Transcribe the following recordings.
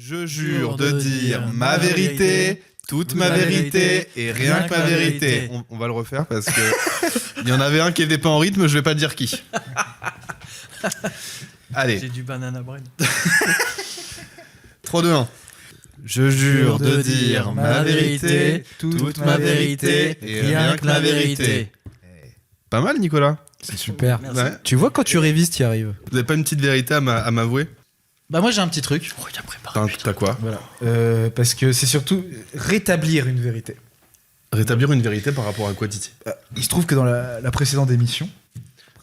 Je jure de dire ma vérité, toute ma vérité et rien que ma vérité. On va le refaire parce que il y en avait un qui était pas en rythme, je vais pas dire qui. Allez. J'ai du banana bread. 3, 2, 1. Je jure de dire ma vérité, toute ma vérité et rien que ma vérité. Pas mal, Nicolas. C'est super. Ouais. Tu vois, quand tu révises, t'y arrives. Vous avez pas une petite vérité à m'avouer? Bah moi j'ai un petit truc. Oh, il a préparé. T'as quoi? Voilà. Parce que c'est surtout rétablir une vérité. Rétablir une vérité par rapport à quoi, Titi? Il se trouve que dans la précédente émission...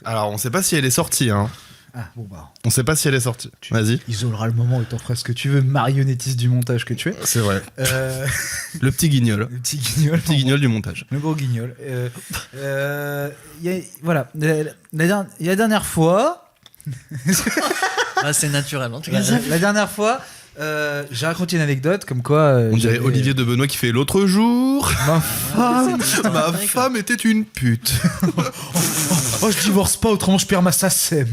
Alors, on sait pas si elle est sortie, hein. Ah bon bah... On sait pas si elle est sortie. Vas-y. Isoleras le moment et t'en feras ce que tu veux, marionnettiste du montage que tu es. C'est vrai. Le petit guignol. Le petit guignol. Le petit guignol du montage. Le gros guignol. Voilà. La dernière fois... Ah, c'est naturel en tout cas. La dernière fois, j'ai raconté une anecdote comme quoi... On dirait Olivier de Benoît qui fait l'autre jour. Ma femme était une pute. Oh, je divorce pas, autrement je perds ma SACEM.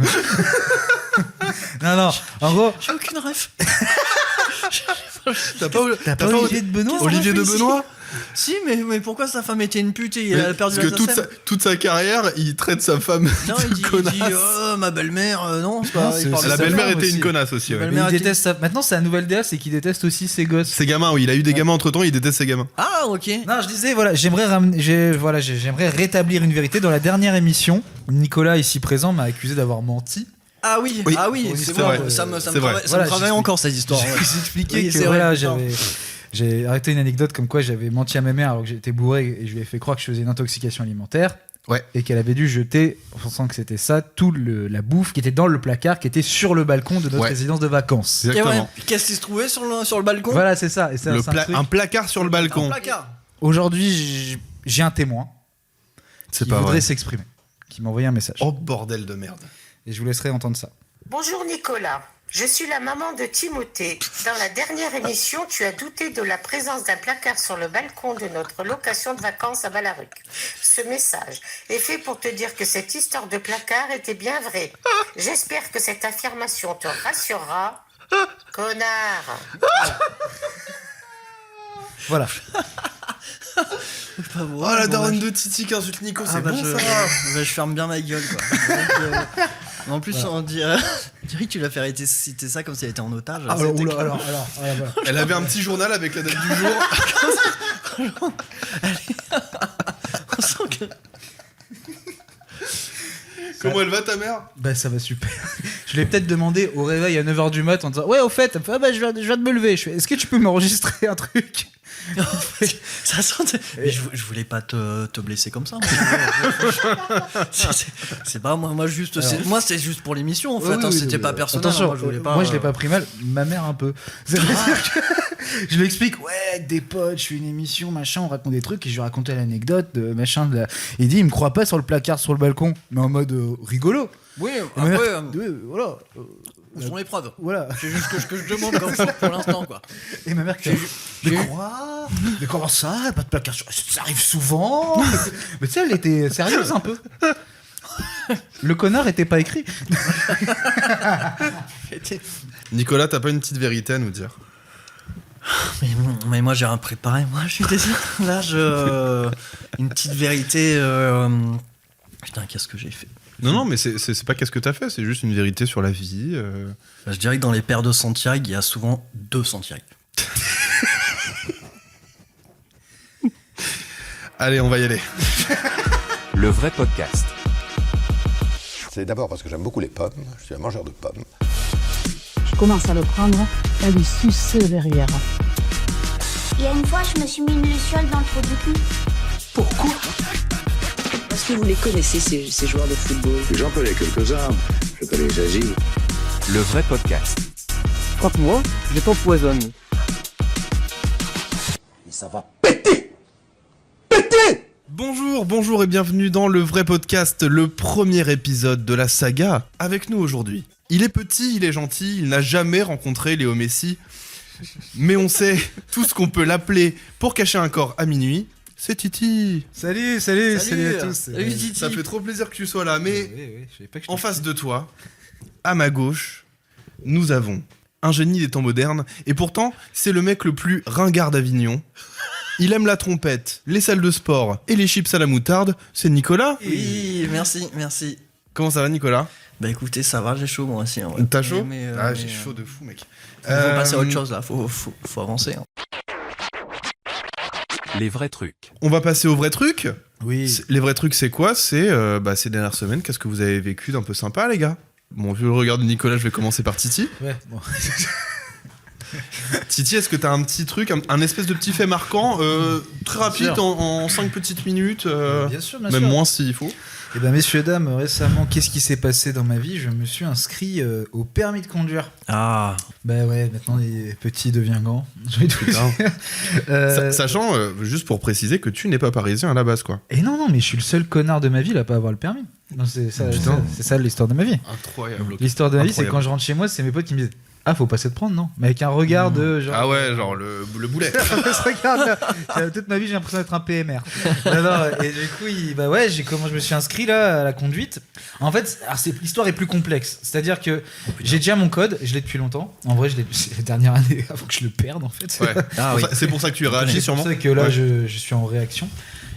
Non, en gros... J'ai aucune ref. T'as pas Olivier de Benoît? Olivier de Benoît? Si, mais pourquoi sa femme était une pute et il a perdu parce la que SACEM? toute sa carrière, il traite sa femme Non, de il dit connasse. oh, ma belle-mère, non, c'est pas. Non, il parle de La sa belle-mère femme était aussi. une connasse aussi. Ouais. Mais il déteste ça. Maintenant, c'est la nouvelle DA, c'est qu'il déteste aussi ses gosses. Ses gamins, oui, il a eu des gamins entre temps, il déteste ses gamins. Ah, ok. Non, je disais, voilà, j'aimerais rétablir une vérité. Dans la dernière émission, Nicolas, ici présent, m'a accusé d'avoir menti. Ah oui, Oui. c'est c'est bon, vrai. ça me C'est vrai. Voilà, travaille encore cette histoire. Ouais. Je vous expliquais Oui, que c'est voilà, vrai, j'ai arrêté une anecdote comme quoi j'avais menti à ma mère alors que j'étais bourré et je lui ai fait croire que je faisais une intoxication alimentaire. Ouais. Et qu'elle avait dû jeter, en pensant que c'était ça, la bouffe qui était dans le placard, qui était sur le balcon de notre Ouais. résidence de vacances. Et ouais, Exactement. qu'est-ce qui se trouvait sur le balcon? Voilà, c'est ça. Et ça, c'est un truc. Un placard sur le balcon. Un placard. Aujourd'hui, j'ai un témoin C'est qui pas voudrait vrai. s'exprimer, qui m'a envoyé un message. Oh bordel de merde. Et je vous laisserai entendre ça. Bonjour Nicolas, je suis la maman de Timothée. Dans la dernière émission, tu as douté de la présence d'un placard sur le balcon de notre location de vacances à Valaruc. Ce message est fait pour te dire que cette histoire de placard était bien vraie. J'espère que cette affirmation te rassurera. Connard. Voilà. Oh la daronne de Titi qui insulte Nico, c'est bon ça. Je ferme bien ma gueule quoi. Donc, en plus, on dirait que tu l'as fait citer ça comme si elle était en otage. Alors, C'était voilà. Elle avait un petit journal avec la date du jour. On sent que... Comment elle va ta mère? Bah ça va super. Je l'ai peut-être demandé au réveil à 9h du mat en disant ouais au fait, elle me fait, ah bah je viens de me lever. Je fais est-ce que tu peux m'enregistrer un truc? Ça sent... Mais je voulais pas te blesser comme ça. Moi. C'est pas moi juste. Alors, moi c'est juste pour l'émission en fait. Oui, C'était pas personnel. Attention, Moi je voulais pas. moi je l'ai pas pris mal. Ma mère un peu. Ça veut dire que je lui explique ouais avec des potes, je fais une émission machin, on raconte des trucs et je lui racontais l'anecdote de machin. Il dit il me croit pas sur le placard sur le balcon, mais en mode rigolo. Oui. Et ma mère, Après, ouais, voilà. où sont les preuves? Voilà. C'est juste ce que je demande comme ça pour l'instant quoi. Et ma mère qui mais quoi? Mais comment ça? Pas de placard sur... Ça arrive souvent. Mais tu sais, elle était sérieuse un peu. Le connard était pas écrit. Nicolas, t'as pas une petite vérité à nous dire? Mais moi j'ai rien préparé. Moi je suis désolé. Là une petite vérité. Putain qu'est-ce que j'ai fait? Non, mais c'est pas qu'est-ce que t'as fait, c'est juste une vérité sur la vie. Je dirais que dans les paires de Santiago, il y a souvent 2 Santiago. Allez, on va y aller. Le vrai podcast. C'est d'abord parce que j'aime beaucoup les pommes, je suis un mangeur de pommes. Je commence à le prendre, à lui sucer derrière. Il y a une fois, je me suis mis une luciole dans le trou du cul. Pourquoi? Parce que vous les connaissez, ces joueurs de football. J'en connais quelques-uns, je connais Zazie. Le vrai podcast. Crois-moi, je t'empoisonne. Et ça va péter. Péter. Bonjour et bienvenue dans le vrai podcast, le premier épisode de la saga. Avec nous aujourd'hui, il est petit, il est gentil, il n'a jamais rencontré Léo Messi, mais on sait tout ce qu'on peut l'appeler pour cacher un corps à minuit. C'est Titi. Salut à tous. Salut Titi. Ça fait trop plaisir que tu sois là, mais Oui, je savais pas que je en face de toi, à ma gauche, nous avons un génie des temps modernes, et pourtant, c'est le mec le plus ringard d'Avignon. Il aime la trompette, les salles de sport et les chips à la moutarde. C'est Nicolas. Oui, merci. Comment ça va, Nicolas? Bah écoutez, ça va, j'ai chaud moi aussi. Hein. T'as chaud? Mais J'ai chaud de fou, mec. Faut passer à autre chose là, faut avancer. Hein. Les vrais trucs. On va passer au vrai truc. Oui. Les vrais trucs, c'est quoi? C'est ces dernières semaines, qu'est-ce que vous avez vécu d'un peu sympa, les gars? Bon, vu le regard de Nicolas, je vais commencer par Titi. Ouais, bon. Titi, est-ce que t'as un petit truc, un espèce de petit fait marquant, très rapide, sûr. en 5 petites minutes, Bien sûr, bien même sûr. moins s'il faut? Eh ben, messieurs, dames, récemment, qu'est-ce qui s'est passé dans ma vie? Je me suis inscrit au permis de conduire. Ah, Bah ouais, maintenant les petits deviennent grands. Je vais tout Putain. dire. Sachant, juste pour préciser, que tu n'es pas parisien à la base, quoi. Et non, mais je suis le seul connard de ma ville à pas avoir le permis. Non, c'est ça, Putain. c'est ça l'histoire de ma vie. Incroyable. L'histoire de ma vie, c'est Incroyable. quand je rentre chez moi, c'est mes potes qui me disent ah, faut passer de prendre, non? Mais avec un regard de genre. Ah ouais, genre le boulet. Ce regard-là. Toute ma vie, j'ai l'impression d'être un PMR. Non, et du coup, je me suis inscrit là à la conduite. En fait, l'histoire est plus complexe. C'est-à-dire que j'ai déjà mon code, je l'ai depuis longtemps. En vrai, c'est la dernière année avant que je le perde, en fait. Ouais. Ah oui. C'est pour ça que tu réagis C'est sûrement. pour ça que là, Ouais. je suis en réaction.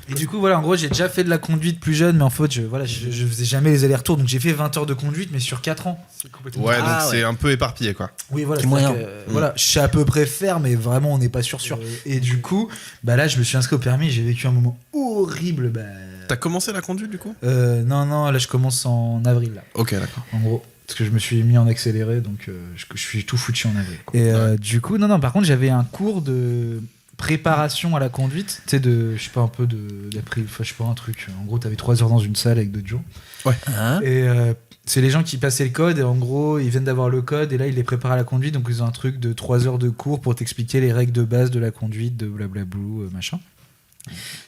Et du coup, voilà, en gros, j'ai déjà fait de la conduite plus jeune, mais en fait, je faisais jamais les allers-retours. Donc, j'ai fait 20 heures de conduite, mais sur 4 ans. C'est complètement Ouais, Ah, donc ouais. c'est un peu éparpillé, quoi. Oui, voilà. C'est c'est-à-dire moyen. que, voilà, je sais à peu près faire, mais vraiment, on n'est pas sûr. Et du coup, bah là, je me suis inscrit au permis. J'ai vécu un moment horrible. T'as commencé la conduite, du coup? Non, là, je commence en avril, là, Ok, d'accord. en gros. Parce que je me suis mis en accéléré, donc je suis tout foutu en avril. Quoi. Et du coup, non, par contre, j'avais un cours de préparation à la conduite, tu sais, je sais pas, un peu d'après, enfin, je sais pas, un truc. En gros, t'avais 3 heures dans une salle avec d'autres gens. Hein Et c'est les gens qui passaient le code, et en gros, ils viennent d'avoir le code, et là, ils les préparent à la conduite, donc ils ont un truc de 3 heures de cours pour t'expliquer les règles de base de la conduite, de blablablou, machin.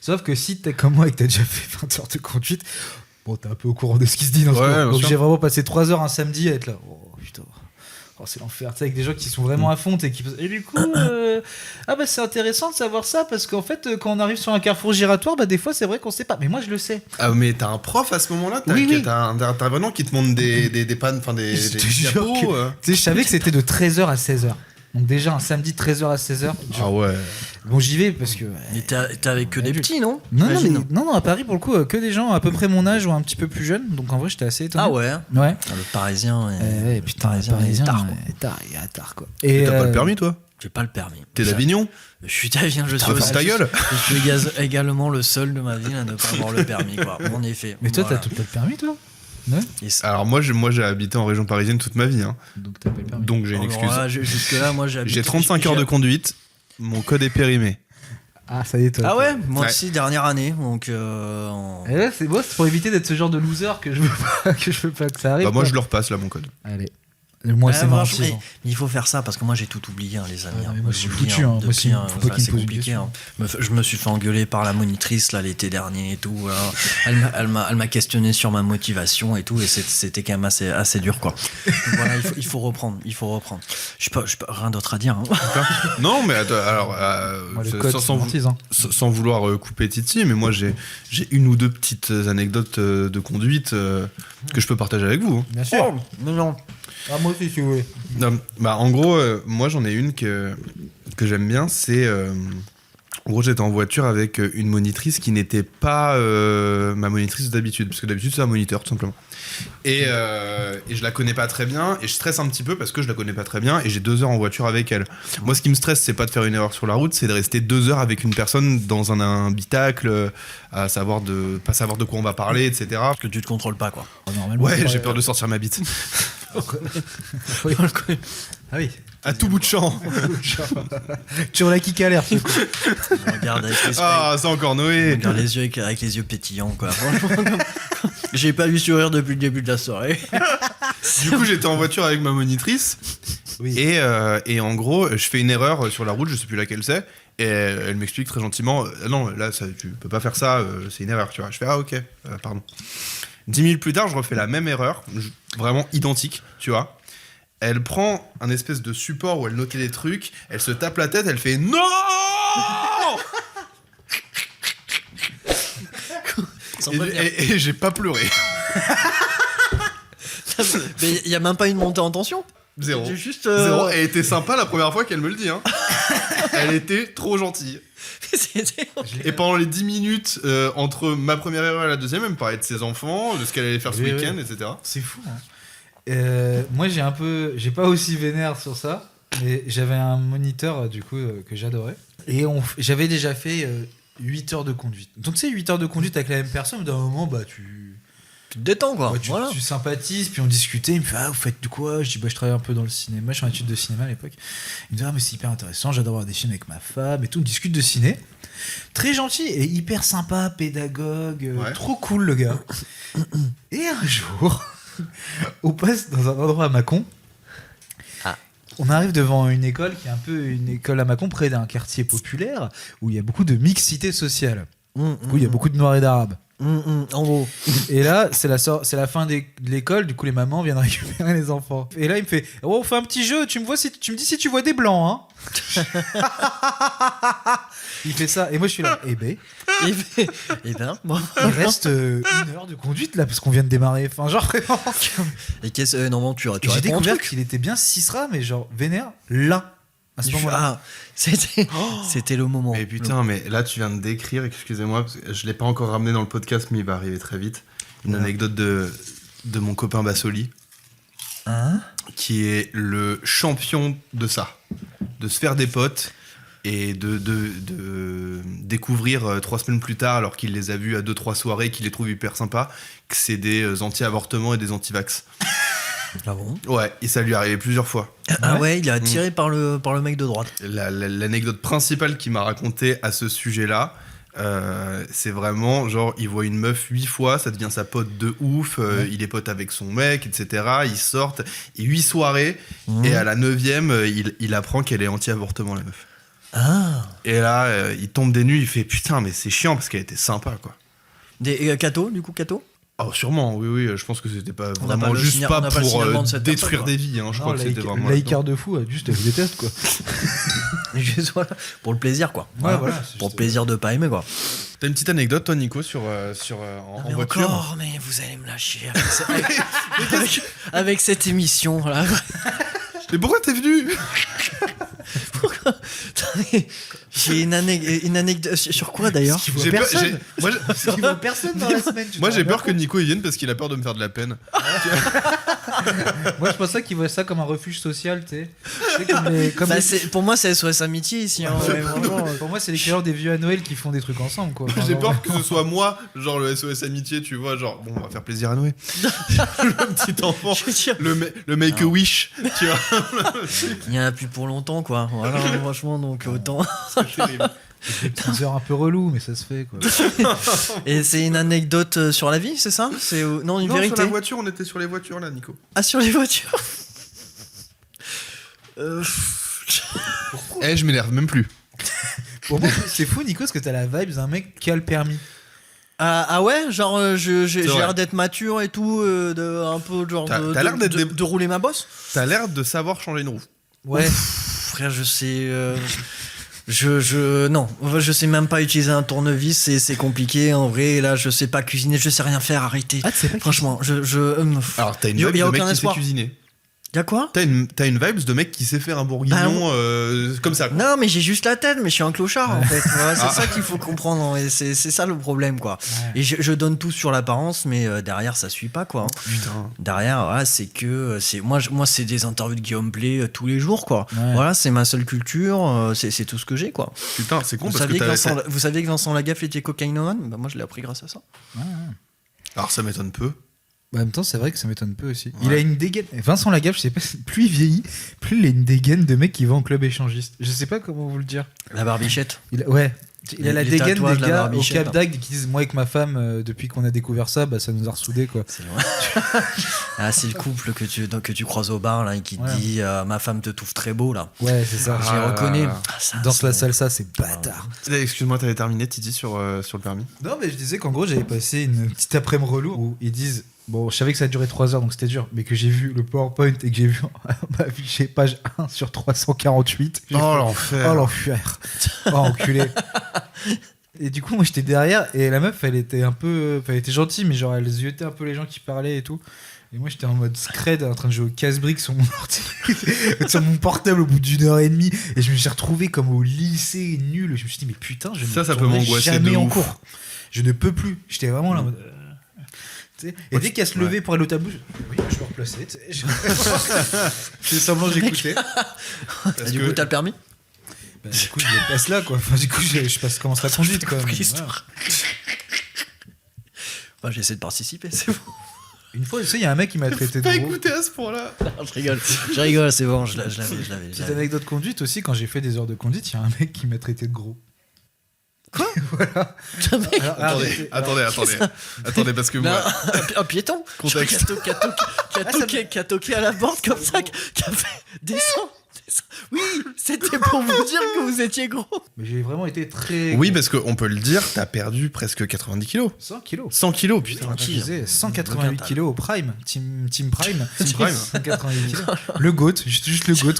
Sauf que si t'es comme moi et que t'as déjà fait 20 heures de conduite, bon, t'es un peu au courant de ce qui se dit dans ce Ouais, cours. bien Donc sûr. j'ai vraiment passé 3 heures un samedi à être là. Oh putain. Oh, c'est l'enfer, tu sais, avec des gens qui sont vraiment à fond et qui. Et du coup, c'est intéressant de savoir ça parce qu'en fait, quand on arrive sur un carrefour giratoire, des fois, c'est vrai qu'on sait pas. Mais moi, je le sais. Ah, mais t'as un prof à ce moment-là? Oui. T'as un intervenant qui te montre des pannes, enfin des Je te jure diapos, que- Tu sais, je savais que c'était de 13h à 16h. Donc déjà, un samedi, 13h à 16h. Ah ouais. Bon, j'y vais parce que. Mais t'es avec que des petits, non? Non, J'imagine. non, à Paris, pour le coup, que des gens à peu près mon âge ou un petit peu plus jeunes. Donc en vrai, j'étais assez étonné. Ah ouais. Ouais. Le Parisien. Ouais, putain, Parisien, Parisien, tard, quoi. il est tard, quoi. Et t'as pas le permis, toi? J'ai pas le permis. T'es d'Avignon? Je suis d'Avignon, je suis. Ferme ta gueule. Je suis également le seul de ma ville à ne pas avoir le permis, quoi. En effet. Mais toi, Voilà. t'as le permis, toi? Et c'est- Alors moi j'ai habité en région parisienne toute ma vie, hein. Donc t'as pas le permis. Donc j'ai une Alors excuse. là, jusque-là, moi j'ai. J'ai 35 heures de conduite, mon code est périmé. Ah, ça y est, toi. Ah ouais, moi Ouais. aussi, dernière année. Donc. Et là, c'est bon, c'est pour éviter d'être ce genre de loser que je veux pas que ça arrive. Bah moi quoi. je le repasse là mon code. Allez. Moi, c'est marrant. mais il faut faire ça parce que moi j'ai tout oublié, hein, les amis. Ah, hein. mais moi, je suis J'oublie, foutu, hein. Moi, depuis, s'il faut pas qu'il me c'est pose une compliqué. question. Hein. Je me suis fait engueuler par la monitrice là l'été dernier et tout. Elle m'a questionné sur ma motivation et tout, et c'était quand même assez dur, quoi. Donc voilà, il faut reprendre. Je sais pas, rien d'autre à dire. Hein. Non mais attends, alors Moi, le code, sans c'est hein. sans vouloir couper Titi, mais moi j'ai une ou deux petites anecdotes de conduite que je peux partager avec vous. Bien sûr. Mais non. Ah, moi aussi, si vous voulez. Non, bah en gros, moi j'en ai une que j'aime bien, c'est en gros j'étais en voiture avec une monitrice qui n'était pas ma monitrice d'habitude, parce que d'habitude c'est un moniteur tout simplement. Et je la connais pas très bien, et je stresse un petit peu parce que je la connais pas très bien, et j'ai 2 heures en voiture avec elle. Moi ce qui me stresse, c'est pas de faire une erreur sur la route, c'est de rester 2 heures avec une personne dans un habitacle, à savoir pas savoir de quoi on va parler, etc. Parce que tu te contrôles pas, quoi. Normalement. Ouais, j'ai peur de sortir ma bite. Ah oui. À tout bout de champ. Tu la kick à l'air, ce coup. On regarde avec les Ah, c'est encore Noé. regarde les yeux avec les yeux pétillants, quoi. Franchement, j'ai pas vu sourire depuis le début de la soirée. Du coup, j'étais en voiture avec ma monitrice. Oui. Et en gros, je fais une erreur sur la route, je sais plus laquelle c'est. Et elle m'explique très gentiment non, là, tu peux pas faire ça, c'est une erreur, tu vois. Je fais ah, ok, pardon. 10 minutes plus tard, je refais la même erreur, vraiment identique, tu vois. Elle prend un espèce de support où elle notait des trucs, elle se tape la tête, elle fait non. Et j'ai pas pleuré. Mais il y a même pas une montée en tension. Zéro. J'ai juste. Zéro. Elle était sympa la première fois qu'elle me le dit. Hein. Elle était trop gentille. C'était- Et pendant les 10 minutes entre ma première erreur et la deuxième, elle me parlait de ses enfants, de ce qu'elle allait faire ce Oui, week-end, etc. C'est fou. Hein. Moi, j'ai pas aussi vénère sur ça, mais j'avais un moniteur du coup que j'adorais. Et j'avais déjà fait 8 heures de conduite. Donc, tu sais, 8 heures de conduite avec la même personne, d'un moment, bah, tu Tu te détends, quoi. ouais, tu, Voilà. tu sympathises, puis on discutait. Il me fait vous faites du quoi? Je dis je travaille un peu dans le cinéma, je suis en études de cinéma à l'époque. Il me dit mais c'est hyper intéressant, j'adore voir des films avec ma femme et tout. On discute de ciné. Très gentil et hyper sympa, pédagogue, Ouais. trop cool le gars. Et un jour, on passe dans un endroit à Mâcon. Ah. On arrive devant une école qui est un peu une école à Mâcon, près d'un quartier populaire où il y a beaucoup de mixité sociale. Du coup, il y a beaucoup de Noirs et d'Arabes. En gros. Et là, c'est la fin de l'école, du coup les mamans viennent récupérer les enfants. Et là, il me fait on fait un petit jeu, tu me dis si tu vois des blancs, hein. Il fait ça, et moi je suis là, Et ben, bon. il reste 1 heure de conduite là, parce qu'on vient de démarrer. Enfin, genre vraiment. Et qu'est-ce. Non, bon, tu Et j'ai réponds un découvert truc. qu'il était bien Cisra, mais genre vénère là, à ce moment-là. Ah, c'était le moment. Mais putain, mais là tu viens de décrire, excusez-moi, parce que je l'ai pas encore ramené dans le podcast, mais il va arriver très vite. Une anecdote de mon copain Bassoli, Hein? qui est le champion de ça, de se faire des potes et de découvrir 3 semaines plus tard, alors qu'il les a vus à 2-3 soirées, qu'il les trouve hyper sympas, que c'est des anti-avortements et des anti-vax. Ah bon? Ouais, et ça lui est arrivé plusieurs fois. Ah ouais, il est attiré par le mec de droite. L'anecdote principale qu'il m'a racontée à ce sujet-là, c'est vraiment genre il voit une meuf 8 fois, ça devient sa pote de ouf, il est pote avec son mec, etc. Ils sortent, et 8 soirées, et à la 9e, il apprend qu'elle est anti-avortement, la meuf. Ah. Et là, il tombe des nues, il fait putain, mais c'est chiant parce qu'elle était sympa, quoi. Des Cato, du coup, Cato? Oh, sûrement, oui, je pense que c'était pas On n'a vraiment pas le juste signa- pas on n'a pas le pour signalement de cette détruire personne, des vies, hein, je crois que c'était vraiment. Laïcard de fou, juste elle vous déteste quoi. Juste, voilà, pour le plaisir, quoi. Ouais, voilà, c'est Pour juste- le plaisir de pas aimer, quoi. T'as une petite anecdote, toi, Nico, en Mais voiture encore, mais vous allez me lâcher avec cette émission, là. Mais pourquoi t'es venu? Attendez, j'ai une anecdote sur quoi d'ailleurs? Qui voit J'ai peur- personne. moi, Qui voit personne dans la semaine. tu moi, te j'ai rends peur bien que compte. Nico il vienne parce qu'il a peur de me faire de la peine. Moi, je pensais qu'il voit ça comme un refuge social, tu sais. Tu sais, comme Bah, les- pour moi, c'est SOS Amitié ici. Hein, ouais, vraiment. Pour moi, c'est l'équivalent des vieux à Noël qui font des trucs ensemble, quoi. Enfin, J'ai genre- peur que ce soit moi, genre le SOS Amitié, tu vois, genre, bon, on va faire plaisir à Noé. Le petit enfant, Je veux dire, le make-a-wish, tu vois. il y en a plus pour longtemps, quoi. Voilà, franchement, donc autant. C'est terrible. Des petites heures un peu relou, mais ça se fait, quoi. Et c'est une anecdote sur la vie, c'est ça? C'est non, une Non, sur vérité. la voiture, on était sur les voitures là, Nico. Ah, sur les voitures. Eh, je m'énerve même plus. Pour moi, c'est fou, Nico, parce que t'as la vibe d'un mec qui a le permis. Ah ouais, genre j'ai vrai. l'air d'être mature et tout, un peu genre T'as l'air d'être de rouler ma bosse. T'as l'air de savoir changer une roue. Ouais. Frère, je sais. Non, je sais même pas utiliser un tournevis, c'est compliqué en vrai. Là, je sais pas cuisiner, je sais rien faire. Arrêtez. Ah, tu sais pas Franchement, Alors, t'as une Y a vibe de aucun mec qui sait espoir. cuisiner. Y'a quoi? T'as une vibe de mec qui sait faire un bourguignon comme ça. Quoi. Non, mais j'ai juste la tête, mais je suis un clochard en fait. Voilà, c'est Ah. ça qu'il faut comprendre. Et c'est ça le problème, quoi. Ouais. Et je donne tout sur l'apparence, mais derrière, ça suit pas, quoi. Putain. Derrière, voilà, c'est que moi c'est des interviews de Guillaume Play tous les jours, quoi. Ouais. Voilà, c'est ma seule culture, c'est tout ce que j'ai, quoi. Putain, c'est con Vous parce que saviez, t'as. vous saviez que Vincent Lagaffe était cocaïnomane? Bah, moi, je l'ai appris grâce à ça. Alors, ça m'étonne peu. En même temps, c'est vrai que ça m'étonne peu aussi. Il a une dégaine. Vincent Lagaffe, je sais pas, plus il vieillit, plus il a une dégaine de mec qui va en club échangiste. Je sais pas comment vous le dire. La barbichette. Ouais. Il a la Les dégaine tatouages, des la gars au barbichette, Cap hein. d'Agde qui disent moi avec ma femme depuis qu'on a découvert ça, bah ça nous a ressoudés quoi. C'est vrai. Ah, c'est le couple que tu croises au bar là et qui te Ouais. dit ma femme te trouve très beau là. Ouais, c'est ça. Je les reconnais. là. Ah, ça, Danse la c'est- salsa, c'est bâtard. Excuse-moi, t'avais terminé, Titi, sur le permis. Non, mais je disais qu'en gros, j'avais passé une petite après-midi relou où ils disent bon, je savais que ça durait 3 heures donc c'était dur, mais que j'ai vu le PowerPoint et que j'ai vu affiché page 1 sur 348. J'ai fait, l'enfer. oh l'enfer. Oh enculé. Et du coup, moi j'étais derrière et la meuf, elle était un peu. Enfin, elle était gentille, mais genre elle ziotait un peu les gens qui parlaient et tout. Et moi j'étais en mode scred en train de jouer au casse-briques sur mon ordi, sur mon portable au bout d'1h30. Et je me suis retrouvé comme au lycée nul. Je me suis dit, mais putain, je ne Ça peut retournerai m'angoisser jamais de en ouf. cours. Je ne peux plus. J'étais vraiment là en mode. Tu sais, et dès qu'elle se levait pour aller au tabou, oui, je me replaçais. Tu sais, je faisais semblant que j'écoutais. Et du coup, t'as le permis? Bah, du coup, je le passe là, quoi. Enfin, du coup, je commence la conduite, quoi. Mais, L'histoire. Moi, j'essaie de participer, c'est bon. voilà. Une fois, tu sais, il y a un mec qui m'a traité de Pas gros. écouté à ce point-là. Non, je rigole, c'est bon, je l'avais. Petite anecdote conduite aussi, quand j'ai fait des heures de conduite, il y a un mec qui m'a traité de gros. Quoi? Voilà. Alors, Attendez, parce que moi, Un piéton Contexte. Qui a toqué à la porte comme ça, qui a fait descends. Oui, c'était pour vous dire que vous étiez gros. Mais j'ai vraiment été très. oui, parce qu'on peut le dire, t'as perdu presque 90 kilos. 100 kilos. 100 kilos, putain. Je disais 188 kilos au prime, team prime. Team Prime. 188 kilos. Le GOAT, juste le GOAT,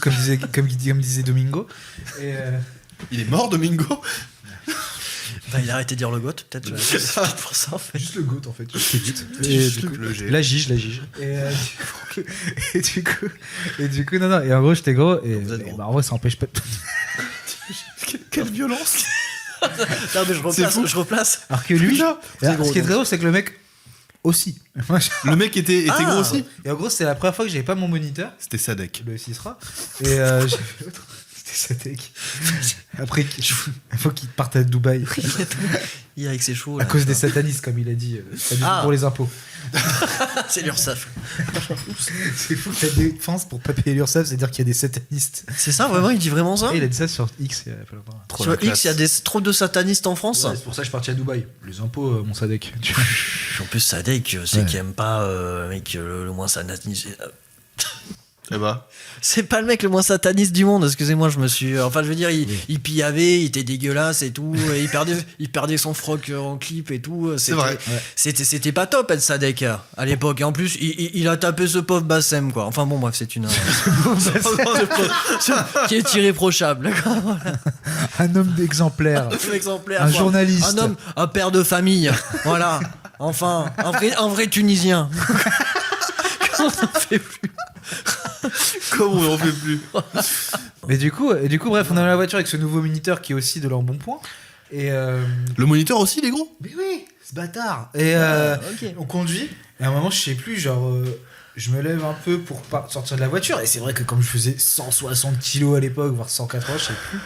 comme disait Domingo. Et Il est mort, Domingo. Bah, il a arrêté de dire le goth, peut-être. C'est peut-être pour ça, en fait. juste le GOAT en fait. Juste le GOAT. Et Et du du coup, coup, le G. la gige. Et du coup, non. Et en gros, j'étais gros. Et Vous êtes gros. bah, en vrai, ça empêche pas. Quelle violence. Non, mais je replace. Alors que lui, Putain, ce qui est très drôle, c'est que le mec aussi. Moi, Le mec était Ah. gros aussi. Et en gros, c'était la première fois que j'avais pas mon moniteur, C'était Sadek. le Sisra. Et j'ai fait l'autre. C'était Sadek. Après, il faut qu'il parte à Dubaï. Il est avec ses chevaux. À Là. cause des satanistes, comme il a dit. Pas du tout Ah. pour les impôts. C'est l'URSSAF. C'est fou que la défense pour pas payer l'URSSAF, c'est-à-dire qu'il y a des satanistes. C'est ça, vraiment, il dit vraiment ça? Et il a dit ça sur X il y a pas longtemps. Trop Sur la classe. X, il y a trop de satanistes en France. Ouais, c'est pour ça que je suis parti à Dubaï. Les impôts, mon Sadek. En plus, Sadek, c'est Ouais. qu'il aime pas mec, le moins sataniste. Eh bah. C'est pas le mec le moins sataniste du monde, excusez-moi, je me suis. Enfin, je veux dire, il pillavait, il était dégueulasse et tout, et il perdait son froc en clip et tout. C'est vrai. C'était pas top, être Sadek à l'époque. Et en plus, il a tapé ce pauvre Bassem, quoi. Enfin, bon, bref, c'est une. qui est irréprochable. Un homme d'exemplaire. Un exemplaire. Un quoi. journaliste. Un homme, un père de famille. Voilà. Enfin, un vrai Tunisien. Comment on fait plus? Comment on en fait plus. Mais du coup, bref, on est dans la voiture avec ce nouveau moniteur qui est aussi de leur bon point. Et Le moniteur aussi, il est gros. mais oui, ce bâtard. Et ok. on conduit. Et à un moment, je sais plus, genre, je me lève un peu pour sortir de la voiture. Et c'est vrai que comme je faisais 160 kilos à l'époque, voire 180, je sais plus.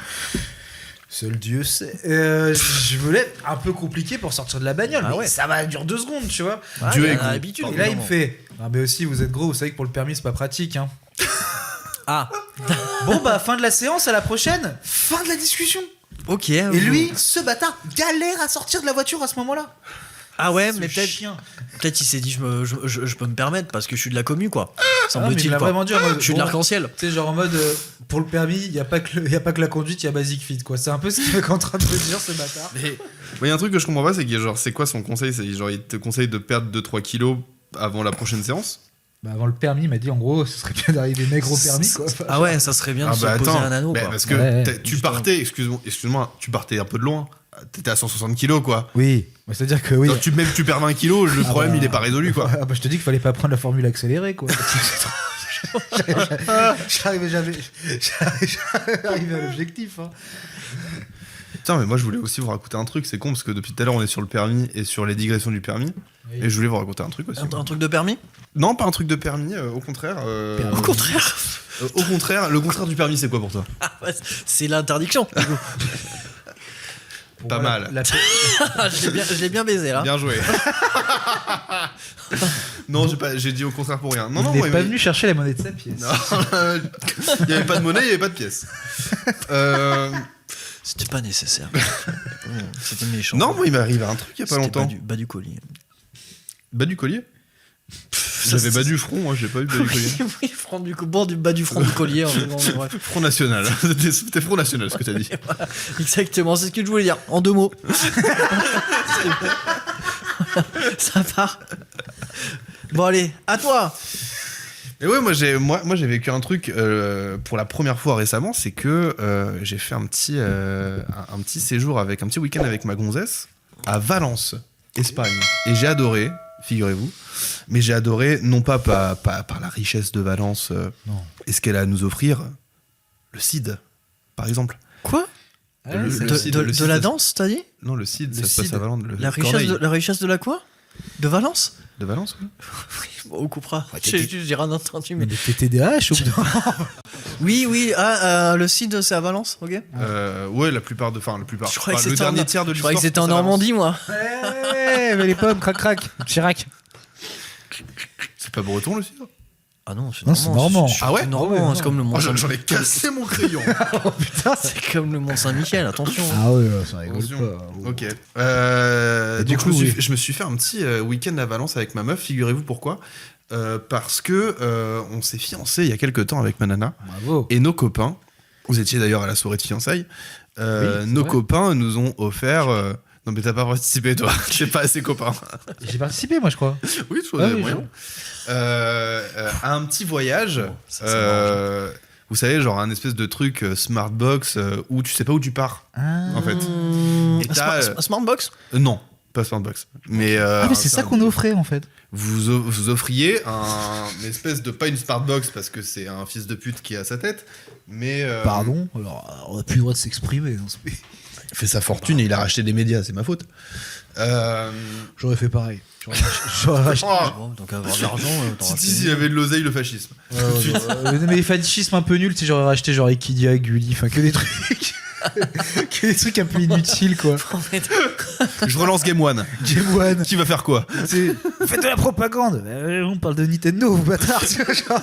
Seul Dieu sait. Je me lève un peu compliqué pour sortir de la bagnole. Ah mais ouais. ça va durer 2 secondes, tu vois. Dieu il est a gros. l'habitude. Et là, il me fait. Ah, mais aussi, vous êtes gros, vous savez que pour le permis, c'est pas pratique, hein. Ah, Bon, bah, fin de la séance, à la prochaine. Fin de la discussion. ok. Et lui, ce bâtard, galère à sortir de la voiture à ce moment-là. Ah ouais, Ce mais peut-être chien. il s'est dit je peux me permettre parce que je suis de la commu, quoi. Ah, mais il Semble-t-il, l'a quoi. vraiment dit en mode, Je suis de bon, l'arc-en-ciel. Tu sais, genre en mode, pour le permis, il n'y a pas que la conduite, il y a Basic Fit, quoi. C'est un peu ce qu'il est en train de me dire, ce bâtard. Mais il y a un truc que je comprends pas, c'est que genre, c'est quoi son conseil? C'est genre, il te conseille de perdre 2-3 kilos avant la prochaine séance? Bah, avant le permis, il m'a dit, en gros, ce serait bien d'arriver maigre au permis, quoi. Ah ouais, ça serait bien de se poser un anneau, mais quoi. parce que Ouais, tu justement. partais, excuse-moi, tu partais un peu de loin. T'étais à 160 kilos, quoi. Oui, bah, c'est-à-dire que oui. Donc, même tu perds 20 kilos, le problème, bah, il est pas résolu, quoi. Ah bah, je te dis qu'il fallait pas prendre la formule accélérée, quoi. J'arrivais à l'objectif, hein. Putain, mais moi, je voulais aussi vous raconter un truc. C'est con, parce que depuis tout à l'heure, on est sur le permis et sur les digressions du permis. Oui. Et je voulais vous raconter un truc aussi. Un truc de permis? Non, pas un truc de permis, au contraire. Au contraire. Au contraire, le contraire du permis, c'est quoi pour toi? Ah ouais, c'est l'interdiction. du coup. Pour Pas moi, mal. Je l'ai bien baisé, là. Bien joué. Non, j'ai dit au contraire pour rien. Non, il non, n'est moi, pas il- venu chercher la monnaie de sa pièce. Non, il n'y avait pas de monnaie, il n'y avait pas de pièces. C'était pas nécessaire. C'était méchant. Non, moi, il m'est arrivé un truc il n'y a pas C'était longtemps. bas du collier. Bas du collier? Ça, J'avais c'est- bas du front, moi, j'ai pas eu bas du collier. Oui, front du bas du front du collier. Bref. Front national. C'était Front national, ce que t'as dit. Exactement, c'est ce que je voulais dire. En 2 mots. Ça part. Bon, allez, à toi. Et ouais, moi j'ai vécu un truc pour la première fois récemment, c'est que j'ai fait un petit séjour un petit week-end avec ma gonzesse à Valence, Espagne. Et j'ai adoré, figurez-vous. Mais j'ai adoré non pas par la richesse de Valence et ce qu'elle a à nous offrir, le CID, par exemple. Quoi? Le CID, de la danse, t'as dit? Non, le CID, Le ça se passe CID. à Valence. La richesse de la quoi? De Valence? De Valence, oui. Bon, on coupera. Ouais, J'ai rien entendu. Mais t'es TDAH ou bien? Oui, le CID, c'est à Valence, ok? Ouais, la plupart. Je croyais que le c'était dernier tiers de Je croyais l'histoire. que c'était en se passe à Valence. Normandie, moi. Ouais, mais les pommes, crac, Chirac. C'est pas breton, le CID? Ah non, c'est Non, c'est normand. Ah ouais? C'est normand, c'est comme le Mont J'en ai cassé mon crayon. Putain, C'est comme le Mont Saint-Michel, attention. Ah ouais, ça rigole Attention. pas. Ok. Et du Donc coup, je me suis fait un petit week-end à Valence avec ma meuf. Figurez-vous pourquoi. Parce que on s'est fiancés il y a quelques temps avec ma nana. Bravo. Et nos copains, vous étiez d'ailleurs à la soirée de fiançailles, c'est nos vrai. copains nous ont offert... non mais t'as pas participé toi, t'es pas assez copain. J'ai participé, moi, je crois. Oui, je Ah oui, moyen. À un petit voyage, ça marche. vous savez, genre un espèce de truc Smartbox où tu sais pas où tu pars, en fait. Et t'as, Smartbox? non, pas Smartbox. Mais, C'est ça qu'on offrait, en fait. vous offriez une espèce de, pas une Smartbox parce que c'est un fils de pute qui a sa tête, mais... Pardon. Alors, on a plus le droit de s'exprimer dans ce pays. Il fait sa fortune et il a racheté des médias, c'est ma faute. J'aurais fait pareil. J'aurais racheté. Bon, donc avoir de l'argent, t'auras Si, fait- s'il avait de l'oseille, le fascisme. Mais les fétichismes un peu nuls, tu sais, j'aurais racheté genre Equidia, Gulli, enfin que des trucs. Que des trucs un peu inutiles, quoi. Je relance Game One. Game One. Qui va faire quoi? C'est- Faites de la propagande. On parle de Nintendo, vous bâtards. Tu vois, genre.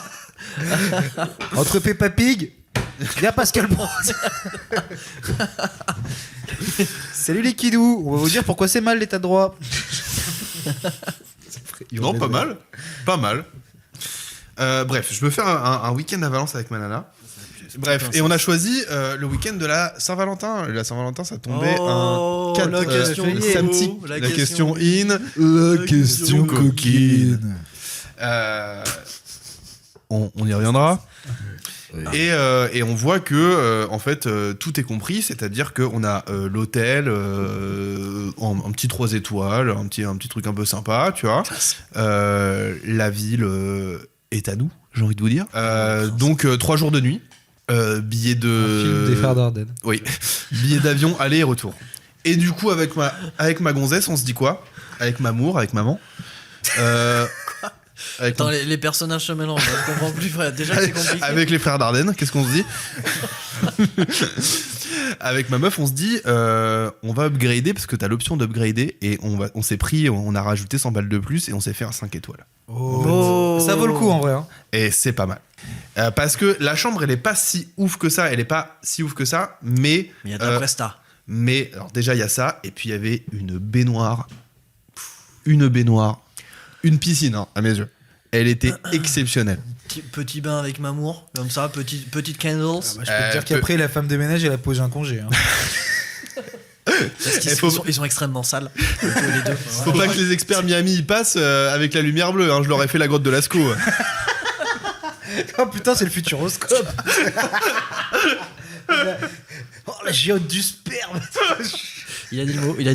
Entre Peppa Pig, il y a Pascal Bro. Salut les kidous. On va vous dire pourquoi c'est mal l'état de droit. Non, pas mal. Pas mal. Bref, je me fais un week-end à Valence avec ma nana. Bref, et on a choisi le week-end de la Saint-Valentin. La Saint-Valentin, ça tombait Oh, un la question samedi. in. La question in. La question coquine. On y reviendra. Et on voit que en fait tout est compris, c'est-à-dire qu'on a l'hôtel en petit 3 étoiles, un petit truc un peu sympa, tu vois. La ville est à nous, j'ai envie de vous dire. Donc 3 jours de nuit, billet de Un film des frères Dardenne. oui, billet d'avion aller et retour. Et du coup avec ma gonzesse, on se dit quoi? Avec Mamour, avec maman. Avec Attends, les personnages se mélangent, je comprends plus. Frère. Déjà que c'est compliqué. avec les frères Dardenne, qu'est-ce qu'on se dit? Avec ma meuf, on se dit on va upgrader parce que t'as l'option d'upgrader et on a rajouté 100 balles de plus et on s'est fait un 5 étoiles. Oh. Ça vaut le coup en vrai. Hein. Et c'est pas mal. Parce que la chambre, elle est pas si ouf que ça, mais Il y a de la presta. mais alors déjà il y a ça et puis il y avait une baignoire, une piscine hein, à mes yeux. Elle était exceptionnelle. Petit bain avec Mamour, comme ça, petite candles. Je peux te dire qu'après la femme de ménage elle a posé un congé. Hein. Parce qu'ils ils sont extrêmement sales, tous les deux. Faut pas que les experts Miami y passent avec la lumière bleue. Hein. Je leur ai fait la grotte de Lascaux. Oh putain c'est le futuroscope. Oh la géode du sperme. Il a dit le mot. Il a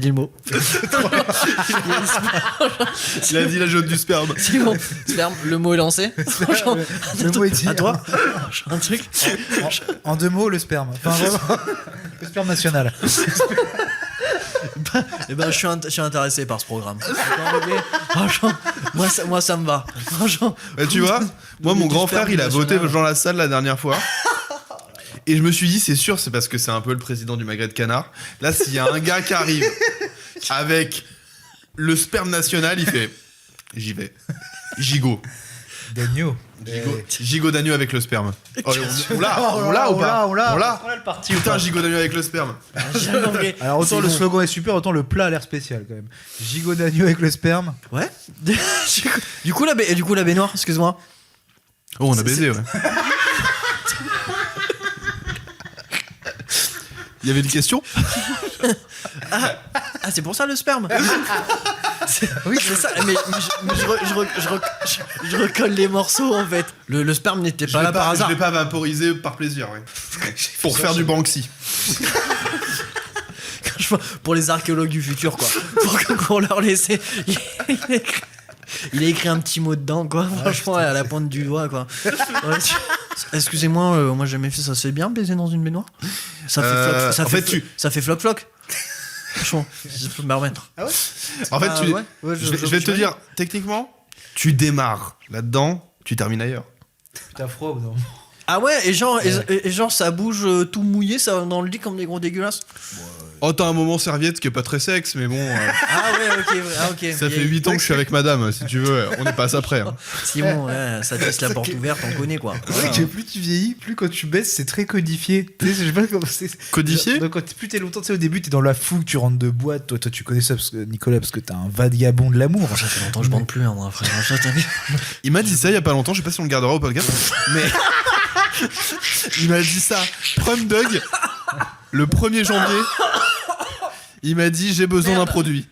dit la jaune du sperme. C'est bon, sperme, le mot est lancé. Franchement, Le mot est dit. à toi, un truc. En 2 mots le sperme. Enfin vraiment. Le sperme national. Eh ben, je suis intéressé par ce programme. Franchement, moi ça me va. Franchement. Bah, tu vois, moi mon grand frère il a voté Jean Lassalle la dernière fois. Et je me suis dit, c'est sûr, c'est parce que c'est un peu le président du magret de canard. Là, s'il y a un gars qui arrive avec le sperme national, il fait j'y vais. Gigot. D'agneau. Gigot d'agneau avec le sperme. Oh, on l'a ou pas? On l'a le parti. Putain, gigot d'agneau avec le sperme. Alors autant C'est le bon. slogan est super, autant le plat a l'air spécial quand même. Gigot d'agneau avec le sperme. Ouais. Du coup, la baignoire, excuse-moi. Oh, on a baisé, ouais. Il y avait une question? Ah, c'est pour ça le sperme. Oui, c'est ça. Mais je recolle les morceaux en fait. Le sperme n'était pas là par hasard. Je l'ai pas vaporisé par plaisir, ouais. Pour faire du Banksy. Pour les archéologues du futur, quoi. Pour qu'on leur laissait. Il a écrit un petit mot dedans, quoi. Franchement, à la pointe du doigt, quoi. Ouais, excusez-moi, moi j'ai jamais fait ça. C'est bien baiser dans une baignoire. Ça fait ça fait floc floc. Franchement, je peux me remettre. Ah ouais. En fait, je vais te je dire, techniquement, tu démarres là-dedans, tu termines ailleurs. Putain, froid ou non? Ah ouais, et genre ça bouge tout mouillé, ça va dans le lit comme des gros dégueulasses. Oh, t'as un moment serviette qui est pas très sexe, mais bon. Ah ouais, ok. Ça fait 8 ans que je suis avec madame, si tu veux, on est pas après. Hein. Simon, ouais, ça te laisse la porte ouverte, on connaît quoi. C'est vrai que plus tu vieillis, plus quand tu baisses, c'est très codifié. Tu sais, je sais pas comment c'est. Codifié? Donc, plus t'es longtemps, tu sais, au début, t'es dans la fougue, tu rentres de boîte. Toi, tu connais ça, Nicolas, parce que t'es un vagabond de l'amour. Ça fait longtemps que je bande plus, hein, moi, frère. Il m'a dit ça il y a pas longtemps, je sais pas si on le gardera au podcast, mais. Il m'a dit ça. Prum Dog, le 1er janvier, il m'a dit j'ai besoin d'un produit.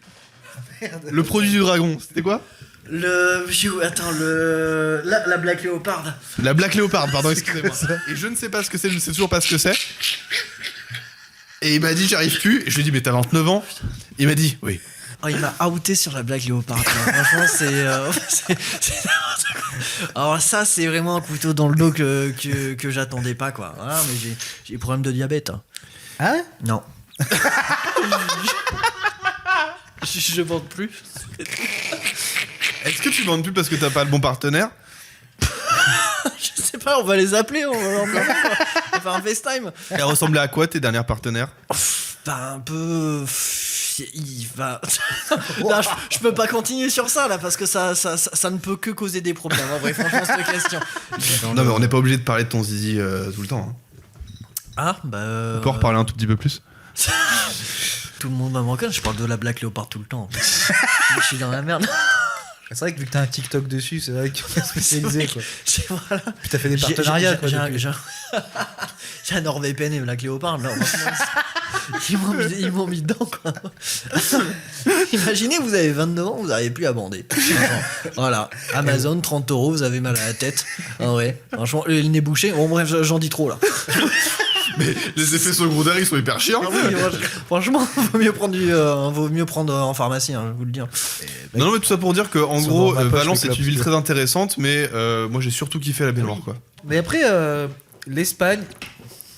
Le produit du dragon, c'était quoi? La Black Leopard. La Black Leopard, pardon, excusez-moi. Et je ne sais pas ce que c'est, je ne sais toujours pas ce que c'est. Et il m'a dit j'arrive plus. Et je lui ai dit mais t'as 29 ans. Il m'a dit oui. Oh, il m'a outé sur la Black Leopard. Franchement, c'est alors ça, c'est vraiment un couteau dans le dos que j'attendais pas, quoi. Voilà, mais j'ai problème de diabète. Hein. Ah ouais? Non. Je vante plus. Est-ce que tu vends plus parce que t'as pas le bon partenaire? Je sais pas, on va les appeler, on va leur demander, quoi. On va faire un FaceTime. Elle ressemblait à quoi tes dernières partenaires? Bah un peu. Il va. Non, je peux pas continuer sur ça là parce que ça ne peut que causer des problèmes. En vrai, franchement, cette question. Non, mais on n'est pas obligé de parler de ton zizi tout le temps. Hein. Ah, bah. On peut en reparler un tout petit peu plus. Tout le monde m'a manqué, je parle de la Black Leopard tout le temps. Je suis dans la merde. C'est vrai que vu que t'as un TikTok dessus, c'est vrai qu'on est spécialisé, quoi. Voilà. Puis t'as fait des partenariats, quoi. J'ai un NordVPN et Black Leopard, là. Ils m'ont mis dedans, quoi. Imaginez, vous avez 29 ans, vous n'arrivez plus à bander. Voilà. Amazon, 30 €, vous avez mal à la tête. En vrai. Franchement, le nez bouché. Bon, bref, j'en dis trop, là. Mais les effets secondaires, ils sont hyper chiants. Ah oui, franchement, vaut mieux prendre en pharmacie, hein, je vous le dis. Non, mais tout ça pour dire que en gros, Valence est une ville très intéressante, mais moi j'ai surtout kiffé la baignoire, quoi. Mais après, l'Espagne,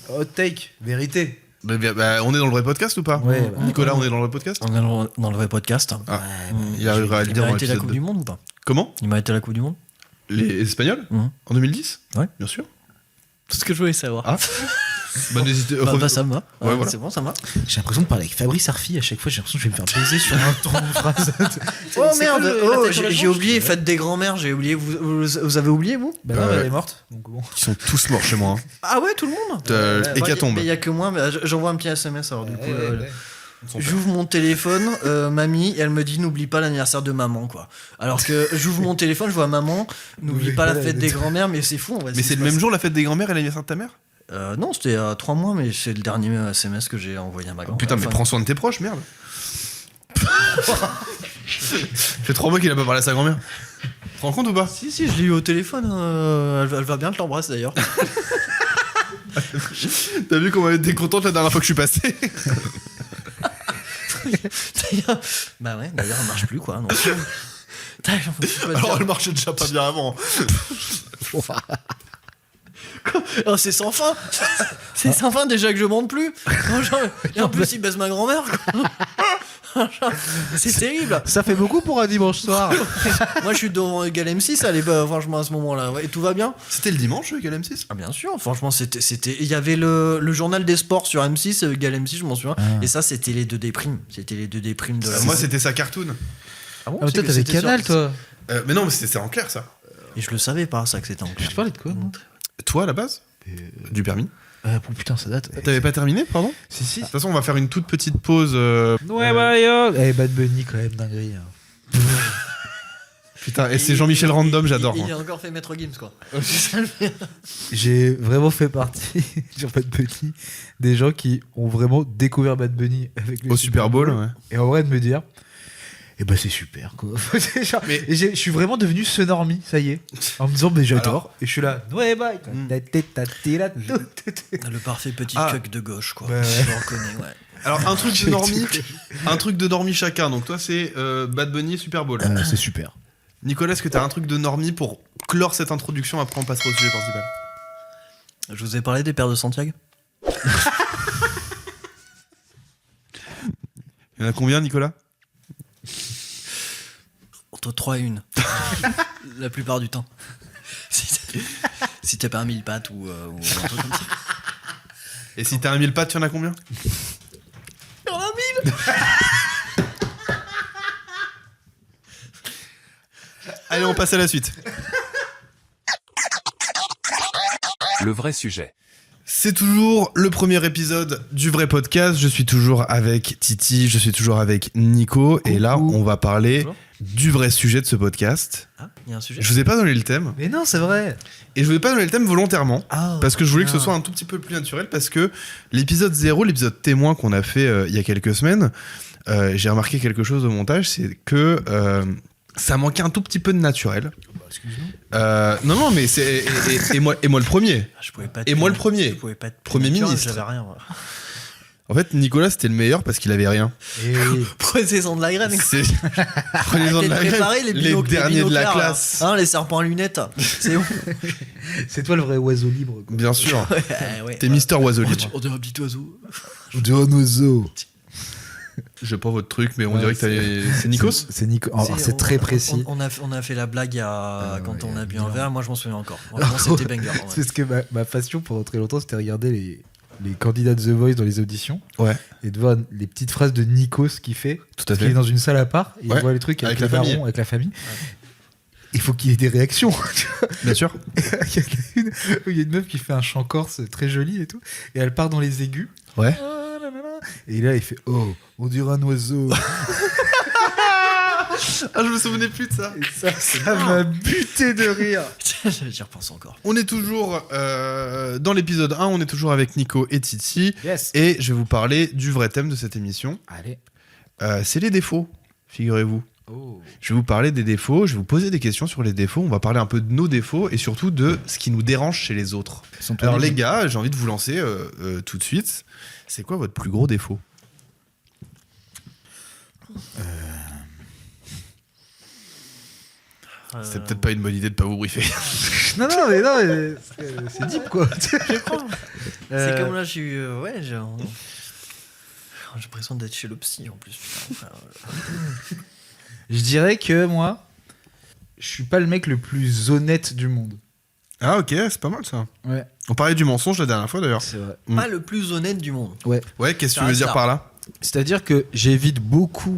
hot take, vérité. Bah, on est dans le vrai podcast ou pas? Ouais, Nicolas, on est dans le vrai podcast? On est dans le vrai podcast. Ah, il arrivera à le dire dans Il m'a été la l'épisode Coupe 2. du Monde ou pas? Comment? Il m'a été la Coupe du Monde? Les Espagnols? En 2010? Ouais. Bien sûr. Tout ce que je voulais savoir. Ah. Bah, n'hésitez ça me va. Ouais, voilà. C'est bon, ça me va. J'ai l'impression de parler avec Fabrice Arfi à chaque fois, j'ai l'impression que je vais me faire baiser sur un tour de phrase. Oh merde, j'ai oublié, fête des grands-mères, j'ai oublié. Vous avez oublié, vous? Bah non, elle est morte. Donc bon. Ils sont tous morts chez moi. Hein. Ah ouais, tout le monde? Hécatombe. Il y a que moi, mais j'envoie un petit SMS alors du coup. J'ouvre mon téléphone, mamie, et elle me dit n'oublie pas l'anniversaire de maman, quoi. Alors que j'ouvre mon téléphone, je vois maman, n'oublie pas la fête des grands-mères, mais c'est fou. Mais c'est le même jour la fête des grands-mères et l'anniversaire de ta mère? Non, c'était à 3 mois, mais c'est le dernier SMS que j'ai envoyé à ma grand-mère. Putain, mais prends soin de tes proches, merde. Ça fait 3 mois qu'il a pas parlé à sa grand-mère. Tu te rends compte ou pas? Si, je l'ai eu au téléphone. Elle va bien, je l'embrasse d'ailleurs. T'as vu comment elle était contente la dernière fois que je suis passé? D'ailleurs, bah ouais, d'ailleurs, elle marche plus, quoi. Donc, alors, elle marchait déjà pas bien avant. Oh, c'est sans fin. C'est sans fin déjà que je monte plus. Et en plus, il baisse ma grand-mère. C'est terrible. Ça fait beaucoup pour un dimanche soir. Moi, je suis devant Egal M6, allez, franchement, à ce moment-là. Ouais, et tout va bien. C'était le dimanche, Egal M6? Ah, bien sûr. Franchement, c'était. Il y avait le journal des sports sur M6, Egal M6, je m'en souviens. Et ça, c'était les deux déprimes. C'était les deux déprimes de la. Moi, c'était sa cartoon. Ah bon? Ah, toi, t'avais Canal, toi. Mais non, mais c'était en clair, ça. Et je le savais pas, ça, que c'était en clair. Je te parlais de quoi? Toi, à la base? Du permis? Putain, ça date. T'avais pas terminé, pardon? Si. De toute façon, on va faire une toute petite pause. Ouais, bah yo. Eh, Bad Bunny, quand même, dinguerie. Putain, et c'est Jean-Michel Random, j'adore. Il a encore fait Maître Gims, quoi. J'ai vraiment fait partie, sur Bad Bunny, des gens qui ont vraiment découvert Bad Bunny avec le Au Super Bowl, ouais. Et en vrai, de me dire, Et bah c'est super quoi. Genre, Mais- et je suis vraiment devenu ce normie, ça y est. En me disant mais j'adore. Alors- Et je suis là, ouais bye. Le parfait petit Ah. cuck de gauche, quoi. Ouais, ouais. Je le reconnais, ouais. Alors un truc de normie chacun. Donc toi c'est Bad Bunny et Super Bowl. C'est super. Nicolas, est-ce que t'as un truc de normie pour clore cette introduction, après on passera au sujet principal? Je vous ai parlé des paires de Santiago. Il y en a combien, Nicolas? Entre 3 et 1. La plupart du temps. Si t'as pas un mille pattes ou un truc comme ça. Et si t'as un 1000 pattes, tu en as combien? Il y en a 1000. Allez, on passe à la suite. Le vrai sujet. C'est toujours le premier épisode du vrai podcast. Je suis toujours avec Titi, je suis toujours avec Nico. Et là, on va parler Bonjour. du vrai sujet de ce podcast. Ah, il y a un sujet. Je vous ai pas donné le thème. Mais non, c'est vrai. Et je vous ai pas donné le thème volontairement. Ah, Parce que je voulais que ce bien. soit un tout petit peu plus naturel. Parce que l'épisode 0, l'épisode témoin qu'on a fait il y a quelques semaines, j'ai remarqué quelque chose au montage, c'est que ça manquait un tout petit peu de naturel. Non, mais c'est. Et moi le premier. Je pouvais pas être Et moi, le plus- premier. Je pouvais pas être plus Premier naturel, ministre. J'avais rien. Moi. En fait, Nicolas, c'était le meilleur parce qu'il avait rien. Et Prenez-en de la graine. C'est- Prenez-en de la Préparez graine. les, Les binocles, derniers de la binoclars, là. classe. Hein, les serpents à lunettes. C'est bon. c'est toi le vrai oiseau libre. Quoi. Bien sûr. Ouais. T'es Mister Oiseau libre. On dirait un petit oiseau. De un oiseau. Je sais pas votre truc, mais on Ouais, dirait que c'est Nikos. C'est Nico. Alors, Si, c'est on- très précis. On a fait la blague quand ouais, on a bu bien. un verre. Moi, je m'en souviens encore. Vraiment, c'était banger. Ouais. C'est parce que ma passion pendant très longtemps, c'était regarder les candidats de The Voice dans les auditions. Ouais. Et de voir les petites phrases de Nikos qu'il fait. Tout à Il est dans une salle à part, et Ouais. il voit les trucs avec, Avec les la famille. darons, avec la famille. Il faut qu'il y ait des réactions. Bien sûr. Il y a une meuf qui fait un chant corse très joli et tout, et elle part dans les aigus. Ouais. Ah, là, là, là. Et là, il fait oh, on dirait un oiseau. Ah, je me souvenais plus de ça. Et ça m'a buté de rire. J'y repense encore. On est toujours dans l'épisode 1, on est toujours avec Nico et Titi. Yes. Et je vais vous parler du vrai thème de cette émission. Allez. C'est les défauts, figurez-vous. Oh. Je vais vous parler des défauts, je vais vous poser des questions sur les défauts. On va parler un peu de nos défauts et surtout de ce qui nous dérange chez les autres. Alors les gars, j'ai envie de vous lancer tout de suite. C'est quoi votre plus gros défaut? C'est peut-être pas une bonne idée de pas vous briefer. Non, mais c'est deep quoi. C'est Euh, comme là, j'ai eu. Ouais, j'ai l'impression d'être chez le psy en plus. Putain. Enfin, Je dirais que moi, je suis pas le mec le plus honnête du monde. Ah ok, c'est pas mal ça. Ouais, On parlait du mensonge la dernière fois d'ailleurs. c'est vrai. Pas le plus honnête du monde. Ouais. Ouais, qu'est-ce que Ça tu veux reste dire là. par là? C'est-à-dire que j'évite beaucoup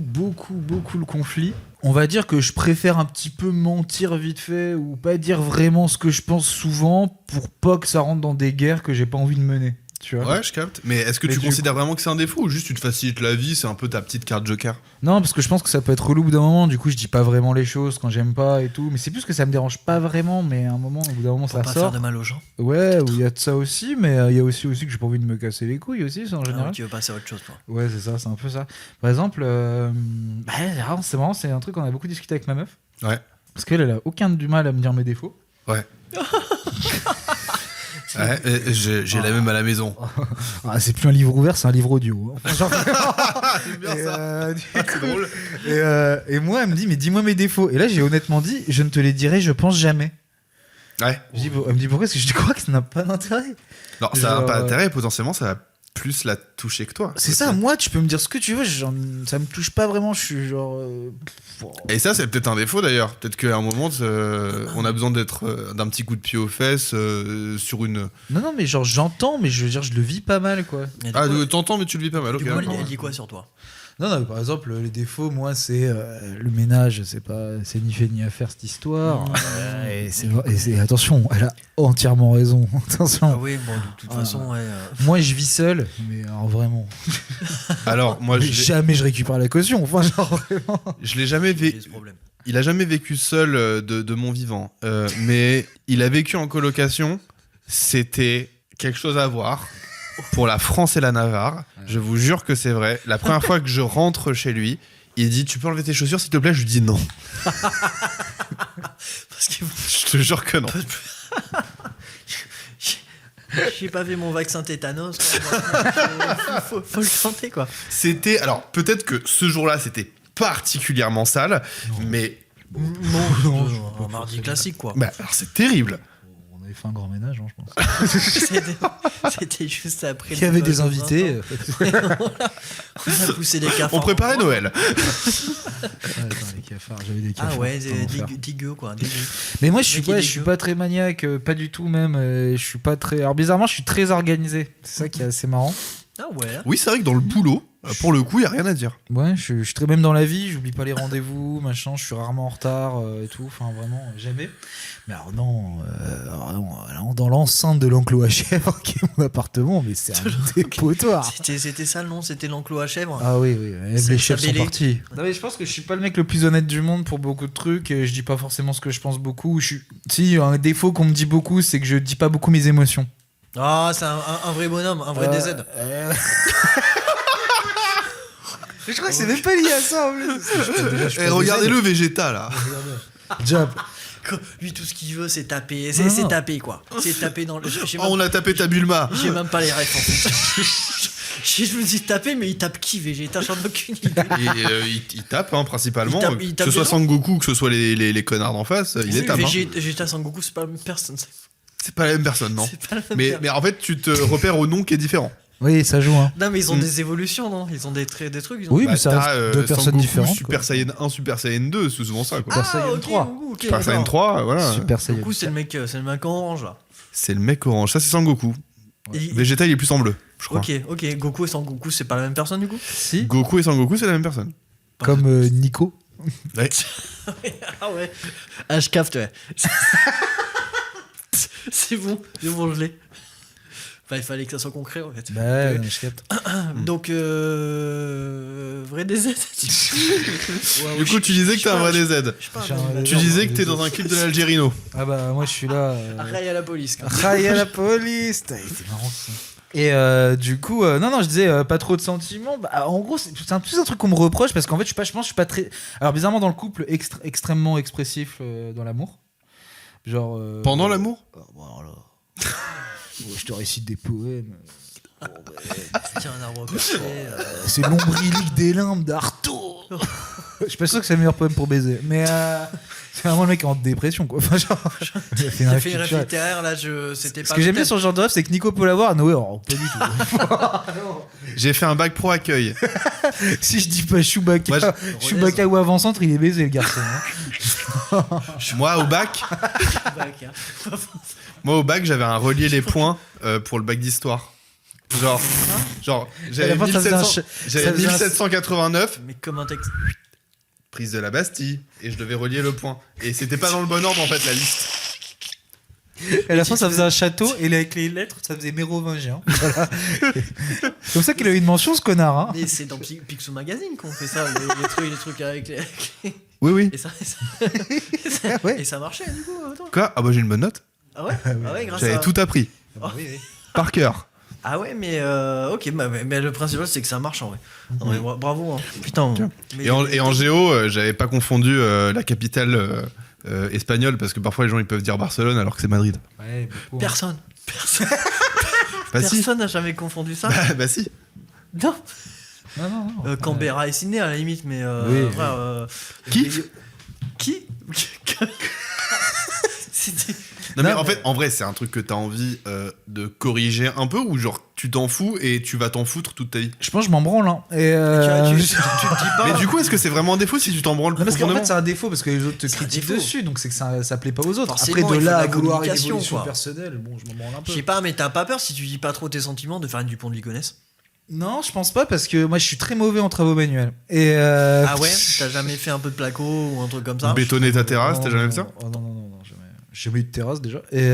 le conflit. On va dire que je préfère un petit peu mentir vite fait ou pas dire vraiment ce que je pense souvent pour pas que ça rentre dans des guerres que j'ai pas envie de mener. Tu vois. Ouais, je capte. Mais est-ce que Mais tu du considères vraiment que c'est un défaut ou juste tu te facilites la vie, c'est un peu ta petite carte joker? Non, parce que je pense que ça peut être relou au bout d'un moment. Du coup, je dis pas vraiment les choses quand j'aime pas et tout. Mais c'est plus que ça me dérange pas vraiment. Mais à un moment, au bout d'un moment, Pour ça pas faire sort. de mal aux gens. Ouais, il y a de ça aussi. Mais il y a aussi que j'ai pas envie de me casser les couilles aussi, ça, en Ah, général. tu veux passer à autre chose, toi. Ouais, c'est ça, c'est un peu ça. Par exemple, c'est marrant, c'est un truc qu'on a beaucoup discuté avec ma meuf. Ouais. Parce qu'elle, elle a aucun du mal à me dire mes défauts. Ouais, j'ai la même à la maison. Ah, c'est plus un livre ouvert, c'est un livre audio. Enfin, genre, J'aime bien et, ça. du C'est coup, drôle. et moi, elle me dit, mais dis-moi mes défauts. Et là, j'ai honnêtement dit, je ne te les dirai, je pense jamais. Ouais. Elle me dit pourquoi? Parce que je crois que ça n'a pas d'intérêt. Non, ça n'a Genre, pas d'intérêt, potentiellement ça va plus la toucher que toi. C'est ça, moi, tu peux me dire ce que tu veux, ça me touche pas vraiment. Je suis genre. Et ça, c'est peut-être un défaut d'ailleurs. Peut-être qu'à un moment, on a besoin d'être d'un petit coup de pied aux fesses sur une. Non, mais genre, j'entends, mais je veux dire, je le vis pas mal, quoi. Et du Ah, coup, t'entends, mais tu le vis pas mal. Ok. du coup, d'accord. elle dit quoi sur toi? Non, par exemple, les défauts, moi, c'est le ménage, c'est ni fait ni à faire cette histoire. Et attention, elle a entièrement raison. Attention. Ah oui, bon, de toute façon, ouais. Moi, je vis seul, mais alors vraiment. Alors, moi, Mais jamais je récupère la caution. Enfin, genre vraiment. je l'ai jamais J'ai vécu. ce problème. Il a jamais vécu seul de mon vivant. Mais il a vécu en colocation. C'était quelque chose à voir. Pour la France et la Navarre, je vous jure que c'est vrai. La première fois que je rentre chez lui, Il dit tu peux enlever tes chaussures s'il te plaît. Je lui dis non. Parce que Je te jure que non. j'ai pas fait mon vaccin tétanos. Quoi. Faut le tenter, quoi. C'était alors peut-être que ce jour-là c'était particulièrement sale, mais Un mardi classique, quoi. bah, alors c'est terrible. On avait fait un grand ménage, je pense. C'était juste après. Il y avait des invités. On a poussé des cafards. On préparait Noël. Les cafards, j'avais des cafards. Ah ouais, c'est un enfer. dégueu, quoi. Dégueu. Mais moi, Mec, il est je suis dégueu. pas très maniaque, pas du tout même. Je suis pas très. Alors bizarrement, je suis très organisé. C'est ça qui est assez marrant. Ah ouais. Oui, c'est vrai que dans le boulot, pour le coup, il y a rien à dire. Ouais, je suis très même dans la vie. J'oublie pas les rendez-vous, machin. Je suis rarement en retard et tout. Enfin, vraiment, jamais. Mais alors non, dans l'enceinte de l'enclos à chèvre, qui est mon appartement, mais c'est un dépotoir. C'était ça le nom, c'était l'enclos à chèvre. Ah oui, C'est les chefs sont tabellé. partis. Non, mais je pense que je suis pas le mec le plus honnête du monde pour beaucoup de trucs. Et je dis pas forcément ce que je pense beaucoup. Si, un défaut qu'on me dit beaucoup, c'est que je dis pas beaucoup mes émotions. Ah, c'est un vrai bonhomme, un vrai DZ. Je crois que c'est même pas lié à ça en plus. Et regardez-le Vegeta là. Job. Lui, tout ce qu'il veut, c'est taper. C'est taper, quoi. C'est taper dans le. Oh, on a tapé ta Bulma. J'ai même pas les refs, en fait. Je me dis taper, mais il tape qui, Vegeta? J'en ai aucune idée. Et il tape hein, principalement. Il tape que ce soit des Sangoku, que ce soit les connards d'en face, il les tape. Hein. Vegeta Sangoku, c'est pas la même personne. C'est pas la même personne, non. C'est pas la même personne. Mais en fait, tu te repères au nom qui est différent. Oui, ça joue. Hein. Non, mais ils ont des évolutions, non? Ils ont des trucs. Ils ont... Oui, mais ça t'as, reste deux personnes Sangoku, différentes. Super Saiyan 1, Super Saiyan 2, c'est souvent ça. Quoi. Super Saiyan ok, 3. ok, Super Saiyan d'accord. 3, voilà. Super Saiyan. Goku, c'est le mec en orange, là. C'est le mec orange. Ça, c'est Sangoku. Et- Vegeta, il est plus en bleu, je crois. Ok. Goku et Sangoku, c'est pas la même personne, du coup? Si. Goku et Sangoku, c'est la même personne. Comme Nico. Ouais. Ah ouais. Ah, je capte, ouais. C'est bon, je l'ai. Enfin, il fallait que ça soit concret, en fait. Bah, je capte. Donc, vrai DZ. Du coup, tu disais que t'es un vrai DZ. Tu disais que t'es dans un clip de l'Algérino. Ah bah, moi je suis là. Raille à la police. quoi. Raille à la police. Putain, c'est marrant ça. Et du coup, non, je disais pas trop de sentiments. Bah, en gros, c'est plus un truc qu'on me reproche parce qu'en fait, je pense que je suis pas très. Alors, bizarrement, dans le couple, extrêmement expressif dans l'amour. Genre. Pendant l'amour Voilà. Je te récite des poèmes. Tiens, un arbre perché. C'est l'ombrilique des limbes d'Artaud. Je suis pas sûr que c'est le meilleur poème pour baiser. Mais c'est vraiment le mec en dépression, quoi. Enfin, genre, il a fait une J'ai rêve fait une rêve culturelle. littéraire, là, c'était pas. Ce que j'aime bien sur ce genre de rêve, c'est que Nico peut l'avoir. Noé, alors, pas du tout. J'ai fait un bac pro accueil. Si je dis pas Chewbacca, Moi, Chewbacca ou avant-centre, il est baisé, le garçon. Hein. Moi, au bac, j'avais un relier les points pour le bac d'histoire. Genre À la fin, ça faisait un 1700 j'avais ça faisait un- 1789, Mais comme un texte. prise de la Bastille, et je devais relier le point. Et c'était pas dans le bon ordre en fait la liste. À la fin, ça faisait un château, et avec les lettres, ça faisait mérovingien. Voilà. C'est comme ça qu'il a eu une mention, ce connard. Hein. Mais c'est dans Picsou Magazine qu'on fait ça, les trucs avec les. Oui. Et ça, Ouais. et ça marchait, du coup. Attends. Quoi? Ah bah j'ai une bonne note. Ah ouais? Ah ouais, grâce J'avais à. tout appris. Oh. Par cœur. Ah ouais, mais ok, mais le principal c'est que ça marche en vrai. Non, mais bravo, hein. Putain. Mais- Et en géo, j'avais pas confondu la capitale espagnole, parce que parfois les gens ils peuvent dire Barcelone alors que c'est Madrid. Ouais, beaucoup, hein. Personne Bah si. Personne n'a jamais confondu ça. Bah si. Non. Non. Canberra et Sydney à la limite, mais Oui, frère, Qui Qui C'était. Non mais Non, en fait, en vrai, c'est un truc que t'as envie de corriger un peu, ou genre tu t'en fous et tu vas t'en foutre toute ta vie. Je pense que je m'en branle. Hein. Et Tu te dis pas. Mais du coup, est-ce que c'est vraiment un défaut si tu t'en branles non, parce qu'en profondément fait, c'est un défaut parce que les autres te C'est un critiquent défaut. dessus, donc c'est que ça plaît pas aux autres. Forcément, Après, de il faut là de à la vouloir une communication, évolution quoi. personnelle, bon, je m'en branle un peu. Je sais pas, mais t'as pas peur si tu dis pas trop tes sentiments de faire une Dupont de Ligonnès? Non, je pense pas parce que moi, je suis très mauvais en travaux manuels. Et Ah ouais? T'as jamais fait un peu de placo ou un truc comme ça? Bétonner ta terrasse, t'as jamais fait ça? Oh non, jamais. J'ai jamais eu de terrasse déjà. Et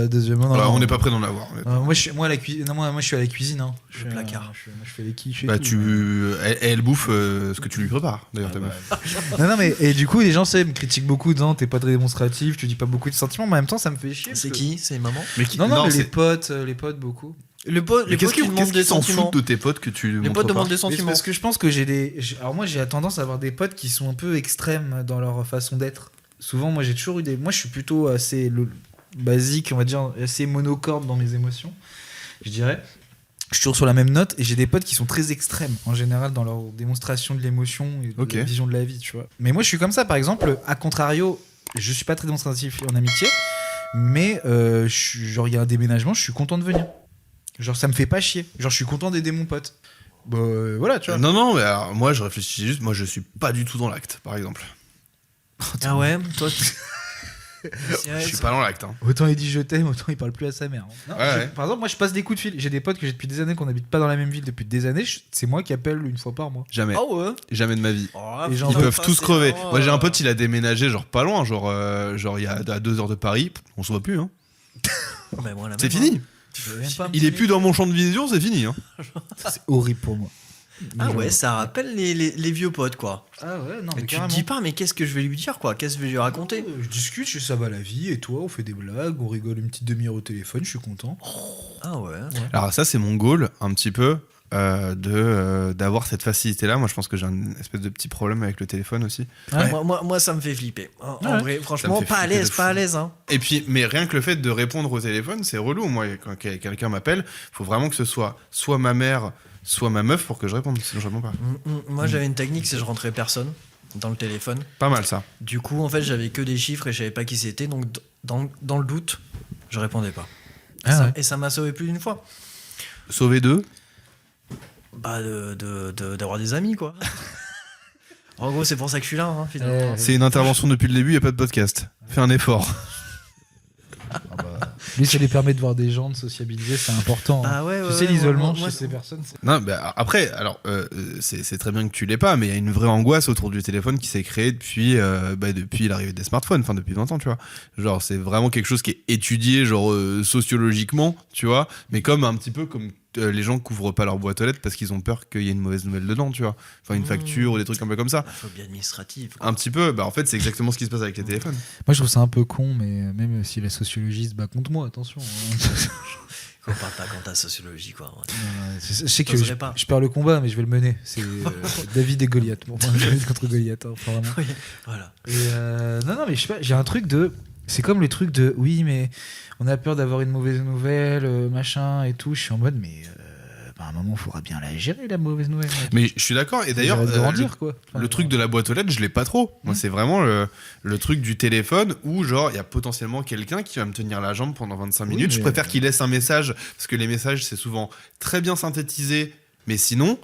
deuxièmement, Alors, on n'est pas prêt d'en avoir. moi, je suis à la cuisine. Hein. Je suis placard. Je fais les quiches. et Bah, tout, elle bouffe ce que tu lui prépares, d'ailleurs, ta meuf. non, mais et du coup, les gens me critiquent beaucoup, disant t'es pas très démonstratif, tu dis pas beaucoup de sentiments, mais en même temps, ça me fait chier. C'est parce que- qui? C'est maman? Mais qui... Non, mais c'est- les potes beaucoup. Les potes Mais qu'est-ce qui demandent des qu'ils s'en sentiments. foutent de tes potes que tu Les montres potes pas demandent des Mais c'est sentiments. parce que je pense que alors moi, j'ai tendance à avoir des potes qui sont un peu extrêmes dans leur façon d'être. Souvent, moi, j'ai toujours eu des. Moi, je suis plutôt assez basique, on va dire, assez monocorde dans mes émotions, je dirais. Je suis toujours sur la même note et j'ai des potes qui sont très extrêmes en général dans leur démonstration de l'émotion et de Ok. la vision de la vie, tu vois. Mais moi, je suis comme ça, par exemple, à contrario, je suis pas très démonstratif en amitié, mais genre, il y a un déménagement, je suis content de venir. Genre, ça me fait pas chier. Genre, je suis content d'aider mon pote. Bah, voilà, tu vois. Non, mais alors, moi, je réfléchis juste, moi, je suis pas du tout dans l'acte, par exemple. Ah ouais, toi. Je suis pas dans l'acte, hein. Autant il dit je t'aime, autant il parle plus à sa mère. Non, Ouais. Par exemple, moi je passe des coups de fil. J'ai des potes que j'ai depuis des années qu'on n'habite pas dans la même ville depuis des années. C'est moi qui appelle une fois par mois. Jamais. Ah ouais. Jamais de ma vie. Les gens Ils peuvent tous crever. Oh. Moi, j'ai un pote, il a déménagé, genre pas loin, genre il y a à 2 heures de Paris. On se voit plus, hein. Bah, moi, la C'est même, fini. Je veux même pas me Il est dire. plus dans mon champ de vision, c'est fini, hein. C'est horrible pour moi. Ah ouais, ça rappelle les vieux potes, quoi. Ah ouais, non, Et mais tu te carrément. dis pas, mais qu'est-ce que je vais lui dire, quoi? Qu'est-ce que je vais lui raconter? Je discute, ça va la vie, et toi, on fait des blagues, on rigole une petite demi-heure au téléphone, je suis content. Ah ouais. Alors ça, c'est mon goal, un petit peu, d'avoir cette facilité-là. Moi, je pense que j'ai un espèce de petit problème avec le téléphone aussi. Ouais. Moi, ça me fait flipper. En Ouais. vrai, franchement, Ça me fait pas à flipper l'aise, de pas fou. à l'aise, hein. Et puis, mais rien que le fait de répondre au téléphone, c'est relou. Moi, quand quelqu'un m'appelle, faut vraiment que ce soit ma mère, soit ma meuf pour que je réponde. Sinon, je réponds pas. Moi, j'avais une technique, c'est que je rentrais personne dans le téléphone. Pas mal ça. Du coup, en fait, j'avais que des chiffres et je savais pas qui c'était. Donc, dans le doute, je répondais pas. Ah ouais. Et ça m'a sauvé plus d'une fois. Sauver deux. Bah, d'avoir des amis, quoi. En gros, c'est pour ça que je suis là, hein, finalement. C'est une intervention depuis le début, y a pas de podcast. Fais un effort. Lui, ça lui permet de voir des gens, de sociabiliser, c'est important. Ah ouais, Tu ouais, sais, ouais, l'isolement moi, chez ces personnes. Non, bah, après, alors, c'est très bien que tu l'aies pas, mais il y a une vraie angoisse autour du téléphone qui s'est créée depuis l'arrivée des smartphones, enfin depuis 20 ans, tu vois. Genre, c'est vraiment quelque chose qui est étudié, genre sociologiquement, tu vois, mais comme un petit peu comme les gens couvrent pas leur boîte aux lettres parce qu'ils ont peur qu'il y ait une mauvaise nouvelle dedans, tu vois. Enfin, une facture ou des trucs un peu comme ça. La phobie administrative, quoi. Un petit peu, bah en fait, c'est exactement ce qui se passe avec les téléphones. Moi, je trouve ça un peu con, mais même si la sociologie se bat contre moi, attention. hein. On parle pas contre la sociologie, quoi. Je sais que T'oserais pas. je perds le combat, mais je vais le mener. C'est David et Goliath. Bon, David contre Goliath, hein, vraiment. Oui, voilà. Et non, mais je sais pas, j'ai un truc de. C'est comme le truc de. Oui, mais on a peur d'avoir une mauvaise nouvelle, machin et tout. Je suis en mode, mais. À un moment, il faudra bien la gérer, la mauvaise nouvelle. Mais je suis d'accord, et d'ailleurs, J'arrête de grandir, quoi. Enfin, le truc de la boîte aux lettres, je l'ai pas trop. Moi, c'est vraiment le truc du téléphone où, genre, il y a potentiellement quelqu'un qui va me tenir la jambe pendant 25 Oui, minutes. Je mais- préfère qu'il laisse un message, parce que les messages, c'est souvent très bien synthétisé, mais sinon.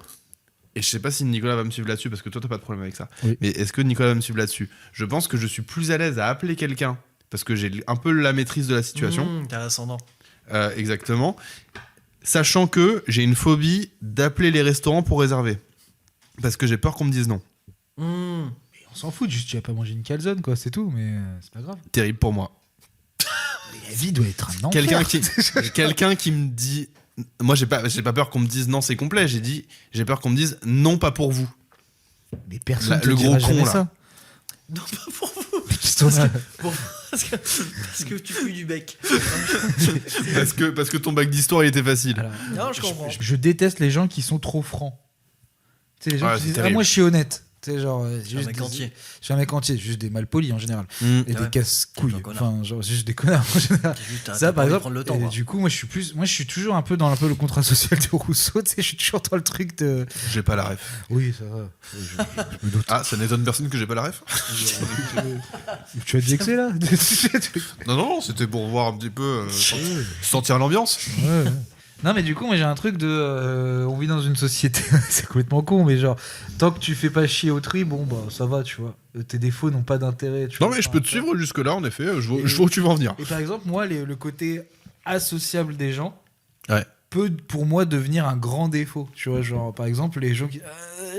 Et je sais pas si Nicolas va me suivre là-dessus, parce que toi, t'as pas de problème avec ça. Oui. Mais est-ce que Nicolas va me suivre là-dessus? Je pense que je suis plus à l'aise à appeler quelqu'un, parce que j'ai un peu la maîtrise de la situation. T'as l'ascendant. Exactement. Sachant que j'ai une phobie d'appeler les restaurants pour réserver. Parce que j'ai peur qu'on me dise non. Mmh. On s'en fout, juste tu vas pas manger une calzone, quoi, c'est tout, mais c'est pas grave. Terrible pour moi. La vie doit être un enfer. Quelqu'un qui me dit... Moi, j'ai pas peur qu'on me dise non, c'est complet. J'ai peur qu'on me dise non, pas pour vous. Mais personne Là, te le dira gros con, jamais là. ça. Non, pas pour vous. Parce que tu fouilles du bec. parce que ton bac d'histoire, il était facile. Alors, Non, je comprends. je déteste les gens qui sont trop francs. Tu sais, les gens Ouais, qui c'est disent terrible. moi je suis honnête. Tu sais, genre, C'est un mec entier. Je suis un mec entier, juste des malpolis en général. Et Ouais. des casse-couilles. Un connard. Enfin, genre, juste des connards en général. T'as Ça, pas par envie de exemple, prendre le temps, et quoi. du coup, moi je suis toujours un peu dans le contrat social de Rousseau. Tu sais, je suis toujours dans le truc de. J'ai pas la ref. Oui, ça va. Je me doute. Ah, ça n'étonne personne que j'ai pas la ref. Tu vas te vexer là Non, c'était pour voir un petit peu... sentir l'ambiance. Ouais. Non, mais du coup, moi j'ai un truc de. On vit dans une société, c'est complètement con, mais genre, tant que tu fais pas chier autrui, bon, bah ça va, tu vois. Tes défauts n'ont pas d'intérêt. tu Non, vois. mais je Enfin, peux te suivre jusque-là, en effet. Je vois où tu veux en venir. Et par exemple, moi, le côté associable des gens Ouais. peut pour moi devenir un grand défaut. Tu vois, genre, par exemple, les gens qui.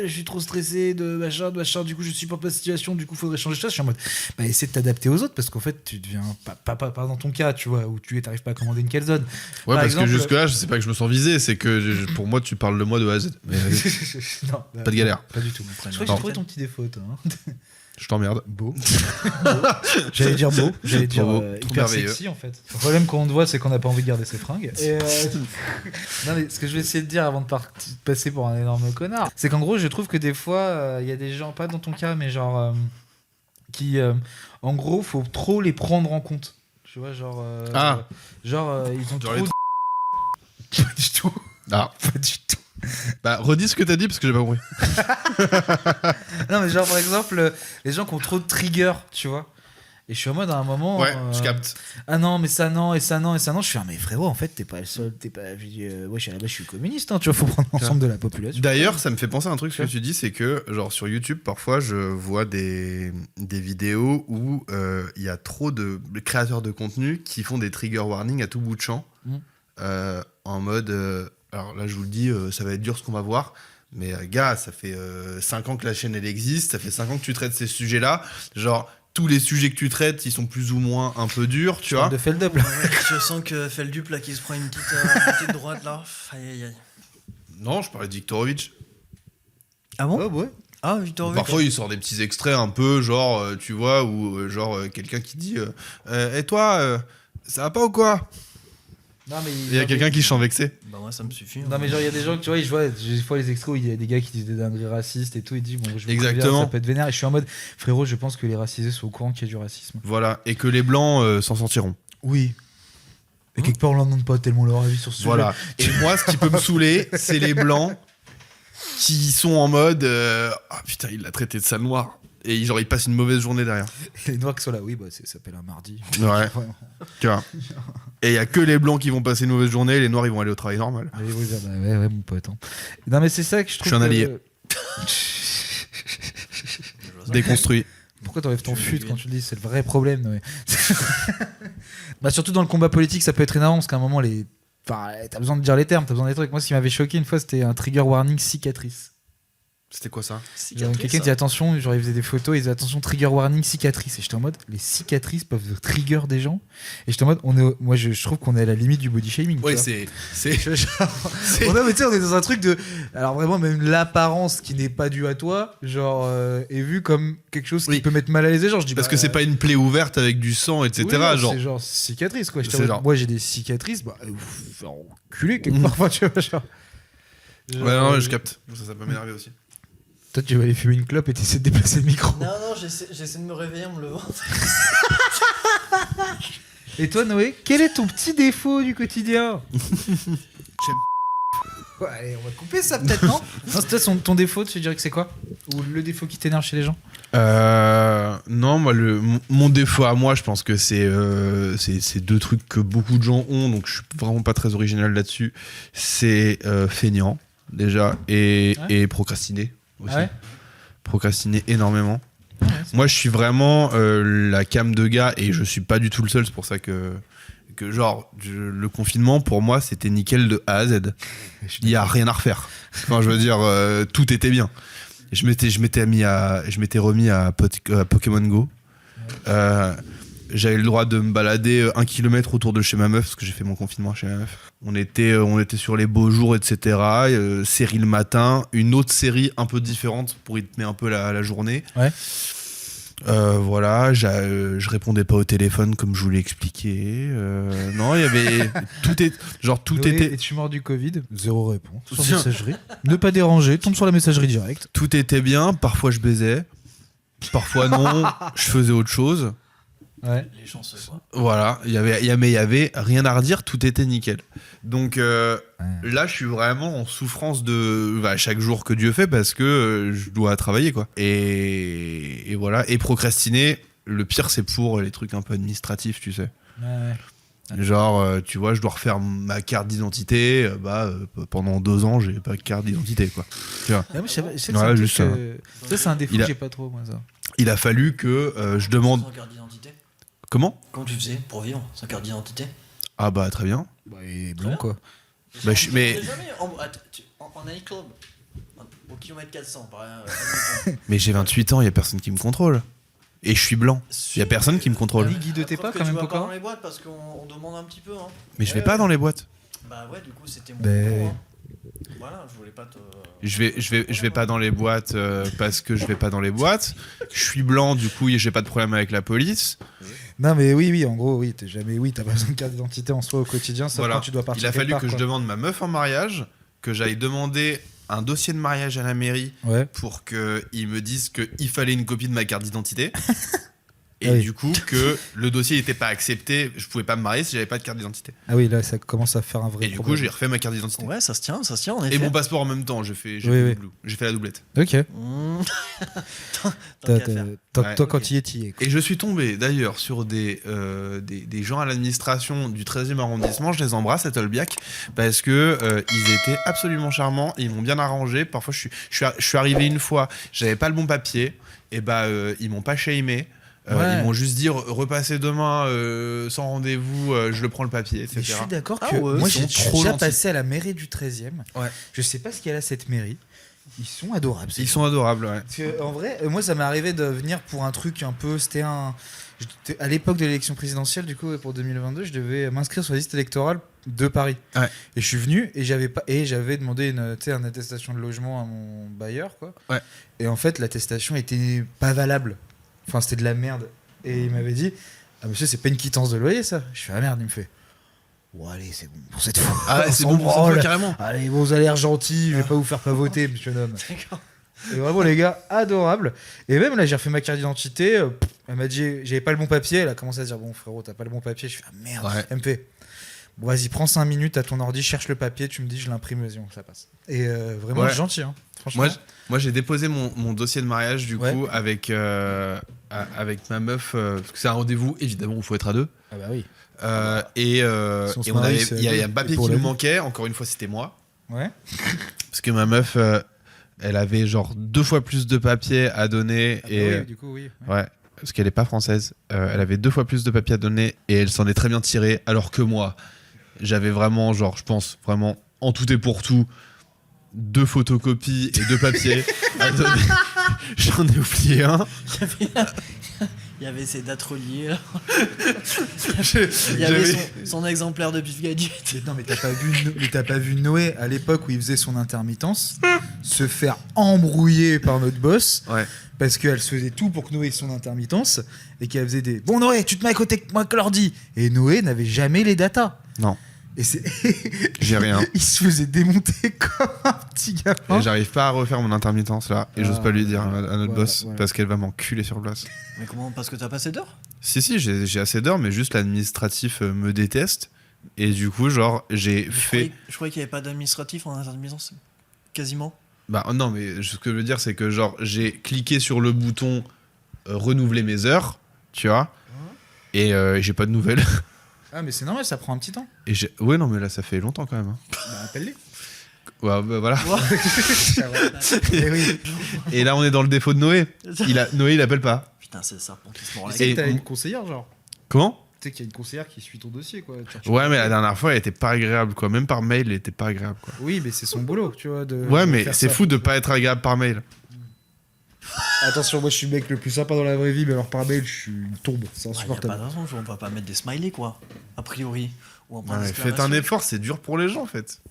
je suis trop stressé de machin, du coup je supporte pas la situation, du coup faudrait changer ça. Je suis en mode, bah essaie de t'adapter aux autres parce qu'en fait tu deviens pas dans ton cas, tu vois, où tu t'arrives pas à commander une calzone. Ouais, Par parce exemple, que jusque-là, je sais pas que je me sens visé, c'est que pour moi, tu parles de moi de A à Z. Mais non, pas de galère. pas du tout. Je crois que Non. j'ai trouvé ton petit défaut, toi. Hein. Je t'emmerde. Beau. J'allais dire beau. J'allais dire Trop beau, trop hyper merveilleux. sexy en fait. Le problème quand on te voit, c'est qu'on n'a pas envie de garder ses fringues. Et non mais ce que je vais essayer de dire avant de passer pour un énorme connard, c'est qu'en gros, je trouve que des fois, il y a des gens, pas dans ton cas, mais genre qui, en gros, faut trop les prendre en compte. Tu vois, genre, ils ont Genre trop. les Pas du tout. Ah. Pas du tout. Bah, redis ce que t'as dit parce que j'ai pas compris. Non mais genre par exemple les gens qui ont trop de triggers, tu vois. Et je suis en mode à un moment Ouais, je capte. ah non mais ça non et ça non et ça non, je suis mais frérot en fait t'es pas le seul, t'es pas ouais, je suis communiste hein, tu vois, faut prendre l'ensemble de la population. D'ailleurs, ça me fait penser à un truc, ce que tu dis, c'est que, genre, sur YouTube, parfois, je vois des vidéos où il y a trop de créateurs de contenu qui font des trigger warnings à tout bout de champ. En mode... alors là, je vous le dis, ça va être dur ce qu'on va voir. Mais gars, ça fait 5 ans que la chaîne, elle existe. Ça fait 5 ans que tu traites ces sujets-là. Genre, tous les sujets que tu traites, ils sont plus ou moins un peu durs, tu vois. De Feldup là. Ouais, je sens que Feldup là qui se prend une petite droite là. Aïe aïe aïe. Non, je parlais de Viktorovitch. Ah bon? Ouais. Ah, Victor Parfois, il sort des petits extraits un peu, genre, tu vois, ou genre quelqu'un qui dit et toi, ça va pas ou quoi? Non mais Il y a quelqu'un qui chante vexé. Bah moi ça me suffit. non mais genre il y a des gens que tu vois, je vois des fois les extras où il y a des gars qui disent des dingueries racistes et tout, ils disent bon je vais Exactement. ça peut être vénère et je suis en mode frérot, je pense que les racisés sont au courant qu'il y a du racisme. Voilà, et que les blancs s'en sortiront. Oui. Et quelque part on leur demande pas tellement leur avis sur ce sujet. Voilà. Et moi, ce qui peut me saouler, c'est les blancs qui sont en mode ah putain, il l'a traité de sale noir. Et genre, il passe une mauvaise journée derrière. Les noirs qui sont là, oui, bah, ça s'appelle un mardi. Ouais. Tu vois. Et il y a que les blancs qui vont passer une mauvaise journée, les noirs, ils vont aller au travail normal. Oui, bah, ouais, mon pote. Hein. Non, mais c'est ça que je trouve. Je suis un allié. Déconstruit. Pourquoi t'enlèves ton fut quand tu le dis? C'est le vrai problème. Non, mais... bah, surtout dans le combat politique, ça peut être énorme parce qu'à un moment, enfin, t'as besoin de dire les termes, t'as besoin des trucs. Moi, ce qui m'avait choqué une fois, c'était un trigger warning cicatrice. C'était quoi ça? Genre, quelqu'un disait attention, genre il faisait des photos, il disait attention, trigger warning cicatrice. Et j'étais en mode, les cicatrices peuvent trigger des gens. Et j'étais en mode, moi je trouve qu'on est à la limite du body shaming. Ouais, c'est. On mais tu sais, on est dans un truc de. Alors vraiment, même l'apparence qui n'est pas due à toi, genre, est vue comme quelque chose qui peut mettre mal à l'aise les gens. Je dis, parce que c'est pas une plaie ouverte avec du sang, etc. Oui, non, genre. c'est genre cicatrice, quoi. Genre... Moi j'ai des cicatrices, bah, enculé quelque part, tu vois, genre. Ouais, non, je capte. Ça peut m'énerver aussi. Toi, tu vas aller fumer une clope et t'essaies de déplacer le micro. Non, j'essaie de me réveiller en me levant. Et toi, Noé, quel est ton petit défaut du quotidien? Ouais, allez, on va couper ça peut-être, non? Non, c'est peut-être ton défaut, tu dirais que c'est quoi? Ou le défaut qui t'énerve chez les gens? Non, moi, mon défaut à moi, je pense que c'est deux trucs que beaucoup de gens ont, donc je suis vraiment pas très original là-dessus. C'est feignant, déjà, et procrastiner aussi. Ah ouais, procrastiner énormément. Ouais, moi, je suis vraiment la came de gars, et je suis pas du tout le seul, c'est pour ça que genre, le confinement, pour moi, c'était nickel de A à Z. Il y a rien à refaire. Enfin, je veux dire, tout était bien. Je m'étais remis à Pokémon Go. J'avais le droit de me balader 1 km autour de chez ma meuf parce que j'ai fait mon confinement chez ma meuf. On était sur les beaux jours, etc. Série le matin, une autre série un peu différente pour rythmer un peu la journée. Ouais. Voilà, je répondais pas au téléphone comme je vous l'ai expliqué. Non, il y avait tout était. Es-tu mort du Covid? Zéro réponse. Sur messagerie. Ne pas déranger. Tombe sur la messagerie directe. Tout était bien. Parfois je baisais, parfois non. Je faisais autre chose. Ouais. Les chanceux, quoi. Voilà, il y avait rien à redire, tout était nickel. Donc là, je suis vraiment en souffrance de chaque jour que Dieu fait parce que je dois travailler, quoi. Et voilà, et procrastiner, le pire, c'est pour les trucs un peu administratifs, tu sais. Ouais. Genre, tu vois, je dois refaire ma carte d'identité, pendant 2 ans, j'ai pas de carte d'identité, quoi. Tu vois. Ouais, c'est juste ça, c'est un défaut que j'ai pas trop, moi, ça. Il a fallu que je demande... Comment tu faisais pour vivre sans carte d'identité? Ah bah très bien. Bah il est blanc quoi. Bah, mais... En nightclub. Au kilomètre 400, Mais j'ai 28 ans, il y a personne qui me contrôle. Et je suis blanc. Il y a personne qui me contrôle. Oui, Guy de tes pas quand même, Tu vas pas Poca. dans les boîtes parce qu'on demande un petit peu. Hein. Mais je vais pas dans les boîtes. Bah ouais, du coup, c'était mon Ben- boulot, hein. Voilà, je voulais pas te... Je vais pas dans les boîtes parce que je vais pas dans les boîtes. Je suis blanc, du coup, j'ai pas de problème avec la police. Non, mais oui, en gros, oui, t'as pas besoin de carte d'identité en soi au quotidien, sauf Voilà. quand tu dois partir. Il a quelque fallu part, que je quoi. demande ma meuf en mariage, que j'aille demander un dossier de mariage à la mairie Ouais. pour qu'ils me disent qu'il fallait une copie de ma carte d'identité. Et Ah oui. du coup, que le dossier n'était pas accepté, je pouvais pas me marier si j'avais pas de carte d'identité. Ah oui, là, ça commence à faire un vrai Et du coup, problème. j'ai refait ma carte d'identité. Ouais, ça se tient en effet. Et mon passeport en même temps, j'ai fait Oui. la doublette. Ok. Mmh. Tant qu'à faire. Ouais. Toi, quand Ok. y es, quoi. Et je suis tombé d'ailleurs sur des gens à l'administration du 13e arrondissement, je les embrasse à Tolbiac, parce que ils étaient absolument charmants, et ils m'ont bien arrangé. Parfois, je suis arrivé une fois, j'avais pas le bon papier, et ils m'ont pas shamé. Ouais. Ils m'ont juste dit repassez demain sans rendez-vous, je le prends le papier, etc. Mais je suis d'accord Ah que ouais, moi, ils sont j'ai trop déjà gentils. passé à la mairie du 13e. Ouais. Je sais pas ce qu'il y a là, cette mairie. Ils sont adorables. ces Ils gens. sont adorables, ouais. Parce que, en vrai, moi, ça m'est arrivé de venir pour un truc un peu. C'était à l'époque de l'élection présidentielle, du coup, pour 2022, je devais m'inscrire sur la liste électorale de Paris. Ouais. Et je suis venu et j'avais demandé une attestation de logement à mon bailleur, quoi. Ouais. Et en fait, l'attestation était pas valable. Enfin, c'était de la merde. Et il m'avait dit ah, monsieur, c'est pas une quittance de loyer, ça. Je fais ah merde, il me fait bon, allez, c'est bon pour cette fois. Ah, On c'est s'en bon pour cette branle. fois, carrément. Allez, bon, vous avez l'air gentil, je vais pas vous faire pavoter, monsieur Nom. Et vraiment, les gars, adorables. Et même là, j'ai refait ma carte d'identité. Elle m'a dit, j'avais pas le bon papier. Elle a commencé à se dire, bon, frérot, t'as pas le bon papier. Je fais, ah merde. Ouais. Elle me fait, bon, vas-y, prends 5 minutes à ton ordi, cherche le papier, tu me dis, je l'imprime, vas-y, ça passe. Et vraiment, Ouais. gentil, hein, franchement. Moi, j'ai déposé mon dossier de mariage, du Ouais. coup, avec ma meuf, parce que c'est un rendez-vous, évidemment, où il faut être à deux. Ah bah oui. Et Si on se on marie, avait, c'est à il y a deux. un papier Pour qui la nous vie. manquait, encore une fois, c'était moi. Ouais. Parce que ma meuf, elle avait genre 2 fois plus de papier à donner. Ah bah et oui, du coup, oui. ouais, parce qu'elle est pas française. Elle avait 2 fois plus de papier à donner et elle s'en est très bien tirée. Alors que moi, j'avais vraiment, genre, je pense, vraiment, en tout et pour tout, 2 photocopies et 2 papiers à donner. J'en ai oublié un. Il y avait ses dates reliées. là. J'ai- Il y avait j'avais- son exemplaire de Pif Gadget. Mais non, mais t'as pas vu Noé à l'époque où il faisait son intermittence se faire embrouiller par notre boss Ouais. parce qu'elle se faisait tout pour que Noé ait son intermittence et qu'elle faisait des bon Noé, tu te mets à côté de moi que l'ordi. Et Noé n'avait jamais les datas. Non. Et c'est J'ai rien. il se faisait démonter comme un petit gamin. Et j'arrive pas à refaire mon intermittence là. Et j'ose pas lui dire à notre voilà, boss voilà. parce qu'elle va m'enculer sur place. Mais comment? Parce que t'as passé d'heures? Si, j'ai assez d'heures, mais juste l'administratif me déteste. Et du coup, genre, j'ai fait. Je croyais qu'il n'y avait pas d'administratif en intermittence. Quasiment. Bah non, mais ce que je veux dire, c'est que genre, j'ai cliqué sur le bouton renouveler mes heures, tu vois. Et j'ai pas de nouvelles. Ah mais c'est normal, ça prend un petit temps. Et ouais, non, mais là, ça fait longtemps quand même. Hein. Bah, appelle-les. Ouais, bah, voilà. Ça va. Eh oui. Et là, on est dans le défaut de Noé. Noé, il appelle pas. Putain, c'est ça pour qui se mord Tu la sais Et- que t'as une conseillère, genre. Comment? Tu sais qu'il y a une conseillère qui suit ton dossier, quoi. Ouais, mais la dernière fois, elle était pas agréable, quoi. Même par mail, elle était pas agréable, quoi. Oui, mais c'est son boulot, tu vois. Ouais, mais c'est fou de pas être agréable par mail. Attention, moi je suis le mec le plus sympa dans la vraie vie, mais alors par mail, je suis une tombe. C'est Ouais, y a pas insupportable. de raison, on va pas mettre des smileys, quoi. A priori. Ou en point Ouais, faites un d'exclamation. effort, c'est dur pour les gens, en fait.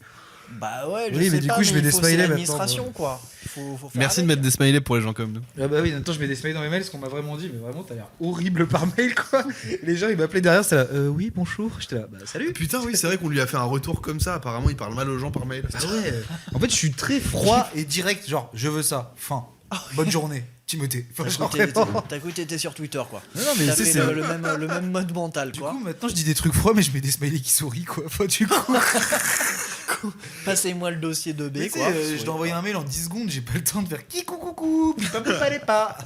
Bah ouais, je Oui, sais mais du pas, coup, je mets il des faut- smileys c'est maintenant, l'administration, bon. quoi. Faut faire Merci de avec. mettre des smileys pour les gens comme nous. Ah bah oui, maintenant je mets des smileys dans mes mails, parce qu'on m'a vraiment dit, mais vraiment, t'as l'air horrible par mail, quoi. Les gens, ils m'appelaient derrière, c'est là, oui, bonjour. J'étais là, bah salut. Putain, oui, c'est vrai qu'on lui a fait un retour comme ça. Apparemment, il parle mal aux gens par mail. Ah ouais. En fait, je suis très froid et direct, genre, je veux ça. Fin. Bonne journée, Timothée. Enfin, genre, vraiment. T'as cru que t'étais sur Twitter, quoi. Non, non, mais T'as tu sais, fait c'est. le même mode mental, Du quoi. coup, maintenant, je dis des trucs froids, mais je mets des smileys qui sourient, quoi. Enfin, du coup. Passez-moi le dossier de B, Mais tu sais, quoi. je dois envoyer un mail en 10 secondes, j'ai pas le temps de faire kikou coucou, fallait pas.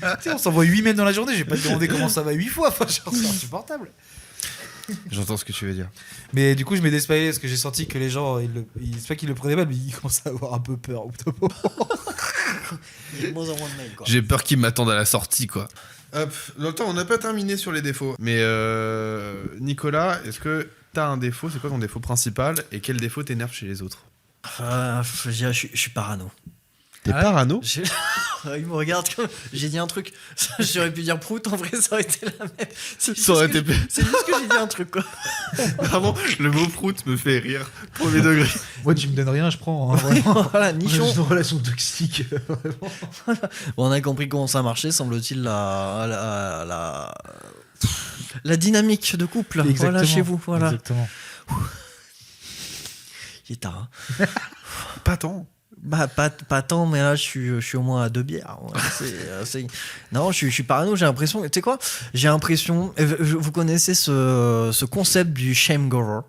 Tu sais, on s'envoie 8 mails dans la journée, j'ai pas te demander comment ça va 8 fois, enfin, genre, c'est insupportable. J'entends ce que tu veux dire. Mais du coup, je mets des smileys parce que j'ai senti que les gens, c'est pas qu'ils le prenaient mal, mais ils commençaient à avoir un peu peur au bout d'un moment. Il y a de moins en moins de mails, quoi. J'ai peur qu'ils m'attendent à la sortie, quoi. Hop, longtemps, on n'a pas terminé sur les défauts. Mais Nicolas, est-ce que t'as un défaut? C'est quoi ton défaut principal? Et quel défaut t'énerve chez les autres? Je suis parano. T'es parano? Il me regarde comme. J'ai dit un truc. J'aurais pu dire prout, en vrai, ça aurait été la même. C'est Ça aurait été. C'est juste que j'ai dit un truc, quoi. Vraiment, le mot prout me fait rire. Premier degré. Moi, tu me donnes rien, je prends. Hein, vraiment. Voilà, On a nichon. juste une relation toxique. Vraiment. Bon, on a compris comment ça marchait, semble-t-il, la dynamique de couple. Exactement. Voilà, chez vous. Voilà. Exactement. Il est tard. Hein. Pas tant. Bah, pas tant, mais là, je suis au moins à 2 bières. Ouais, Non, je suis parano, j'ai l'impression. Tu sais quoi? J'ai l'impression. Vous connaissez ce concept du shame gover?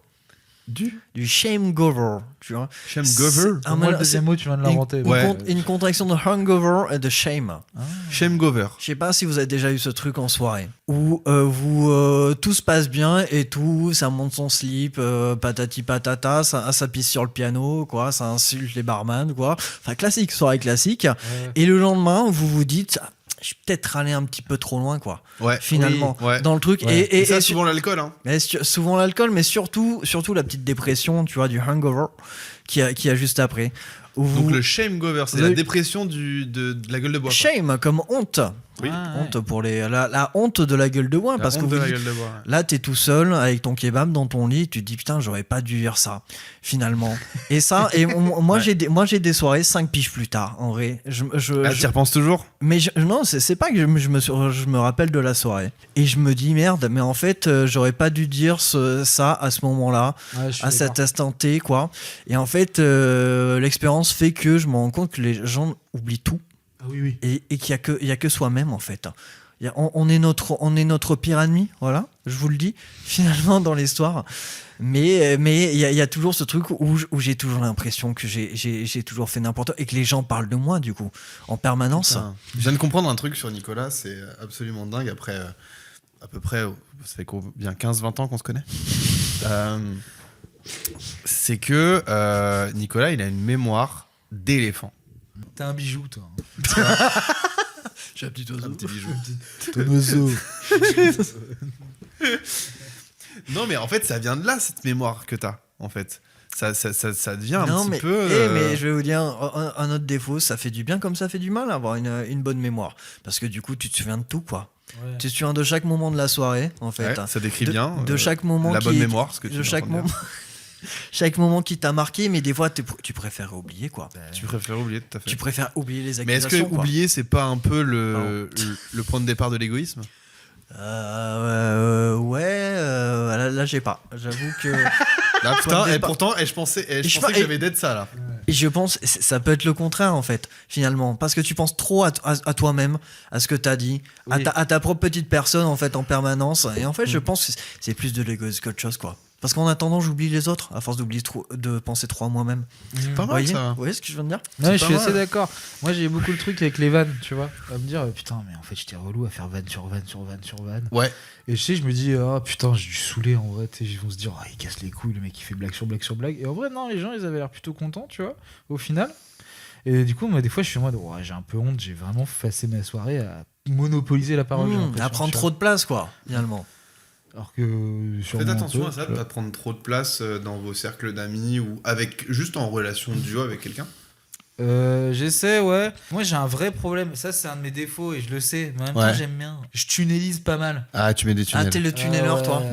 Du shame gover, tu vois? Shame gover? Pour moi, le deuxième mot, tu viens de l'inventer. Une contraction de hungover et de shame. Shame gover. Je sais pas si vous avez déjà eu ce truc en soirée où tout se passe bien et tout, ça monte son slip, patati patata, ça pisse sur le piano, quoi, ça insulte les barman, quoi. Enfin, classique, soirée classique. Ouais. Et le lendemain, vous vous dites, je suis peut-être allé un petit peu trop loin, quoi. Ouais. Finalement, Oui, ouais. dans le truc. Ouais. Et ça, souvent l'alcool, hein. Souvent l'alcool, mais surtout la petite dépression, tu vois, du hangover qui a juste après. Donc le shame gover, c'est la dépression de la gueule de bois. Shame comme honte. Oui. Honte pour la honte de la gueule de bois, parce que de vous la dites, gueule de bois. là t'es tout seul avec ton kebab dans ton lit, tu te dis putain j'aurais pas dû dire ça finalement. Et ça, et moi j'ai des soirées 5 piges plus tard en vrai. T'y repenses toujours? Mais non, c'est pas que je me rappelle de la soirée et je me dis merde, mais en fait j'aurais pas dû dire ça à ce moment-là, Ouais, à cet instant T, quoi. Et en fait l'expérience fait que je me rends compte que les gens oublient tout. Ah oui. Et qu'il y a que soi-même en fait. On est notre pire ennemi, voilà, je vous le dis, finalement dans l'histoire. Mais il y a toujours ce truc où j'ai toujours l'impression que j'ai toujours fait n'importe quoi et que les gens parlent de moi du coup, en permanence. Putain. Je viens de comprendre un truc sur Nicolas, c'est absolument dingue. Après, à peu près, ça fait bien 15-20 ans qu'on se connaît. C'est que Nicolas, il a une mémoire d'éléphant. T'es un bijou, toi. J'ai un petit oiseau. Un petit bijou. Ton oiseau. Non, mais en fait, ça vient de là, cette mémoire que t'as, en fait. Ça devient un petit mais, peu... mais je vais vous dire un autre défaut, ça fait du bien comme ça fait du mal avoir une bonne mémoire. Parce que du coup, tu te souviens de tout, quoi. Ouais. Tu te souviens de chaque moment de la soirée, en fait. Ouais, ça décrit bien de chaque moment la bonne mémoire, ce que tu de chaque moment. Chaque moment qui t'a marqué, mais des fois tu préfères oublier, quoi. Tu préfères oublier, tout à fait. Tu préfères oublier les accusations. Mais est-ce que quoi. oublier, c'est pas un peu le point de départ de l'égoïsme? Là j'ai pas. J'avoue que. Là, putain, et pourtant, je pensais que j'avais d'être ça, là. Et je pense ça peut être le contraire, en fait, finalement. Parce que tu penses trop à toi-même, à ce que t'as dit, oui. à ta propre petite personne, en fait, en permanence. Et en fait, je pense que c'est plus de l'égoïsme qu'autre chose, quoi. Parce qu'en attendant, j'oublie les autres, à force de penser trop à moi-même. C'est pas mal, ça. Vous voyez ce que je viens de dire? Ouais, je suis assez d'accord. Moi, j'ai beaucoup le truc avec les vannes, tu vois. À me dire, putain, mais en fait, j'étais relou à faire vanne sur vanne sur vanne sur vanne. Ouais. Et je sais, je me dis, oh putain, j'ai dû saouler en vrai. Ils vont se dire, il casse les couilles, le mec, il fait blague sur blague sur blague. Et en vrai, non, les gens, ils avaient l'air plutôt contents, tu vois, au final. Et du coup, moi, des fois, je suis en mode, j'ai un peu honte, j'ai vraiment passé ma soirée à monopoliser la parole. À prendre trop de place, quoi, finalement. Alors que faites attention à ça, de pas prendre trop de place dans vos cercles d'amis ou juste en relation de duo avec quelqu'un. J'essaie, ouais. Moi, j'ai un vrai problème. Ça, c'est un de mes défauts et je le sais. Mais en même temps, j'aime bien. Je tunnelise pas mal. Ah, tu mets des tunnels. Ah, t'es le tunneleur, toi.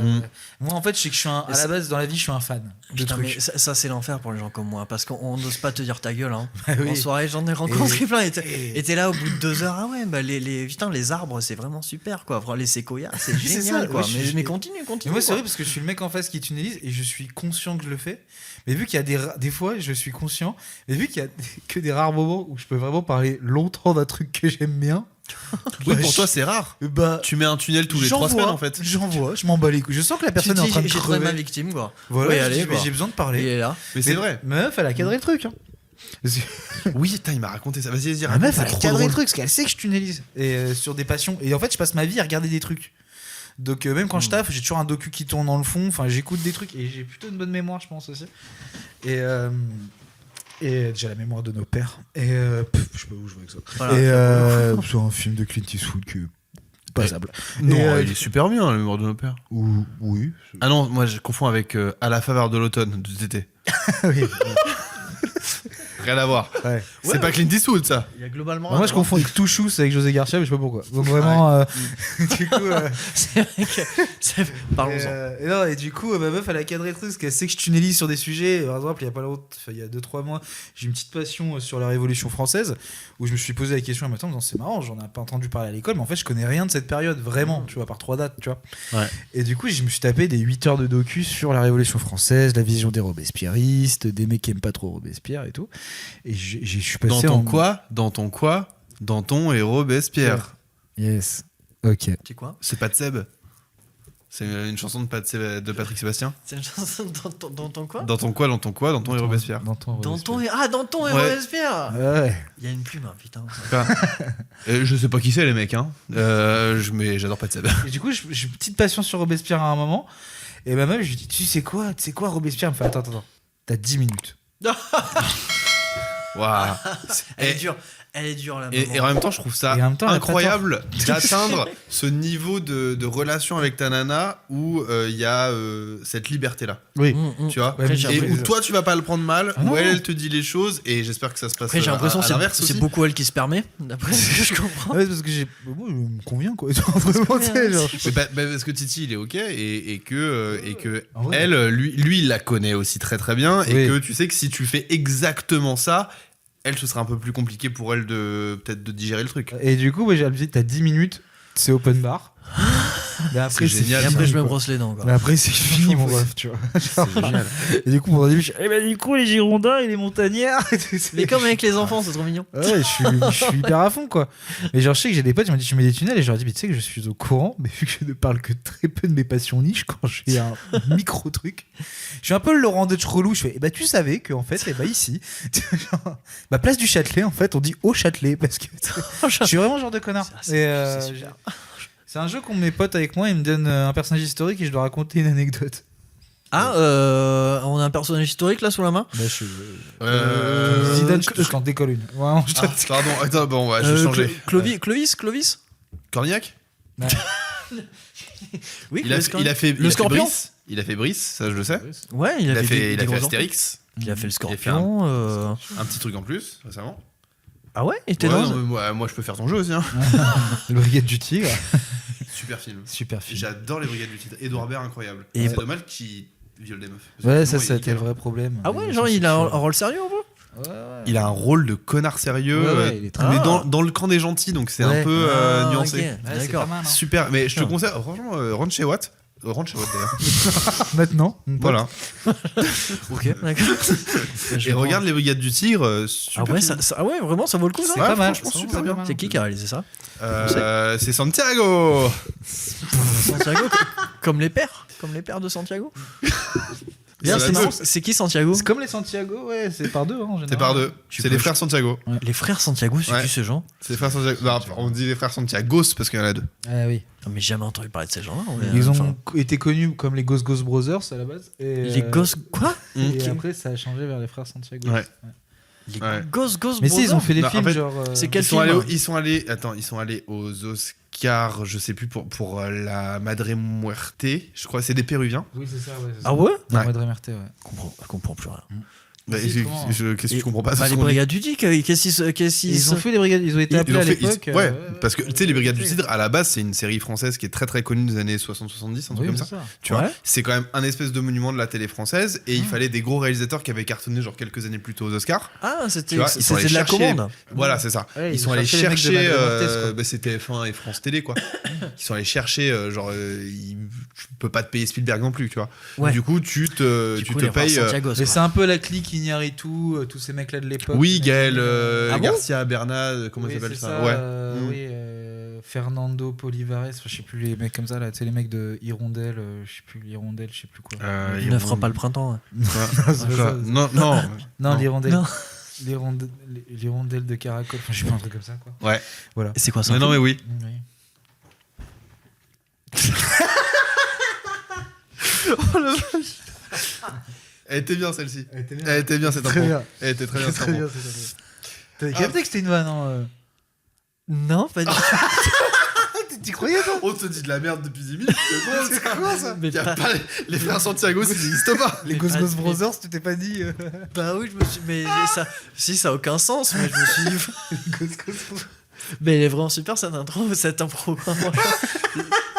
Moi, en fait, je sais que je suis à la base, dans la vie, je suis un fan. Putain, mais ça, c'est l'enfer pour les gens comme moi. Parce qu'on n'ose pas te dire ta gueule. Hein. Oui. En soirée, j'en ai rencontré plein. Et t'es là au bout de 2 heures. Ah ouais, bah les arbres, c'est vraiment super, quoi. Les séquoias, c'est génial, quoi. Mais continue. Mais moi, c'est vrai parce que je suis le mec en face qui tunnelise et je suis conscient que je le fais. Mais vu qu'il y a des fois, je suis conscient. Mais vu qu'il y a que des rares moments où je peux vraiment parler longtemps d'un truc que j'aime bien. Oui, pour toi, c'est rare. Tu mets un tunnel tous les 3 semaines, en fait. J'en vois, je m'en bats les couilles. Je sens que la personne est en train de j'ai crever. trouvé ma victime, quoi. Voilà, mais j'ai besoin de parler. Il est là. Mais c'est vrai. Meuf, elle a cadré le truc. Hein. Oui, putain, il m'a raconté ça. Vas-y, la meuf, elle a cadré le truc parce qu'elle sait que je tunnelise. Et sur des passions. Et en fait, je passe ma vie à regarder des trucs. Donc même quand je taffe, j'ai toujours un docu qui tourne dans le fond. Enfin, j'écoute des trucs et j'ai plutôt une bonne mémoire, je pense aussi. Et déjà la mémoire de nos pères. Et je sais pas où je vais avec ça. Voilà, et c'est un film de Clint Eastwood qui est passable. Non, il est super bien, la mémoire de nos pères. Oui. Ah non, moi je confonds avec À la faveur de l'automne de TT. Oui. Rien à voir. Ouais. C'est pas Clint Eastwood, ça. Il y a globalement. Moi, je confonds avec Touchous avec José Garcia, mais je sais pas pourquoi. Donc vraiment, du coup. C'est vrai que. Parlons-en. Et du coup, ma meuf, elle a cadré le truc parce qu'elle sait que je tunnelise sur des sujets. Par exemple, il y a pas longtemps, il y a 2-3 mois, j'ai une petite passion sur la Révolution française où je me suis posé la question un matin en me disant c'est marrant, j'en ai pas entendu parler à l'école, mais en fait, je connais rien de cette période, vraiment, tu vois, par 3 dates, tu vois. Ouais. Et du coup, je me suis tapé des 8 heures de docu sur la Révolution française, la vision des robespierristes, des mecs qui aiment pas trop Robespierre et tout. Et je suis passé Dans ton et Robespierre. Yes. Ok. C'est quoi? C'est pas de Seb. C'est une chanson de Patrick Sébastien. C'est une chanson dans ton quoi? Dans ton et Robespierre. Danton et Ouais. Robespierre. Ouais. Il y a une plume, hein, putain. Je sais pas qui c'est les mecs, hein. Mais j'adore pas de Seb. Et du coup, j'ai une petite passion sur Robespierre à un moment. Et ma meuf, je lui dis, tu sais quoi Robespierre? Elle me fait, attends. T'as 10 minutes. Waouh. Elle est dure, la maman. Et en même temps, je trouve ça Et en même temps, elle a incroyable d'atteindre ce niveau de relation avec ta nana où il y a cette liberté-là. Oui. Tu vois, Ouais, et où toi tu vas pas le prendre mal, Ah où non. elle te dit les choses, et j'espère que ça se passe Après, j'ai l'impression à que l'inverse c'est aussi. beaucoup elle qui se permet, d'après ce que je comprends. Ouais, parce que moi, je me conviens, quoi. Vraiment, tu sais, genre. Mais parce que Titi il est ok et que En vrai. elle, lui il la connaît aussi très très bien, et Oui. que tu sais que si tu fais exactement ça, elle, ce sera un peu plus compliqué pour elle peut-être de digérer le truc. Et du coup, j'ai dit, t'as 10 minutes, c'est open bar. Mais après, C'est génial. Et après, je me quoi. brosse les dents, quoi. Mais après, c'est fini, mon ref, tu vois. C'est génial. Et du coup, pendant le début, je dis, du coup, les Girondins et les Montagnards. Mais comme avec les enfants, c'est trop mignon. Ouais, je suis hyper à fond, quoi. Mais genre, je sais que j'ai des potes, ils m'ont dit, tu mets des tunnels, et je leur dis, mais tu sais que je suis au courant, mais vu que je ne parle que très peu de mes passions niches, quand j'ai un micro truc, je suis un peu le Laurent Deutsch relou. Je fais, tu savais qu'en fait, ici, genre, place du Châtelet, en fait, on dit au Châtelet, parce que je suis vraiment ce genre de connard. C'est super. C'est un jeu qu'ont mes potes avec moi, ils me donnent un personnage historique et je dois raconter une anecdote. Ah, on a un personnage historique là sous la main. Bah, Euh, Zidane, je t'en décolle une. Vraiment, je Ah, pardon, attends, bon, ouais, je vais changer. Clovis Cornillac. Oui, Il a fait le Scorpion. Brice. Il a fait Brice, ça je le sais. Ouais, il a fait des gros Astérix. Il a fait le Il a fait Scorpion. un petit truc en plus récemment. Ah ouais, il était Ouais, dans. non, mais moi je peux faire ton jeu aussi. Hein. Le Brigade du Tigre. Super film. Super film. J'adore les Brigades du Titre. Edouard Baird, incroyable. Et C'est bah- dommage qu'il viole des meufs. Parce Ouais, que ça, sinon, ça a il- été le vrai problème. Ah ouais, genre il a un rôle sérieux un peu. Il a un rôle de connard sérieux, Ouais, il est très- mais Ah. dans le camp des gentils, donc c'est Ouais. un peu Ah, nuancé. ok, Ouais, c'est d'accord. pas mal, hein. Super, mais je te conseille, franchement, rentre chez Watt. Rentre chez Watt d'ailleurs. Maintenant. Voilà. Ok, d'accord. Et regarde les Brigades du Tigre, Ah super ouais, film. ah ouais, vraiment, ça vaut le coup ça. C'est pas mal. franchement, c'est super vraiment bien. C'est qui a réalisé ça? C'est Santiago. Santiago, comme les pères de Santiago. D'ailleurs, C'est c'est la marrant, deux. c'est qui Santiago? C'est comme les Santiago, ouais, c'est par deux, hein, en général. C'est par deux. Tu C'est peux- les frères Santiago. Les frères Santiago, c'est Ouais. qui ces gens? C'est les frères Santiago. Non, on dit les frères Santiagos parce qu'il y en a deux. Ah oui. Non, mais jamais entendu parler de ces gens-là. Ils ont Enfin, été connus comme les Ghost Brothers à la base. Et, les gosses quoi? Et après, ça a changé vers les frères Santiago. Ouais. Les Ouais. gosses Mais si, ils ont fait des Non, en films fait, genre. c'est quel Ils sont film? ils sont allés aux Oscars, je sais plus, pour la Madre Muerte, je crois, c'est des Péruviens. Oui, c'est ça, ouais. Ah ouais? Dans Ouais. Madre Merte, ouais. Je comprends plus rien. Bah, Si, comment qu'est-ce que tu comprends pas Bah, ça, les ce qu'on dit. brigades du Dick, qu'est-ce Ils ont fait les brigades, ils ont été Ils appelés ont à fait- l'époque. ouais, parce que tu sais, les Brigades du Cidre, à la base, c'est une série française qui est très très connue des années 60-70, un truc Oui, comme c'est ça. ça. Tu vois, Ouais. c'est quand même un espèce de monument de la télé française, et il fallait des gros réalisateurs qui avaient cartonné genre quelques années plus tôt aux Oscars. Ah, Tu c'était vois, ils sont allés de la chercher- commande. Voilà, c'est ça. Ouais, ils sont allés cherchaient les mecs de chercher, Madre Mortes, quoi. bah, c'était TF1 et France Télé, quoi. Ils sont allés chercher, tu peux pas te payer Spielberg non plus, tu vois. Ouais. Du coup, tu te Du coup, les frères payes. Santiago, Mais quoi. c'est un peu la clique Iñárritu, tous ces mecs-là de l'époque. Oui, Gaël Ah bon Garcia Bernal, comment Oui, ça s'appelle c'est ça? Ouais. Oui, Fernando Polivares, enfin, je sais plus les mecs comme ça là, tu sais les mecs de Hirondelle, je sais plus l'Hirondelle, je sais plus quoi. Il ne fera pas le printemps. Ouais. C'est Quoi ça. Non, non. Non, l'Hirondelle. Non. L'Hirondelle de Caracol, enfin je sais pas un truc comme ça quoi. Ouais. Voilà. C'est quoi ça? Mais non, mais oui. Oui. Elle était bien celle-ci. Elle était bien. Elle était bien cette Très intro. bien. Elle était très bien cette Très intro. bien, c'est ça. T'avais capté que c'était une vanne, hein Non, pas du tout. Tu croyais, toi? On te dit de la merde depuis 10 minutes. C'est quoi ça? Mais Y a pas- pas les frères Santiago, ça n'existe pas. Les Mais Ghost pas- Ghost Brothers, tu t'es pas dit. Bah oui, je me suis. Mais ça. Si, ça a aucun sens, mais je me suis dit. Ghost Ghost Brothers. Mais elle est vraiment super cette intro, cette impro.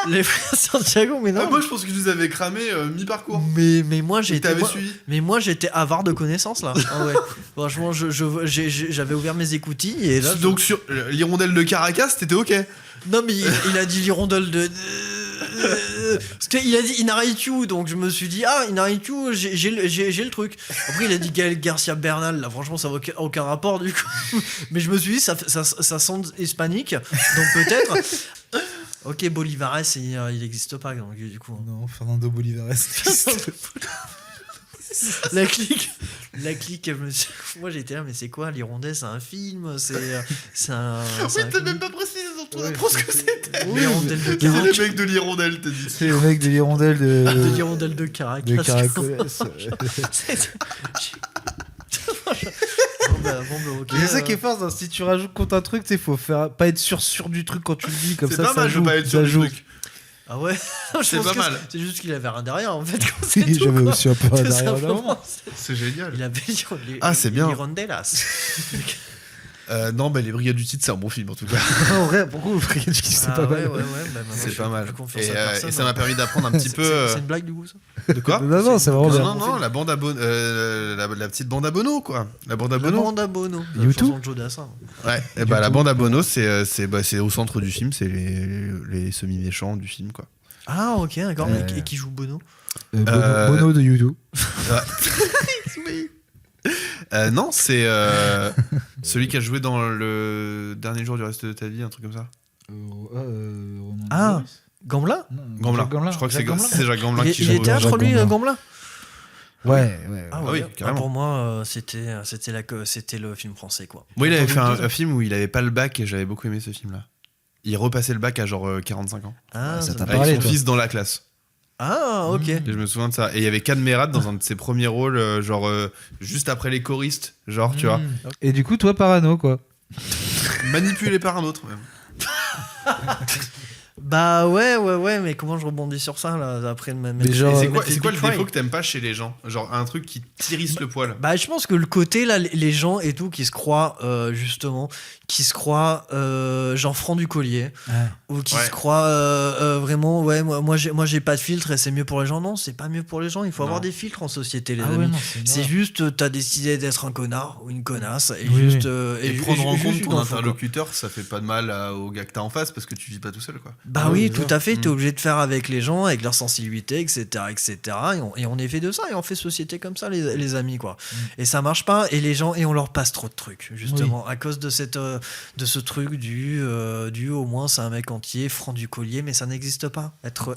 Les frères Santiago, mais non. Moi, je pense que je les avais cramés mi-parcours. Mais moi Et j'étais. t'avais moi- suivi. Mais moi j'étais avare de connaissances là. Ah ouais. Franchement, j'avais ouvert mes écoutilles et là. Donc, sur l'hirondelle de Caracas, t'étais ok. Non mais il a dit l'hirondelle de. Parce qu'il a dit Inaritu, donc je me suis dit ah Inaritu, j'ai le truc. Après il a dit Gaël Garcia Bernal, là franchement ça n'a aucun rapport du coup. Mais je me suis dit ça sonne hispanique, donc peut-être. Ok, Bolivares il n'existe pas donc du coup. Non, Fernando Bolivares. La clique, moi j'étais là, mais c'est quoi l'hirondelle? C'est un film? C'est un. Oui, t'as même pas précisé dans ton intro ce que c'était. L'hirondelle de C'est Caracas. le mec de l'hirondelle, t'as dit. C'est le mec de l'hirondelle de. De l'hirondelle de Caracas. De Caracoles. Ok. C'est ça qui est fort, si tu rajoutes contre un truc, tu sais, faut pas être sûr du truc quand tu le dis, comme C'est ça, pas ça mal de joue, pas être sûr ça du joue. truc. Ah ouais. Je C'est pense pas que mal. C'est juste qu'il avait rien derrière en fait. Oui, j'avais aussi un peu Tout derrière simplement. là. C'est génial. Il avait Ah, c'est bien. Hirondellas. Non, bah, les Brigades du titre, c'est un bon film en tout cas. En vrai, pourquoi vous feriez du c'est pas mal. Ouais, bah, maintenant, C'est je pas fais mal. plus confiance Et, à personne, et ça hein. m'a permis d'apprendre un petit peu. C'est une blague du coup ça? De quoi? Non, c'est vraiment Non, bien. non, la bande à Bono, la petite bande à Bono, quoi. La bande à La Bono. bande à Bono. La YouTube chanson de Joe Dassin. Ouais, et bah la bande à Bono, c'est au centre du film, c'est les semi-méchants du film, quoi. Ah ok, d'accord. Et qui joue Bono? Bono de YouTube. Non, c'est celui qui a joué dans le dernier jour du reste de ta vie, un truc comme ça. Ah, Gamblin? Gamblin. Je crois que c'est Jacques Gamblin qui Il joue. est théâtre Jacques lui, Gamblin. Gamblin? Ouais. Ah oui, carrément. Pour moi, c'était le film français quoi. Moi, il avait fait un film où il avait pas le bac et j'avais beaucoup aimé ce film-là. Il repassait le bac à genre 45 ans. Ah, ça t'a Avec parlé, son toi. fils dans la classe. Ah, ok. Et je me souviens de ça. Et il y avait Can Merad dans un de ses premiers rôles, genre juste après les choristes, genre, tu vois. Et du coup, toi, parano, quoi. Manipulé par un autre, même. Bah ouais, mais comment je rebondis sur ça là après Mais Et genre, c'est quoi le défaut que t'aimes pas chez les gens? Genre un truc qui t'irrisse le poil. Bah je pense que le côté là, les gens et tout qui se croient justement, genre franc du collier, ou qui se croient vraiment moi j'ai pas de filtre et c'est mieux pour les gens. Non, c'est pas mieux pour les gens, il faut avoir des filtres en société les amis. C'est juste t'as décidé d'être un connard ou une connasse et juste et prendre en compte juste ton une info, interlocuteur, ça fait pas de mal au gars que t'as en face parce que tu vis pas tout seul, quoi. Bah oui, tout à fait, t'es obligé de faire avec les gens, avec leur sensibilité, etc. Et on est fait de ça, et on fait société comme ça, les amis, quoi. Et ça marche pas, et les gens, et on leur passe trop de trucs, justement, à cause de ce truc du au moins c'est un mec entier, franc du collier, mais ça n'existe pas. Être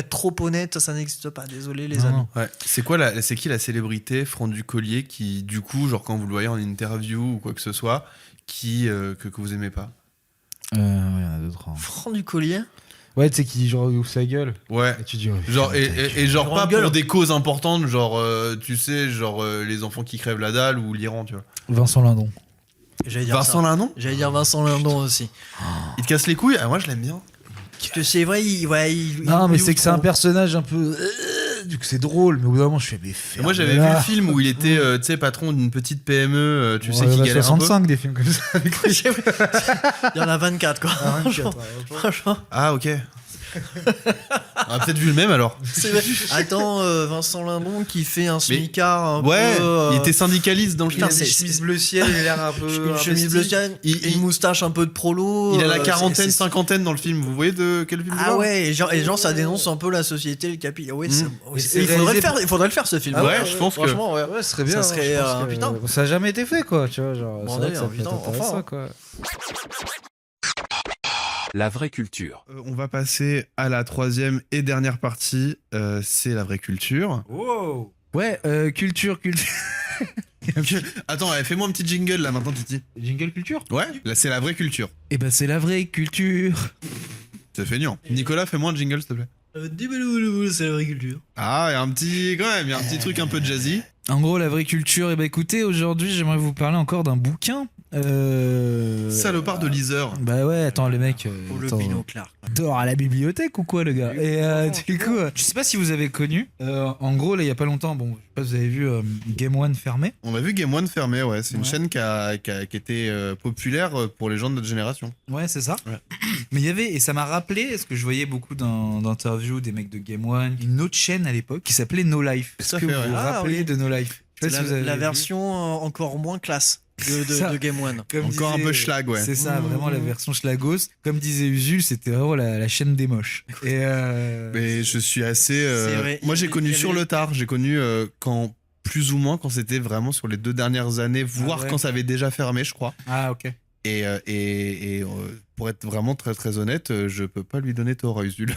trop honnête, ça n'existe pas, désolé les amis. Ouais. C'est qui la célébrité franc du collier qui, du coup, genre quand vous le voyez en interview ou quoi que ce soit, que vous aimez pas? il y en a d'autres. Franc du collier? Ouais, tu sais, qui genre ouvre sa gueule. Ouais. Et tu dis, Genre, et genre Grande pas gueule. pour des causes importantes, genre, tu sais, genre les enfants qui crèvent la dalle ou l'Iran, tu vois. Vincent Lindon. J'allais dire Vincent ça. Lindon? J'allais dire Vincent Lindon aussi. Il te casse les couilles? Ah, moi je l'aime bien. Parce que c'est vrai, Non, mais il c'est ouvre que c'est un trop. personnage un peu. Du coup, c'est drôle, mais au bout d'un moment, je fais mais Et moi j'avais vu le film où il était, tu sais, patron d'une petite PME, tu sais, qui galère un peu. 65 des films comme ça avec lui. Il y en a 24 quoi. Ah, 24, Franchement. Ah, ok. On a peut-être vu le même alors. C'est vrai. Attends, Vincent Lindon qui fait un smicard un Ouais, peu. il était syndicaliste dans le Putain, film. c'est- chemise bleu ciel, il a l'air un peu. une chemise bleu ciel, une moustache un peu de prolo. Il a la c'est- quarantaine, c'est- cinquantaine dans le film. Vous voyez de quel film je Ah parle? ouais, et genre ça dénonce un peu la société, le capi. Ouais, Mm. il faudrait le faire ce film. Ouais, je pense que- franchement, ouais. Ouais, ce serait bien. Ça serait, je pense que, putain. ça a jamais été fait, quoi. Tu vois, genre. Bon, c'est vrai que ça d'ailleurs, peut être putain, intéressant, enfin. quoi. La vraie culture. On va passer à la troisième et dernière partie. C'est la vraie culture. Ouais, culture. Attends, fais-moi un petit jingle là maintenant, Titi. Jingle culture. Ouais, là c'est la vraie culture. Eh ben, c'est la vraie culture. C'est feignant. Nicolas, fais-moi un jingle s'il te plaît. C'est l'agriculture. Ah, il y a un petit, quand même, il y a un petit truc un peu jazzy. En gros, la vraie culture. Eh ben, écoutez, aujourd'hui, j'aimerais vous parler encore d'un bouquin Salopard de liseur. Bah ouais, attends, le mec. Pour le attends, binoclard. dort à la bibliothèque ou quoi, le gars? Et du coup, je sais pas si vous avez connu. En gros, là, il y a pas longtemps, bon, je sais pas si vous avez vu Game One fermé. On a vu Game One fermé, ouais. C'est une Ouais. chaîne qui était populaire pour les gens de notre génération. Ouais, c'est ça. Ouais. Mais il y avait, et ça m'a rappelé, parce que je voyais beaucoup d'interviews des mecs de Game One, une autre chaîne à l'époque qui s'appelait No Life. Est-ce Tout à que fait, vous ouais. vous Ah, rappelez oui. de No Life? Je sais pas si vous avez La vu. version encore moins classe Ça. de Game One. Comme Encore un disait- peu schlag, ouais. C'est ça, vraiment la version schlagos. Comme disait Usul, c'était vraiment la chaîne des moches. Et Mais je suis assez. C'est vrai. Moi, j'ai Il y connu avait- sur le tard. J'ai connu quand. Plus ou moins quand c'était vraiment sur les 2 dernières années, voire ouais. quand ça avait déjà fermé, je crois. Ah, ok. Et pour être vraiment très très honnête, je peux pas lui donner tort à Usul.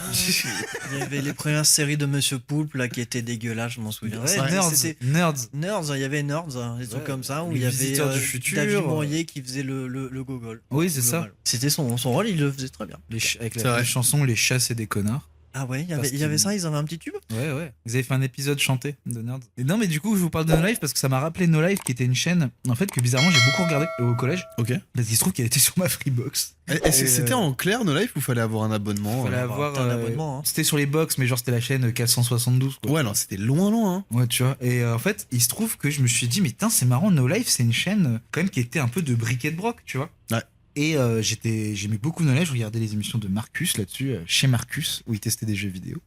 Il y avait les premières séries de Monsieur Poulpe là qui étaient dégueulasses, je m'en souviens. Ouais, C'était- Nerds. c'était- Nerds. Nerds, il y avait Nerds, des trucs Ouais, comme ça, où les il y avait visiteurs du futur. David Bourrier qui faisait le gogol. Oui, c'est ça. Global. C'était son rôle, il le faisait très bien. Avec C'est la vrai. chanson Les chats c'est des connards. Ah ouais, Parce il y avait qu'il- ça, ils avaient un petit tube. Ouais. Vous avez fait un épisode chanté de Nerds. Et non, mais du coup, je vous parle de No Life parce que ça m'a rappelé No Life qui était une chaîne, en fait, que bizarrement j'ai beaucoup regardé au collège. Ok. Parce qu'il se trouve qu'elle était sur ma Freebox. Et c'était en clair No Life ou fallait avoir un abonnement Fallait euh avoir. t'as un abonnement, hein. C'était sur les box, mais genre c'était la chaîne 472. Quoi. Ouais, non, c'était loin. Hein. Ouais, tu vois. Et en fait, il se trouve que je me suis dit, mais putain, c'est marrant, No Life, c'est une chaîne quand même qui était un peu de briquet de broc, tu vois. Ouais. Et j'aimais beaucoup No Life, je regardais les émissions de Marcus là-dessus, chez Marcus, où il testait des jeux vidéo.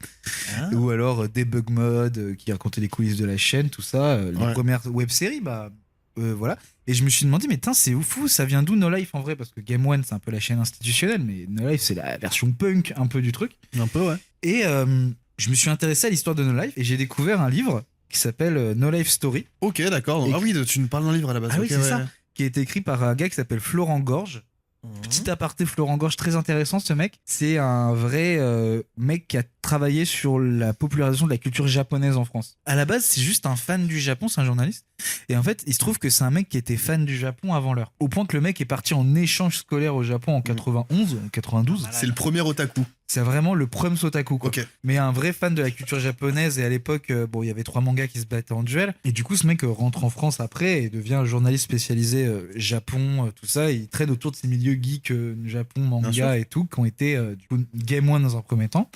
Ah. Ou alors Debug Mode, qui racontait les coulisses de la chaîne, tout ça. Les Ouais. premières web-séries, voilà. Et je me suis demandé, mais putain, c'est fou, ça vient d'où No Life en vrai? Parce que Game One, c'est un peu la chaîne institutionnelle, mais No Life, c'est la version punk un peu du truc. Un peu, ouais. Et je me suis intéressé à l'histoire de No Life et j'ai découvert un livre qui s'appelle No Life Story, Ok, d'accord. Et- Ah oui, tu nous parles d'un livre à la base. Ah oui, ok, c'est ouais. ça. qui a été écrit par un gars qui s'appelle Florent Gorge. Petit aparté, Florent Gorge, très intéressant ce mec. C'est un vrai mec qui a travaillé sur la popularisation de la culture japonaise en France. À la base, c'est juste un fan du Japon, c'est un journaliste. Et en fait, il se trouve que c'est un mec qui était fan du Japon avant l'heure. Au point que le mec est parti en échange scolaire au Japon en 91 ou 92. C'est le premier otaku. C'est vraiment le premier otaku, quoi. Ok. Mais un vrai fan de la culture japonaise. Et à l'époque, bon, il y avait 3 mangas qui se battaient en duel. Et du coup, ce mec rentre en France après et devient journaliste spécialisé Japon, tout ça. Et il traîne autour de ces milieux geeks, Japon, Bien sûr. manga et tout, qui ont été du coup, Game One dans un premier temps.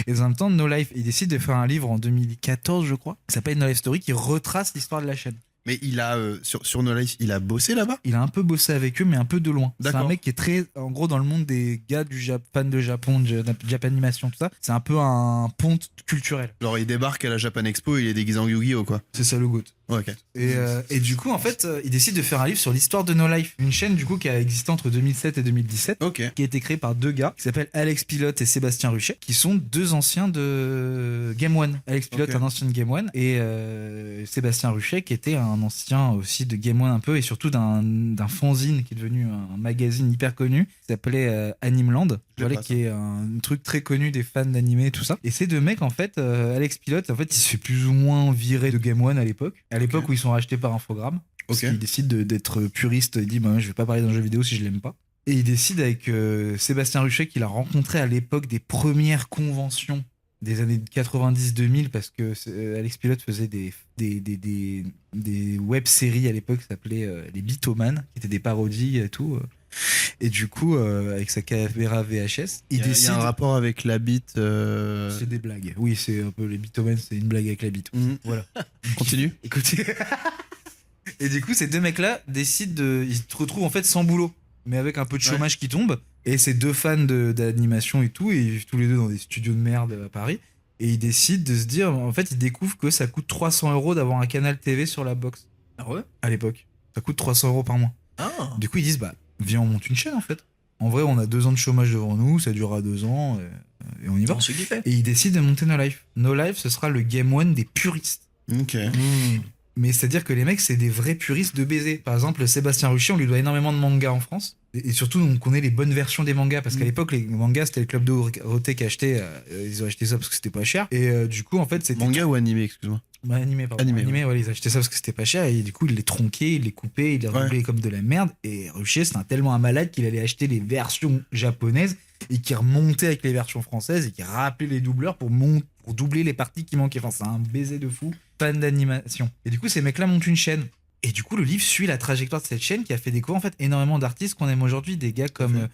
Et dans un même temps, No Life, il décide de faire un livre en 2014, je crois, qui s'appelle No Life Story, qui retrace l'histoire de la chaîne. Mais il a, sur No Life, il a bossé là-bas? Il a un peu bossé avec eux, mais un peu de loin. C'est un D'accord. mec qui est très, en gros, dans le monde des gars du fan de Japon, de Japanimation, tout ça. C'est un peu un pont culturel. Genre, il débarque à la Japan Expo, il est déguisé en Yu-Gi-Oh, quoi. C'est ça le goût. Ouais, ok. Et du coup, en fait, il décide de faire un livre sur l'histoire de No Life. Une chaîne, du coup, qui a existé entre 2007 et 2017. Ok. Qui a été créée par 2 gars qui s'appellent Alex Pilote et Sébastien Ruchet, qui sont 2 anciens de Game One. Alex Pilote, Ok. un ancien de Game One, et Sébastien Ruchet, qui était un ancien aussi de Game One un peu, et surtout d'un fanzine qui est devenu un magazine hyper connu, qui s'appelait Animeland, voilà, pas qui est un truc très connu des fans d'animé et tout ça. Et ces 2 mecs, en fait, Alex Pilote, en fait, il se fait plus ou moins virer de Game One à l'époque où ils sont rachetés par Infogrames. Parce Ok. qu'il décide d'être puriste, il dit bah, je vais pas parler d'un jeu vidéo si je l'aime pas. Et il décide avec Sébastien Ruchet qu'il a rencontré à l'époque des premières conventions des années 90-2000 parce que Alex Pilote faisait des web-séries à l'époque qui s'appelaient les Bitoman, qui étaient des parodies et tout. Et du coup, avec sa caméra VHS, il Il y a décide... un rapport avec la bite. C'est des blagues. Oui, c'est un peu les Bitoman, c'est une blague avec la bite. Mhm. Voilà. Continue. Écoutez. Et du coup, ces 2 mecs-là décident ils se retrouvent en fait sans boulot, mais avec un peu de chômage qui tombe. Et ces 2 fans d'animation et tout, et ils vivent tous les 2 dans des studios de merde à Paris. Et ils décident de se dire, en fait, ils découvrent que ça coûte 300 € d'avoir un canal TV sur la box. Ah ouais? À l'époque. Ça coûte 300 € par mois. Ah. Du coup, ils disent, bah, viens, on monte une chaîne en fait. En vrai, on a 2 ans de chômage devant nous, ça durera 2 ans, et on y va. On se kiffait. Et ils décident de monter No Life. No Life, ce sera le Game One des puristes. Ok. Mais c'est-à-dire que les mecs, c'est des vrais puristes de baiser. Par exemple, Sébastien Ruchet, on lui doit énormément de mangas en France. Et surtout, on connaît les bonnes versions des mangas. Parce qu'à l'époque, les mangas, c'était le Club Dorothée qui achetait. Ils ont acheté ça parce que c'était pas cher. Et du coup, en fait, c'était. Manga ou animé, excuse-moi? Bah, animé, pardon. Animé, ouais, ils achetaient ça parce que c'était pas cher. Et du coup, ils les tronquaient, ils les coupaient, ils les redoublés comme de la merde. Et Ruchet, c'était tellement un malade qu'il allait acheter les versions japonaises et qui remontait avec les versions françaises et qui rappelait les doubleurs pour doubler les parties qui manquaient. Enfin, c'est un baiser de fou. Fan d'animation. Et du coup, ces mecs-là montent une chaîne. Et du coup, le livre suit la trajectoire de cette chaîne qui a fait découvrir en fait énormément d'artistes qu'on aime aujourd'hui, des gars comme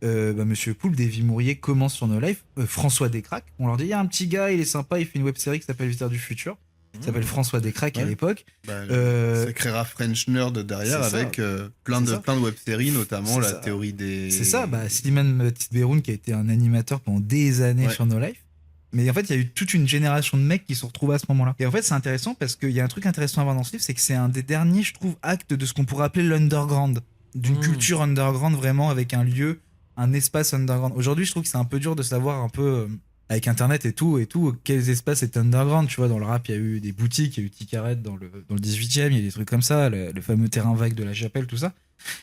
Monsieur Poulpe, Davy Mourier commence sur No Life, François Descraques. On leur dit il y a un petit gars, il est sympa, il fait une web série qui s'appelle Visiteur du futur. Il s'appelle François Descraques à l'époque. Ça créera French Nerd derrière avec plein de web-séries, notamment la théorie des... C'est ça, Slimane Baptiste-Beroun qui a été un animateur pendant des années sur No Life. Mais en fait, il y a eu toute une génération de mecs qui se sont retrouvés à ce moment-là. Et en fait, c'est intéressant parce qu'il y a un truc intéressant à voir dans ce livre, c'est que c'est un des derniers, je trouve, actes de ce qu'on pourrait appeler l'underground. D'une culture underground vraiment avec un lieu, un espace underground. Aujourd'hui, je trouve que c'est un peu dur de savoir un peu... avec internet et tout, quels espaces étaient underground, tu vois, dans le rap, il y a eu des boutiques, il y a eu Ticaret dans le 18e, il y a des trucs comme ça, le fameux terrain vague de la Chapelle, tout ça.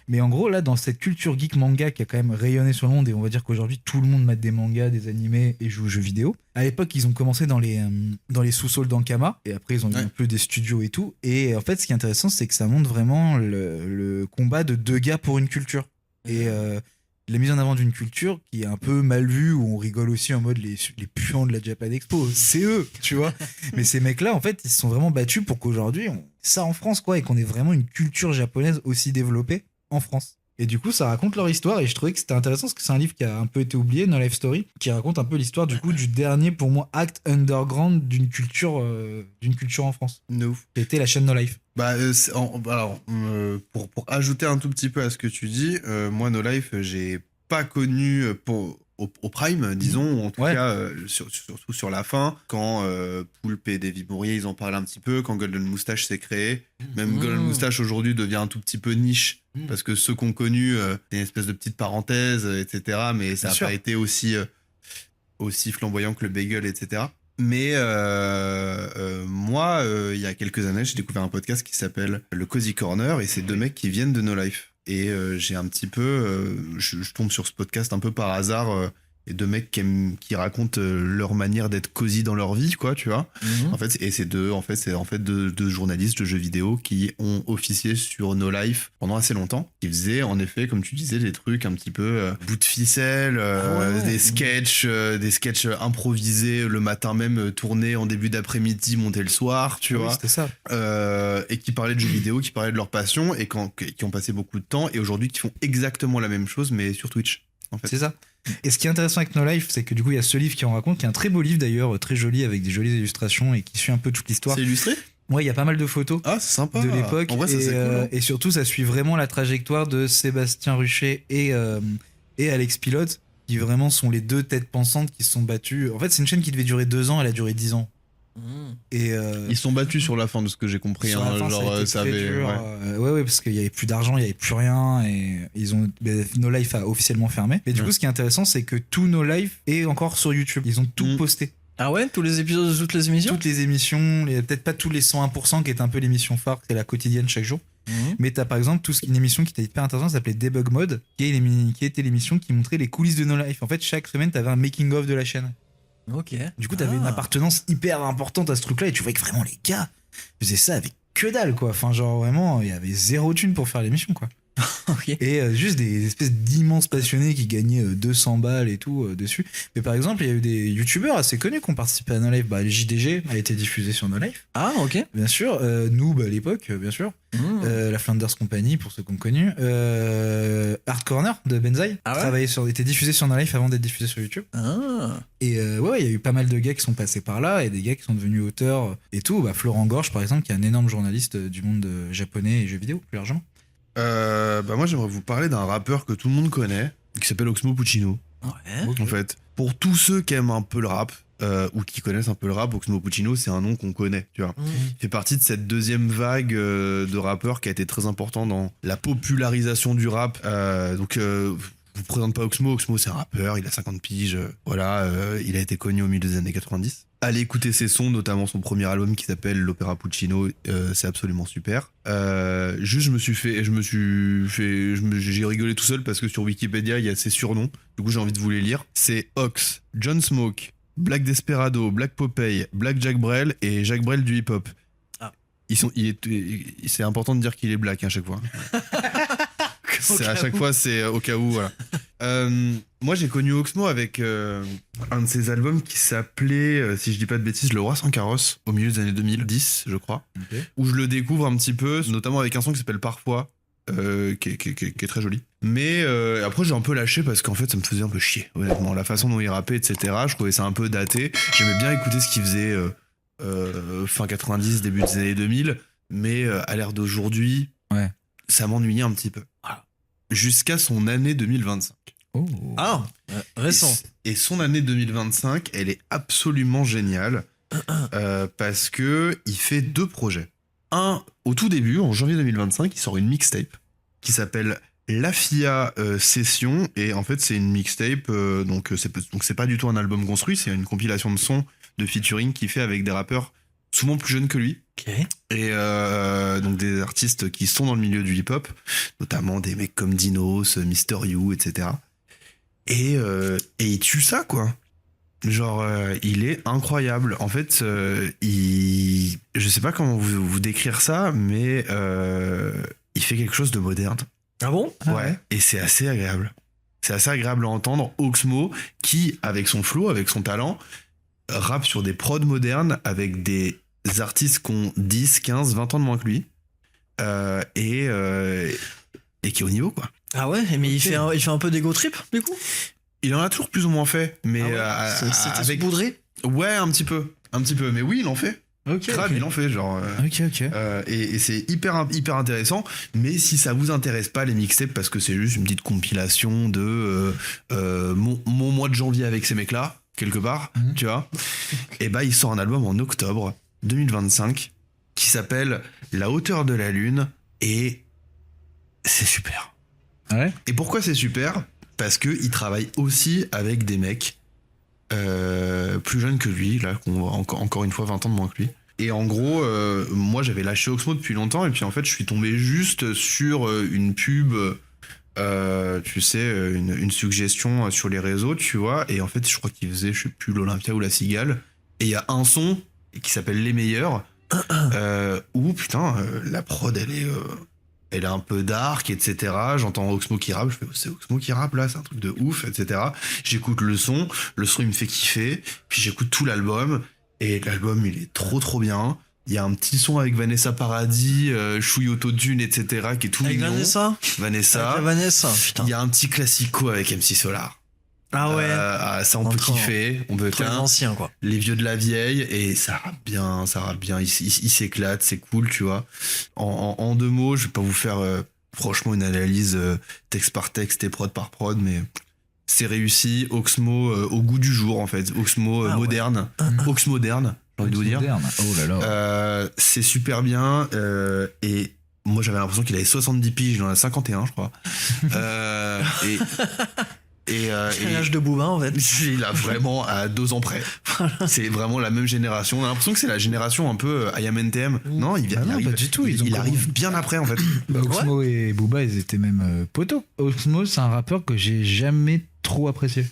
Mais en gros, là, dans cette culture geek manga qui a quand même rayonné sur le monde, et on va dire qu'aujourd'hui, tout le monde mate des mangas, des animés et joue aux jeux vidéo. À l'époque, ils ont commencé dans les sous-sols d'Ankama, et après, ils ont eu un peu des studios et tout. Et en fait, ce qui est intéressant, c'est que ça montre vraiment le combat de deux gars pour une culture. Et la mise en avant d'une culture qui est un peu mal vue, où on rigole aussi en mode les puants de la Japan Expo, c'est eux, tu vois. Mais ces mecs-là, en fait, ils se sont vraiment battus pour qu'aujourd'hui, ça en France, quoi, et qu'on ait vraiment une culture japonaise aussi développée en France. Et du coup, ça raconte leur histoire, et je trouvais que c'était intéressant, parce que c'est un livre qui a un peu été oublié, No Life Story, qui raconte un peu l'histoire, du coup, du dernier, pour moi, acte underground d'une culture en France. No. Qui a été la chaîne No Life. Pour ajouter un tout petit peu à ce que tu dis, moi No Life j'ai pas connu au prime, disons, en tout cas surtout sur la fin, quand Poulpe et Davy Mourier ils en parlent un petit peu, quand Golden Moustache s'est créé. Même Golden Moustache aujourd'hui devient un tout petit peu niche, parce que ceux qu'on connu, c'est une espèce de petite parenthèse, etc. Mais ça n'a pas été aussi flamboyant que le bagel, etc. Mais moi, il y a quelques années, j'ai découvert un podcast qui s'appelle Le Cozy Corner, et c'est deux mecs qui viennent de No Life. Et j'ai un petit peu... je tombe sur ce podcast un peu par hasard, et deux mecs qui racontent leur manière d'être cosy dans leur vie, quoi, tu vois. En fait, et c'est deux journalistes de jeux vidéo qui ont officié sur No Life pendant assez longtemps. Ils faisaient, en effet, comme tu disais, des trucs un petit peu bout de ficelle, des sketchs improvisés le matin même, tournés en début d'après-midi, montés le soir, tu vois. C'était ça. Et qui parlaient de jeux vidéo, qui parlaient de leur passion, et qui ont passé beaucoup de temps, et aujourd'hui qui font exactement la même chose, mais sur Twitch. En fait. C'est ça. Et ce qui est intéressant avec No Life, c'est que du coup, il y a ce livre qui en raconte, qui est un très beau livre d'ailleurs, très joli, avec des jolies illustrations et qui suit un peu toute l'histoire. C'est illustré ? Ouais, il y a pas mal de photos c'est sympa. de l'époque. En vrai, ça, c'est cool, et surtout, ça suit vraiment la trajectoire de Sébastien Ruchet et Alex Pilote, qui vraiment sont les deux têtes pensantes qui se sont battues. En fait, c'est une chaîne qui devait durer 2 ans, elle a duré 10 ans. Et ils sont battus sur la fin, de ce que j'ai compris. Sur la fin, ça avait dur. Ouais, parce qu'il y avait plus d'argent, il y avait plus rien, et No Life a officiellement fermé. Mais du coup, ce qui est intéressant, c'est que tout No Life est encore sur YouTube. Ils ont tout posté. Ah ouais, tous les épisodes de toutes les émissions. Toutes les émissions, peut-être pas tous les 101% qui est un peu l'émission phare, c'est la quotidienne chaque jour. Mais t'as par exemple une émission qui était hyper intéressante, ça s'appelait Debug Mode, qui était l'émission qui montrait les coulisses de No Life. En fait, chaque semaine, t'avais un making of de la chaîne. Ok. Du coup, t'avais une appartenance hyper importante à ce truc-là, et tu voyais que vraiment les gars faisaient ça avec que dalle, quoi. Enfin, genre vraiment, il y avait 0 thune pour faire l'émission, quoi. Okay. Et juste des espèces d'immenses passionnés qui gagnaient 200 balles et tout dessus. Mais par exemple, il y a eu des youtubeurs assez connus qui ont participé à No Life. Le JDG a été diffusé sur No Life. Ah, ok. Bien sûr. Noob à l'époque, bien sûr. La Flanders Company, pour ceux qui ont connu. Hard Corner de Benzaï. Était diffusé sur No Life avant d'être diffusé sur YouTube. Et il y a eu pas mal de gars qui sont passés par là, et des gars qui sont devenus auteurs et tout. Florent Gorge, par exemple, qui est un énorme journaliste du monde japonais et jeux vidéo, plus largement. Moi j'aimerais vous parler d'un rappeur que tout le monde connaît, qui s'appelle Oxmo Puccino. En fait, pour tous ceux qui aiment un peu le rap, ou qui connaissent un peu le rap, Oxmo Puccino, c'est un nom qu'on connaît, tu vois. Il fait partie de cette deuxième vague de rappeurs qui a été très important dans la popularisation du rap. Je vous présente pas Oxmo. Oxmo, c'est un rappeur, il a 50 piges, il a été connu au milieu des années 90. Allez écouter ses sons, notamment son premier album qui s'appelle L'Opéra Puccino, c'est absolument super. J'ai rigolé tout seul parce que sur Wikipédia, il y a ses surnoms, du coup j'ai envie de vous les lire. C'est Ox, John Smoke, Black Desperado, Black Popeye, Black Jack Brel et Jacques Brel du hip-hop. C'est important de dire qu'il est black à chaque fois. À chaque fois, c'est au cas où, voilà. Moi, j'ai connu Oxmo avec un de ses albums qui s'appelait, si je dis pas de bêtises, Le Roi sans carrosse, au milieu des années 2010, je crois, où je le découvre un petit peu, notamment avec un son qui s'appelle Parfois, qui est très joli. Mais après, j'ai un peu lâché parce qu'en fait, ça me faisait un peu chier, honnêtement. La façon dont il rappait, etc., je trouvais ça un peu daté. J'aimais bien écouter ce qu'il faisait fin 90, début des années 2000, mais à l'ère d'aujourd'hui, ça m'ennuyait un petit peu. Jusqu'à son année 2025. Ah, récent. Et son année 2025, elle est absolument géniale parce que il fait 2 projets. Un, au tout début, en janvier 2025, il sort une mixtape qui s'appelle La FIA Session, et en fait c'est une mixtape, donc c'est pas du tout un album construit, c'est une compilation de sons de featuring qu'il fait avec des rappeurs souvent plus jeunes que lui. Et donc des artistes qui sont dans le milieu du hip-hop, notamment des mecs comme Dinos, Mister You, etc. Et il tue ça, quoi. Genre, il est incroyable. En fait, je sais pas comment vous décrire ça, mais il fait quelque chose de moderne. Ah bon ? Ouais. Et c'est assez agréable. C'est assez agréable à entendre. Oxmo, qui, avec son flow, avec son talent, rappe sur des prods modernes avec des artistes qui ont 10, 15, 20 ans de moins que lui, et qui est au niveau, quoi. Ah ouais, mais il fait un peu d'ego trip, du coup ? Il en a toujours plus ou moins fait, mais c'était avec saupoudré ? Ouais, un petit peu, mais oui, il en fait. Crab, il en fait, genre. Et c'est hyper intéressant, mais si ça vous intéresse pas les mixtapes, parce que c'est juste une petite compilation de mon mois de janvier avec ces mecs-là, quelque part, tu vois, et bah il sort un album en octobre 2025 qui s'appelle La hauteur de la lune, et c'est super. Et pourquoi c'est super ? Parce que il travaille aussi avec des mecs plus jeunes que lui, là, qu'on voit encore une fois 20 ans de moins que lui. Et en gros, moi j'avais lâché Oxmo depuis longtemps, et puis en fait je suis tombé juste sur une pub, tu sais, une suggestion sur les réseaux, tu vois, et en fait je crois qu'il faisait, je sais plus, l'Olympia ou la Cigale, et il y a un son qui s'appelle Les Meilleurs, où putain, la prod elle est un peu dark, etc. J'entends Oxmo qui rappe, je fais, c'est Oxmo qui rappe là, c'est un truc de ouf, etc. J'écoute le son il me fait kiffer, puis j'écoute tout l'album, et l'album il est trop bien. Il y a un petit son avec Vanessa Paradis, chouille autotune, etc. qui est tout avec mignon. Vanessa. Avec Vanessa, putain. Il y a un petit classico avec MC Solar. Ah ouais. Ça on peut kiffer, on peut les anciens, quoi. Les vieux de la vieille, et ça rappe bien. Il s'éclate, c'est cool, tu vois. En 2 mots, je vais pas vous faire franchement une analyse texte par texte et prod par prod, mais c'est réussi. Oxmo au goût du jour, en fait. Oxmo moderne. Oxmo moderne, j'ai envie de vous dire. Oh là là. C'est super bien, et moi j'avais l'impression qu'il avait 70 piges, il en a 51, je crois. Et l'âge de Booba, en fait. Il a vraiment à 2 ans près. C'est vraiment la même génération. On a l'impression que c'est la génération un peu IAM NTM. Non, il arrive pas du tout. Il arrive bien après, en fait. Oxmo et Booba, ils étaient même potos. Oxmo, c'est un rappeur que j'ai jamais trop apprécié.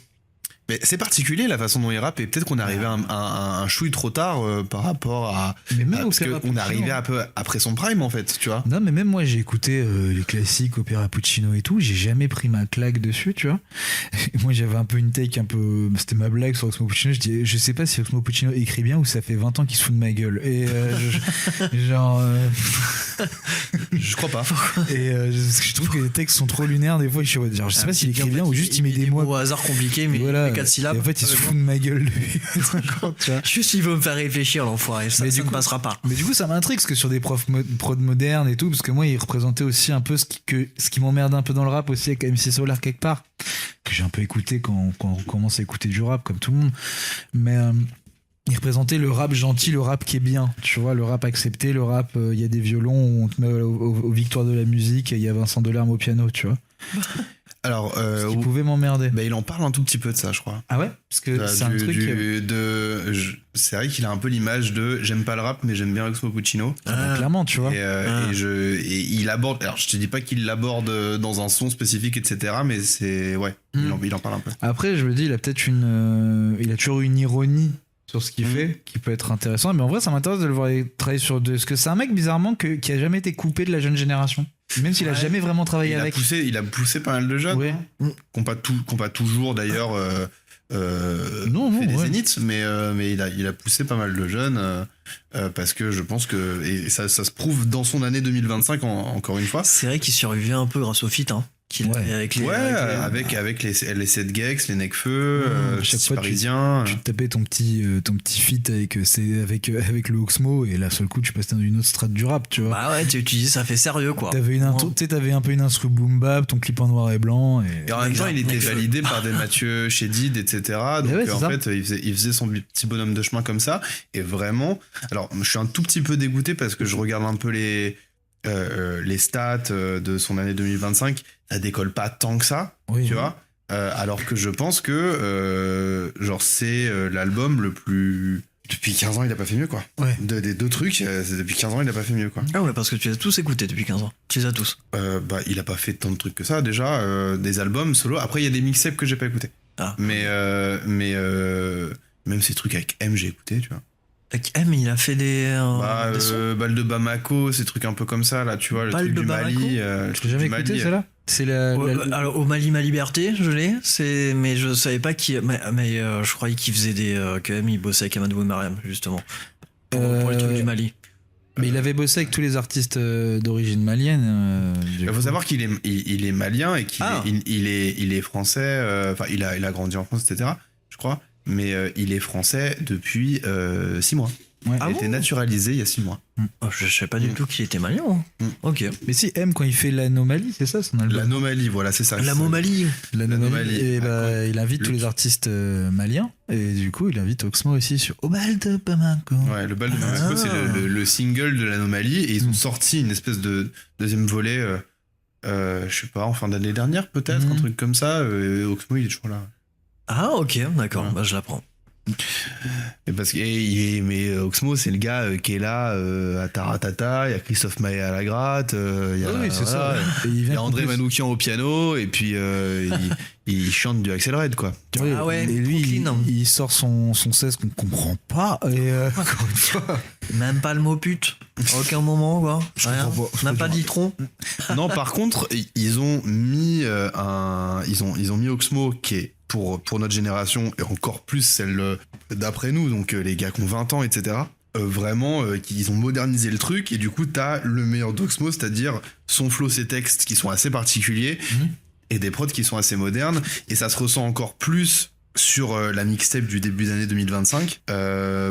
Mais c'est particulier la façon dont il rappe, et peut-être qu'on est arrivé un chouille trop tard par rapport à. Mais même parce qu'on est arrivé un peu après son prime, en fait, tu vois. Non, mais même moi j'ai écouté les classiques, Opéra Puccino et tout, j'ai jamais pris ma claque dessus, tu vois. Et moi j'avais un peu une take c'était ma blague sur Oxmo Puccino, je dis je sais pas si Oxmo Puccino écrit bien ou ça fait 20 ans qu'il se fout de ma gueule. Et je crois pas. Et je trouve que les textes sont trop lunaires des fois, je sais pas s'il écrit bien ou juste il met des mots au hasard compliqués, mais voilà. 4 syllabes. Et en fait, il se fout de ma gueule depuis 5 ans, tu vois. Juste, il veut me faire réfléchir, l'enfoiré. Ça ne passera pas. Mais du coup, ça m'intrigue, parce que sur des prod modernes et tout, parce que moi, il représentait aussi un peu ce qui m'emmerde un peu dans le rap aussi avec MC Solar quelque part, que j'ai un peu écouté quand on commence à écouter du rap, comme tout le monde. Mais il représentait le rap gentil, le rap qui est bien, tu vois, le rap accepté, le rap, il y a des violons où on te met aux victoires de la musique et il y a Vincent Delerme au piano, tu vois. Alors, ce qui pouvait m'emmerder. Bah, il en parle un tout petit peu de ça, je crois. Ah ouais, parce que c'est un truc. C'est vrai qu'il a un peu l'image de j'aime pas le rap, mais j'aime bien Oxmo Puccino. Clairement, tu vois. Et il aborde. Alors, je te dis pas qu'il l'aborde dans un son spécifique, etc. Mais c'est il en parle un peu. Après, je me dis, il a peut-être il a toujours une ironie sur ce qu'il fait, qui peut être intéressant. Mais en vrai, ça m'intéresse de le voir travailler sur ce que c'est un mec bizarrement qui a jamais été coupé de la jeune génération. Même s'il a jamais vraiment travaillé avec. Il a poussé pas mal de jeunes. Ouais. Qui n'ont pas toujours d'ailleurs fait des zéniths, mais il a poussé pas mal de jeunes parce que je pense que et ça se prouve dans son année 2025 encore une fois. C'est vrai qu'il survivait un peu grâce au feat, hein. Avec les 7 Gex, les Necfeu, chaque fois Parisien. Tu te tapais ton petit feat avec le Oxmo et là seul coup tu passais dans une autre strate du rap, tu vois. Bah ouais, tu dis ça fait sérieux quoi. T'avais un peu une instru boom bap, ton clip en noir et blanc et en même temps il était validé par des Mathieu Chédid, etc. Donc fait il faisait son petit bonhomme de chemin comme ça et vraiment. Alors je suis un tout petit peu dégoûté parce que je regarde un peu les stats de son année 2025, ça décolle pas tant que ça, tu vois. Alors que je pense que c'est l'album le plus... Depuis 15 ans, il a pas fait mieux, quoi. Ouais. Des deux trucs, depuis 15 ans, il a pas fait mieux, quoi. Ah ouais, parce que tu les as tous écoutés depuis 15 ans. Tu les as tous. Il a pas fait tant de trucs que ça, déjà. Des albums solo. Après, il y a des mixtapes que j'ai pas écoutés. Ah. Mais même ces trucs avec M, j'ai écouté, tu vois. Avec M, il a fait des Balle de Bamako, ces trucs un peu comme ça, là, tu vois, le Balle truc de du Bamako. Mali. Tu l'as jamais écouté celle-là? C'est Alors, au Mali, ma liberté, je l'ai. Mais je savais pas qui. Mais je croyais qu'il faisait que M, il bossait avec Amadou et Mariam, justement. Pour les trucs du Mali. Mais il avait bossé avec tous les artistes d'origine malienne. Il faut savoir qu'il est malien et qu'il est français. Enfin, il a grandi en France, etc. Je crois. Mais il est français depuis 6 mois. Ouais. Il a été naturalisé il y a 6 mois. Oh, je savais pas du tout qu'il était malien. Ok. Mais si, M, quand il fait l'anomalie, c'est ça son album? L'anomalie, voilà, c'est ça. L'anomalie. Et il invite tous les artistes maliens. Et du coup, il invite Oxmo aussi sur Au Bal de Bamako. Ouais, le Bal de Bamako, c'est le single de l'anomalie. Et ils ont sorti une espèce de deuxième volet, je sais pas, en fin d'année dernière, peut-être, un truc comme ça. Oxmo, il est toujours là. Ah, ok, d'accord, bah, je l'apprends. Mais Oxmo, c'est le gars qui est là à Taratata. Il y a Christophe Maé à la gratte. Il y a André Manoukian au piano. Et puis il chante du Axel Red, quoi. Ah ouais. Et lui, il sort son 16 qu'on comprend pas. Et encore une fois. Même pas le mot pute. À aucun moment, quoi. Rien. Même pas d'itron. Non, par contre, ils ont mis ils ont mis Oxmo qui est pour notre génération et encore plus celle d'après nous, donc les gars qui ont 20 ans, etc. Vraiment, ils ont modernisé le truc et du coup, t'as le meilleur d'Oxmo, c'est-à-dire son flow, ses textes qui sont assez particuliers et des prods qui sont assez modernes et ça se ressent encore plus sur la mixtape du début d'année 2025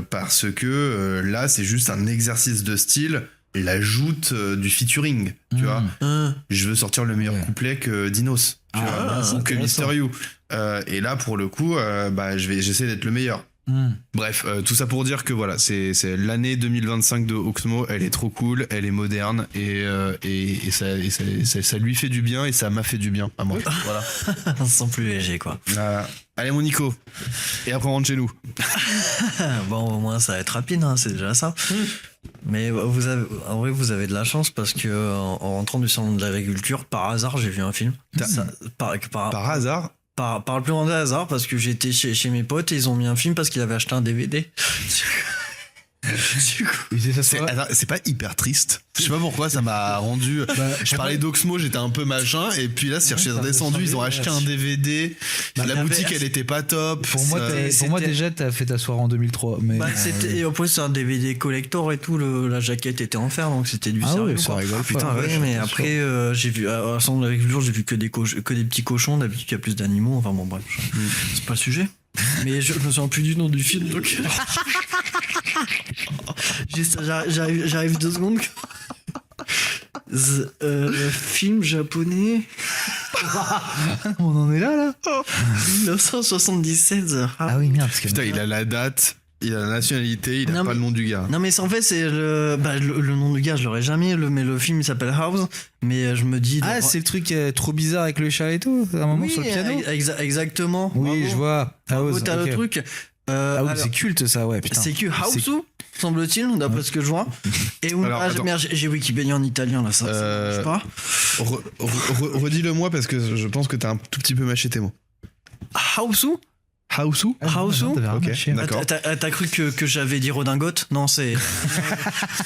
parce que là, c'est juste un exercice de style. L'ajoute du featuring, tu vois. Je veux sortir le meilleur couplet que Dinos, tu vois, ou que Mister You. Et là, pour le coup, j'essaie d'être le meilleur. Bref, tout ça pour dire que voilà, c'est l'année 2025 de Oxmo, elle est trop cool, elle est moderne et ça lui fait du bien et ça m'a fait du bien à moi. Voilà. On se sent plus léger, quoi. Allez mon Nico, et après on rentre chez nous. Bon, au moins ça va être rapide, hein, c'est déjà ça. Mais en vrai, vous avez de la chance parce que en rentrant du salon de l'agriculture, par hasard, j'ai vu un film. Par hasard? Par le plus grand des hasards, parce que j'étais chez mes potes et ils ont mis un film parce qu'ils avaient acheté un DVD. C'est pas hyper triste. Je sais pas pourquoi ça m'a rendu. Je parlais d'Oxmo, j'étais un peu machin, et puis là, c'est redescendu. Ils ont acheté un DVD. La boutique, elle était pas top. Pour moi, déjà, t'as fait ta soirée en 2003. Mais et en plus, c'est un DVD collector et tout. La jaquette était en fer, donc c'était du sérieux. Ça rigole. Putain, mais après, j'ai vu à Salon de l'agriculture, j'ai vu que des petits cochons. D'habitude, il y a plus d'animaux. Enfin bon, bref, c'est pas le sujet. Mais je me souviens plus du nom du film, donc. J'arrive 2 secondes. Film japonais. On en est là 1977. Ah oui, merde. Putain, il a la date, il a la nationalité, il a pas le nom du gars. Non, mais en fait, c'est le nom du gars, je l'aurais jamais. Mais le film, il s'appelle House. Mais je me dis. Ah, c'est le truc trop bizarre avec le chat et tout. À un moment sur le piano. Exactement. Oui, bravo. Je vois. Bravo, t'as le truc. C'est culte ça, ouais, putain. C'est que House, semble-t-il, d'après ce que je vois. Et j'ai Wikipédia en italien là, ça marche pas. Redis-le moi parce que je pense que t'as un tout petit peu mâché tes mots. House? Haosu Haosu T'avais rien Ok, lâché. d'accord. T'as cru que j'avais dit redingote? Non, c'est.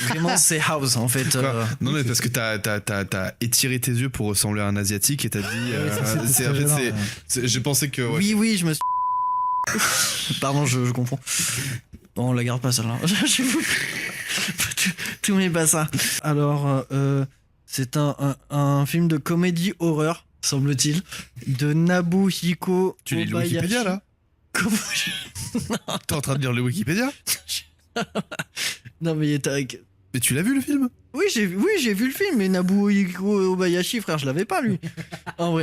Vraiment, c'est house en fait. Non mais parce que t'as étiré tes yeux pour ressembler à un asiatique et t'as dit en fait, j'ai pensé que ouais. Oui, je me suis. Pardon, je confonds. Bon, on la garde pas celle-là. Tout n'est pas ça. Alors, c'est un film de comédie horreur, semble-t-il, de Nobuhiko Tu lis le Obayashi. Wikipédia là? Comment T'es en train de lire le Wikipédia? Non mais Mais tu l'as vu le film? oui, j'ai vu le film, mais Nobuhiko Obayashi, frère, je l'avais pas lu. En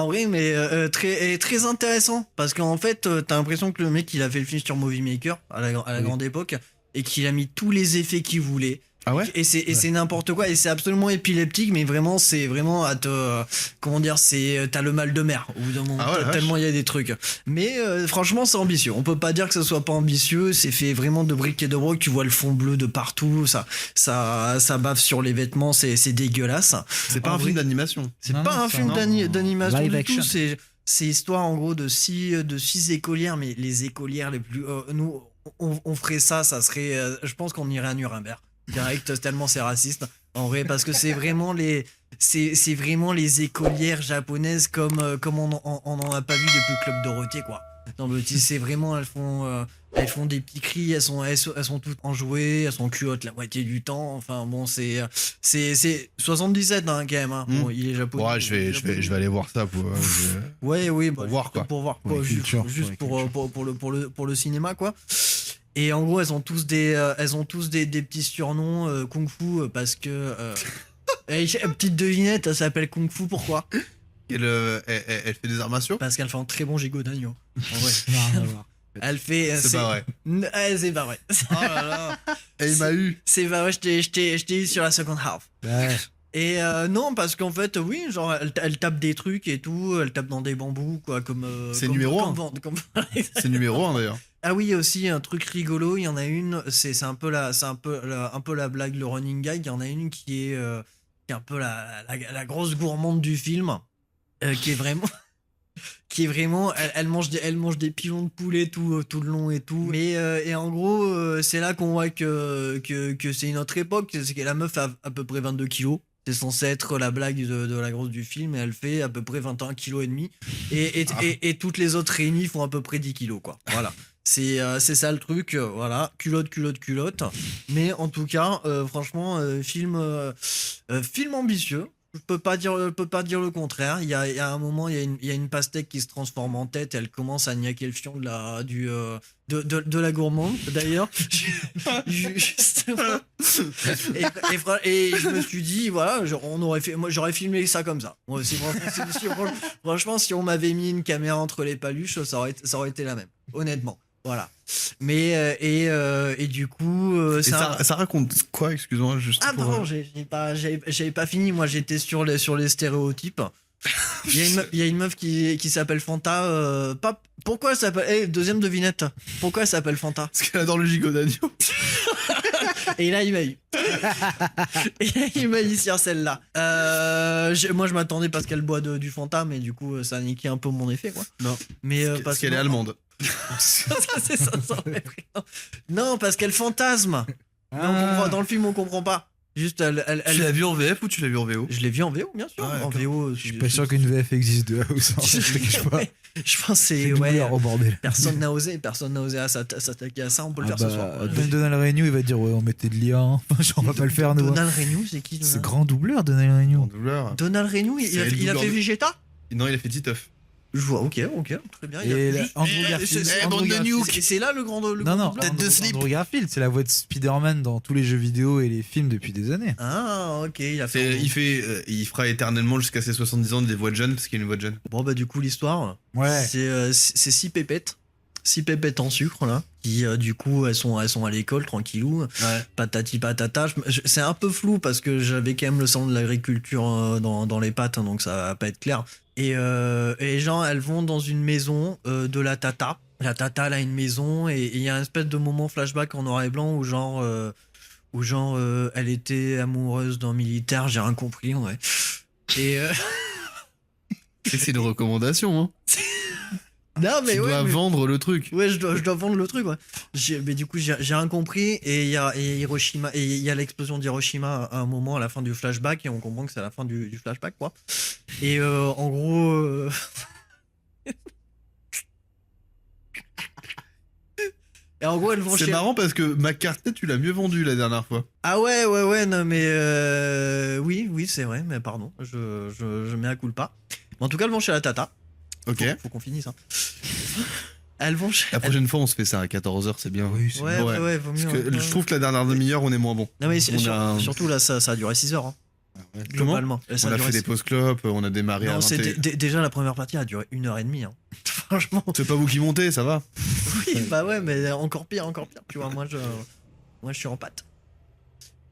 vrai, mais très intéressant parce qu'en fait, t'as l'impression que le mec il a fait le film sur Movie Maker à la grande époque et qu'il a mis tous les effets qu'il voulait. Ah ouais? Et c'est n'importe quoi et c'est absolument épileptique, mais vraiment c'est vraiment à te comment dire, t'as le mal de mer au bout d'un moment. Ah ouais, Tellement il y a des trucs. Mais franchement c'est ambitieux. On peut pas dire que ce soit pas ambitieux. C'est fait vraiment de briques et de broc. Tu vois le fond bleu de partout. Ça bave sur les vêtements. C'est dégueulasse. C'est pas En un vrai, film d'animation. C'est Non, pas non, un c'est film un- d'animation live du action. tout. C'est histoire en gros de six écolières, mais les écolières les plus nous on ferait ça serait je pense qu'on irait à Nuremberg direct tellement c'est raciste en vrai parce que c'est vraiment c'est vraiment les écolières japonaises comme on en a pas vu depuis le Club Dorothée quoi. Non, mais c'est vraiment elles font des petits cris, elles sont toutes enjouées, elles sont culottes la moitié du temps. Enfin bon, c'est 77 hein, quand même. Hein. Bon, il est japonais. Ouais, je vais aller voir ça pour Ouais, pour voir quoi. Pour voir Pour quoi, la culture, juste pour la pour le cinéma quoi. Et en gros, elles ont tous des petits surnoms kung fu parce que petite devinette, elle s'appelle kung fu pourquoi? Elle fait des arts martiaux? Parce qu'elle fait un très bon gigot d'agneau. En vrai. Non, rien à voir. Elle fait C'est pas vrai. C'est pas vrai. Oh là là. Et il m'a eu. C'est pas vrai, je t'ai eu sur la second half. Ouais. Et non, parce qu'en fait, oui, genre, elle tape des trucs et tout, elle tape dans des bambous, quoi, comme. C'est comme- numéro comme un. Vand- comme- C'est numéro 1 d'ailleurs. Ah oui, aussi, un truc rigolo, il y en a une, c'est un peu la blague, le running gag, il y en a une qui est un peu la grosse gourmande du film, qui est vraiment. Qui est vraiment, elle mange des pilons de poulet tout le long et tout. Mais et en gros, c'est là qu'on voit que c'est une autre époque. C'est que la meuf a à peu près 22 kilos. C'est censé être la blague de la grosse du film et elle fait à peu près 21 kilos et demi. Et toutes les autres réunies font à peu près 10 kilos quoi. Voilà. C'est ça le truc. Voilà. Culotte. Mais en tout cas, franchement, film ambitieux. Je peux pas dire le contraire. Il y a un moment, il y a une pastèque qui se transforme en tête. Elle commence à niaquer le fion de la gourmande. D'ailleurs, justement. Et je me suis dit, voilà, moi j'aurais filmé ça comme ça. Moi, franchement, si on m'avait mis une caméra entre les paluches, ça aurait été la même. Honnêtement. Voilà. Mais et du coup Et ça raconte quoi, excuse-moi, juste ah pour, pardon, j'avais pas fini. Moi, j'étais sur les stéréotypes. Il y a une meuf qui s'appelle Fanta. Pourquoi elle s'appelle deuxième devinette. Pourquoi elle s'appelle Fanta? Parce qu'elle adore le gigot d'agneau. Et là, il m'a eu. Et là, il m'a eu sur celle-là. Moi, je m'attendais parce qu'elle boit du Fanta, mais du coup, ça a niqué un peu mon effet, quoi. Non. Mais Parce qu'elle est allemande. C'est ça, non, parce qu'elle fantasme. Mais on comprend, dans le film, on comprend pas. Juste, Tu l'as vu en VF ou tu l'as vu en VO? Je l'ai vu en VO, bien sûr. Ah, en d'accord. VO. Je suis pas sûr qu'une VF existe de House. Je te cache pas. Je pense que c'est. C'est Ouais, doubleur au bordel. personne n'a osé s'attaquer à ça. On peut le faire ce soir. Même Donald Renew, il va dire ouais, on mettait de l'IA. Hein. Genre, on va pas le faire nous. Donald Renew, c'est qui C'est Donald grand doubleur Donald Renew. En doubleur. Donald Renew, C'est il a le doubleur fait de- Vegeta? Non, il a fait Titeuf. Je vois, ok, très bien. Et Juste- Andrew Eh, Garfield. c'est- Andrew bande de Garfield. nuke. C'est là le grand Non, doubleur. Tête de slip. Andrew Garfield, c'est la voix de Spider-Man dans tous les jeux vidéo et les films depuis des années. Ah, ok, il a fait. Il fera éternellement jusqu'à ses 70 ans des voix de jeunes parce qu'il a une voix de jeune. Bon, bah, du coup, l'histoire, Ouais. c'est 6 pépettes. 6 pépettes en sucre, là. Qui, du coup, elles sont à l'école, tranquillou. Ouais. Patati patata. C'est un peu flou parce que j'avais quand même le sang de l'agriculture dans les pattes, hein, donc ça va pas être clair. Et genre, elles vont dans une maison de la tata. La tata, elle a une maison et il y a un espèce de moment flashback en noir et blanc où genre, elle était amoureuse d'un militaire, j'ai rien compris, ouais. Et C'est une recommandation, hein. Non, mais Tu dois vendre le truc. Ouais, je dois vendre le truc, ouais. Mais du coup, j'ai rien compris. Et il y a Hiroshima, et il y a l'explosion d'Hiroshima à un moment, à la fin du flashback, et on comprend que c'est à la fin du flashback, quoi. Et en gros. Et en gros, elles vont C'est marrant parce que McCartney, tu l'as mieux vendu la dernière fois. Ah ouais, non, mais. Oui, c'est vrai, mais pardon, je mets à coup le pas. Mais en tout cas, elles vont chez la tata. Ok. Faut qu'on finisse, hein. Elles vont chez. La prochaine fois, on se fait ça à 14h, c'est bien. Oui, c'est Ouais, vaut mieux. Parce que je trouve que la dernière demi-heure, on est moins bon. Non, mais surtout surtout là, ça a duré 6 heures. Hein. Comment Globalement. Ça On a duré fait des pauses clopes, on a démarré à Non, 21. déjà la première partie a duré 1h30. Hein. Franchement. C'est pas vous qui montez, ça va. Oui, bah ouais, mais encore pire. Tu vois, moi je suis en pâte.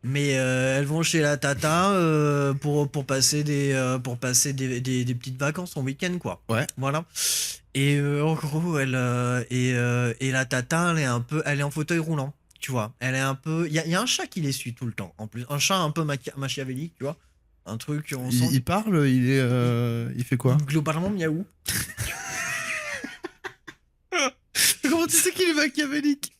Mais elles vont chez la tata pour passer des petites vacances en week-end, quoi. Ouais. Voilà. Et en gros, et la tata, elle est en fauteuil roulant. Tu vois, elle est un peu. Il y a un chat qui les suit tout le temps. En plus, un chat un peu machiavélique, tu vois. Un truc. Il parle, il fait quoi? Globalement, miaou. Comment tu sais qu'il est machiavélique?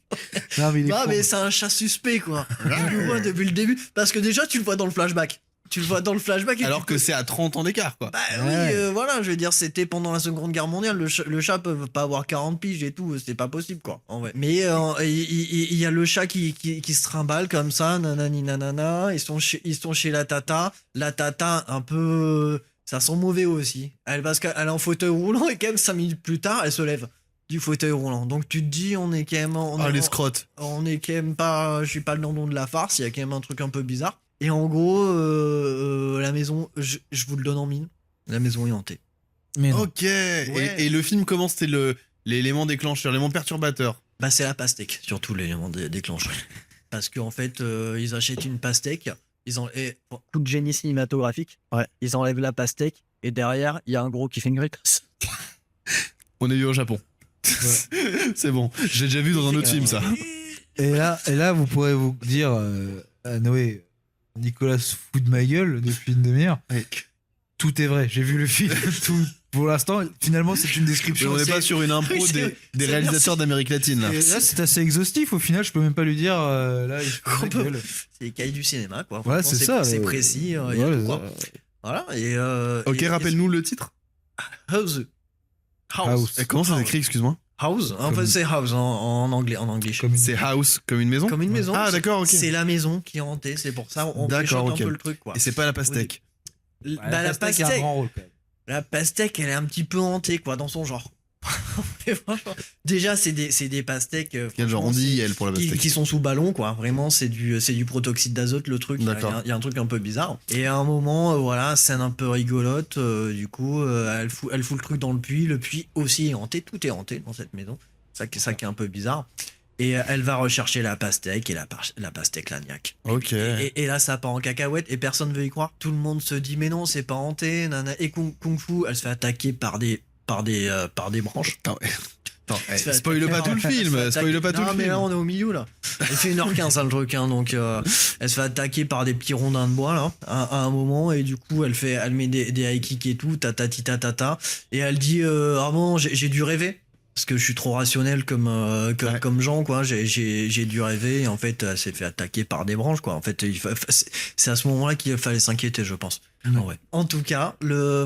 Non, mais il est con. Mais c'est un chat suspect, quoi. Tu le vois depuis le début. Parce que déjà, tu le vois dans le flashback. Alors que c'est à 30 ans d'écart, quoi. Bah oui, voilà, je veux dire, c'était pendant la Seconde Guerre mondiale, le chat peut pas avoir 40 piges et tout, c'est pas possible, quoi, en vrai. Mais il y a le chat qui se trimballe comme ça, nanani nanana, ils sont chez la tata un peu... ça sent mauvais aussi. Parce qu'elle est en fauteuil roulant et quand même 5 minutes plus tard, elle se lève du fauteuil roulant. Donc tu te dis, on est quand même... les scrottes. On est quand même pas... Je suis pas le nom de la farce, il y a quand même un truc un peu bizarre. Et en gros, la maison, je vous le donne en mine, la maison est hantée. Mais non. Ok. Et le film commence, c'est l'élément déclencheur, l'élément perturbateur. Bah c'est la pastèque, surtout l'élément déclencheur. Parce qu'en fait, ils achètent une pastèque, coup de génie cinématographique, ils enlèvent la pastèque, et derrière, il y a un gros qui fait une grimace. On est vu au Japon. C'est bon. J'ai déjà vu dans un autre film, ça. Et là, vous pourrez vous dire à Noé, Nicolas se fout de ma gueule depuis une demi-heure. Tout est vrai. J'ai vu le film. Tout. Pour l'instant, finalement, c'est une description. On n'est pas sur une impro des réalisateurs d'Amérique latine, là. Et là, c'est assez exhaustif. Au final, je peux même pas lui dire. Là, il se fout de ma gueule. C'est les cahiers du cinéma, quoi. Voilà, c'est ça. C'est précis. Y a tout, quoi. Voilà. Et, ok, rappelle-nous le titre. House. Et comment ça s'écrit, excuse-moi? House. En fait, c'est house en anglais. C'est house comme une maison? Comme une maison. Ah, d'accord, ok. C'est la maison qui est hantée, c'est pour ça. On d'accord, un peu le truc, quoi. Et c'est pas la pastèque. La pastèque a un grand rôle, quand même. La pastèque, elle est un petit peu hantée, quoi, dans son genre. Déjà, c'est des pastèques. Quel genre on dit, elle, pour la pastèque? Qui sont sous ballon, quoi. Vraiment, c'est du protoxyde d'azote, le truc. Il y a un truc un peu bizarre. Et à un moment, voilà, scène un peu rigolote. Du coup, elle fout le truc dans le puits. Le puits aussi est hanté. Tout est hanté dans cette maison. Ça qui est un peu bizarre. Et elle va rechercher la pastèque et la pastèque la niaque. Ok. Et là, ça part en cacahuète et personne veut y croire. Tout le monde se dit, mais non, c'est pas hanté. Nana. Et Kung Fu, elle se fait attaquer par des branches. Spoil pas tout le film. Spoil pas tout le film. Non, mais là, on est au milieu, là. Elle fait 1h15, le truc, hein. Donc, elle se fait attaquer par des petits rondins de bois, là, à un moment. Et du coup, elle met des high kicks et tout, tata. Et elle dit, ah bon, j'ai dû rêver. Parce que je suis trop rationnel comme Jean, quoi. J'ai dû rêver. Et en fait, elle s'est fait attaquer par des branches, quoi. En fait, c'est à ce moment-là qu'il fallait s'inquiéter, je pense. Ouais. En tout cas,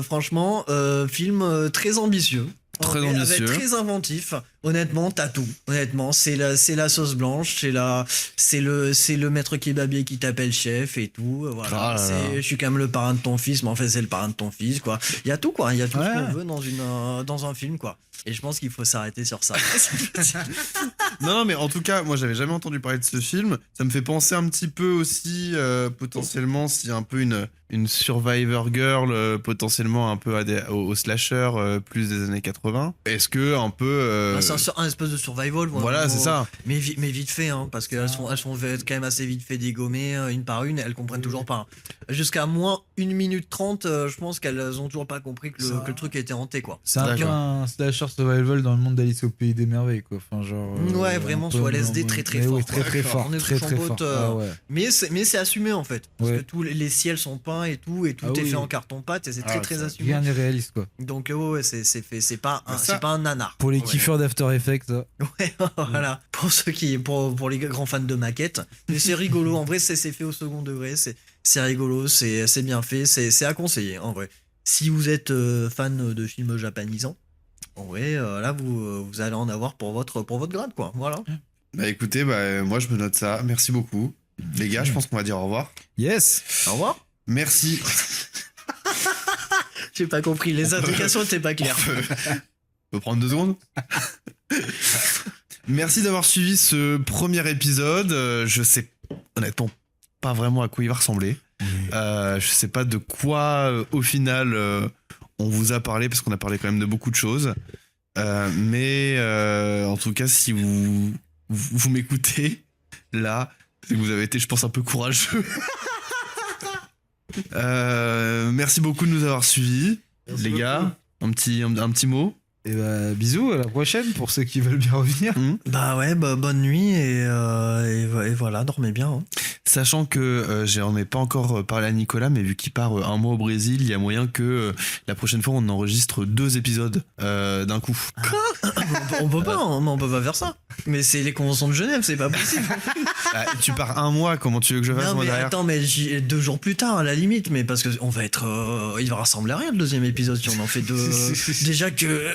franchement, film très ambitieux. Très ambitieux. Très inventif. Honnêtement, t'as tout. Honnêtement, c'est la sauce blanche, c'est le maître kebabier qui t'appelle chef et tout. Voilà. Je suis quand même le parrain de ton fils, mais en fait, c'est le parrain de ton fils, quoi. Il y a tout, quoi. Il y a tout ce qu'on veut dans un film, quoi. Et je pense qu'il faut s'arrêter sur ça. Non, mais en tout cas, moi, j'avais jamais entendu parler de ce film. Ça me fait penser un petit peu aussi, potentiellement, s'il y a un peu une Survivor Girl, potentiellement un peu au slasher, plus des années 80. Est-ce que un peu... c'est un espèce de survival. Voilà, c'est ça. Mais vite fait, hein, parce qu'elles sont quand même assez vite fait dégommées, une par une, elles comprennent toujours pas. Jusqu'à moins 1 minute 30, je pense qu'elles ont toujours pas compris que le truc était hanté, quoi. C'est un peu un slasher survival dans le monde d'Alice au Pays des Merveilles, quoi. Enfin, genre, ouais, vraiment, sur LSD très fort. Oui, très fort. On est Très chambote, fort. Ah ouais. Mais c'est assumé, en fait. Parce que tous les ciels sont peints et tout est fait en carton-pâte et c'est très assumé. Rien n'est réaliste, quoi. Donc, ouais, c'est pas un nanar. Pour les kiffeurs d'After Effects, ça. Ouais, voilà. Pour les grands fans de maquettes. Mais c'est rigolo. En vrai, c'est fait au second degré. C'est rigolo. C'est bien fait. C'est à conseiller, en vrai. Si vous êtes fan de films japonisants, en vrai, là, vous allez en avoir pour votre grade, quoi. Voilà. Bah écoutez, moi je me note ça. Merci beaucoup. Les gars, je pense qu'on va dire au revoir. Yes. Au revoir. Merci. J'ai pas compris. Les indications étaient pas claires. On peut prendre 2 secondes. Merci d'avoir suivi ce premier épisode. Je sais honnêtement pas vraiment à quoi il va ressembler. Je sais pas de quoi au final on vous a parlé, parce qu'on a parlé quand même de beaucoup de choses. Mais en tout cas, si vous m'écoutez là, c'est que vous avez été, je pense, un peu courageux. Merci beaucoup de nous avoir suivis. Merci les gars. Un petit mot. Et bisous, à la prochaine pour ceux qui veulent bien revenir. Bah ouais, bonne nuit et voilà, dormez bien. Hein. Sachant que j'en ai pas encore parlé à Nicolas, mais vu qu'il part un mois au Brésil, il y a moyen que la prochaine fois on enregistre 2 épisodes d'un coup. on peut pas faire ça. Mais c'est les conventions de Genève, c'est pas possible. Tu pars 1 mois, comment tu veux que je fasse non, moi mais derrière? attends, mais 2 jours plus tard à la limite, mais parce que on va être, il va rassembler à rien le 2e épisode si on en fait 2. Déjà que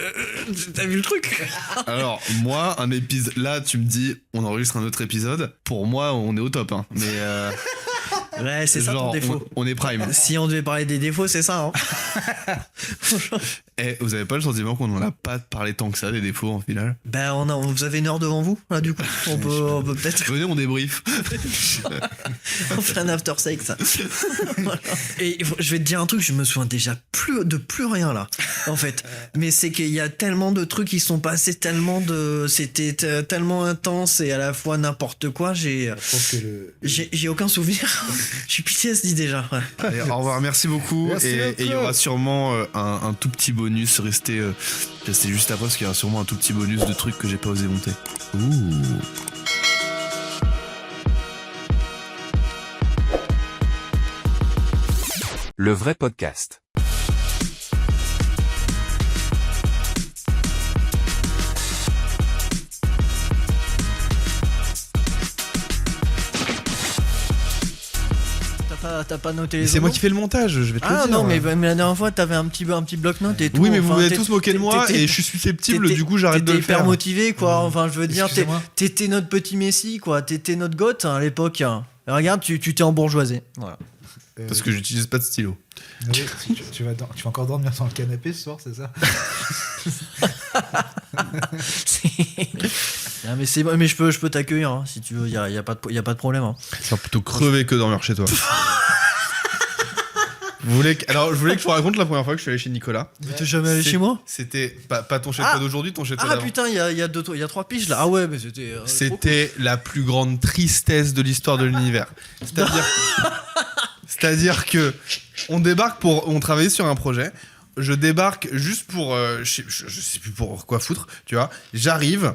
t'as vu le truc. Alors moi, un épisode, là tu me dis on enregistre un autre épisode. Pour moi, on est au top, hein. Mais ouais, c'est ça ton défaut. On est prime. Si on devait parler des défauts, c'est ça. Hein. Vous avez pas le sentiment qu'on en a pas parlé tant que ça des défauts en final? Ben vous avez 1 heure devant vous là, du coup. On peut peut-être. Venez, on débrief. On fait un after sex. Voilà. Et je vais te dire un truc, je me souviens déjà plus rien là, en fait. Mais c'est qu'il y a tellement de trucs qui sont passés, c'était tellement intense et à la fois n'importe quoi. J'ai aucun souvenir. Je suis PTSD déjà. Ouais. Allez, au revoir, merci beaucoup. Merci et il y aura sûrement un tout petit bonus. Restez juste après, parce qu'il y aura sûrement un tout petit bonus de trucs que j'ai pas osé monter. Ouh. Le vrai podcast. T'as pas noté les C'est moi autres qui fais le montage, je vais te le dire. Ah non, mais la dernière fois t'avais un petit bloc-notes et tout. Oui, mais vous enfin, m'avez tous moqué de moi et je suis susceptible, du coup j'arrête de le faire. T'étais hyper motivé, quoi. Enfin, je veux dire, t'étais notre petit Messi, quoi. T'étais notre goth à l'époque. Regarde, tu t'es embourgeoisé. Voilà. Parce que j'utilise pas de stylo. Oui, tu vas encore dormir sur le canapé ce soir, c'est ça? Ah, mais je peux t'accueillir hein, si tu veux, y a pas de problème. Hein. C'est plutôt crever que dormir chez toi. Je voulais que je vous raconte la première fois que je suis allé chez Nicolas. T'es jamais allé chez moi? C'était pas ton chez toi d'aujourd'hui, ton chez toi d'avant. Ah putain, il y a 3 piges là. Ah ouais, mais c'était la plus grande tristesse de l'histoire de l'univers. C'est-à-dire que on travaillait sur un projet. Je débarque juste pour je sais plus pour quoi foutre, tu vois. J'arrive,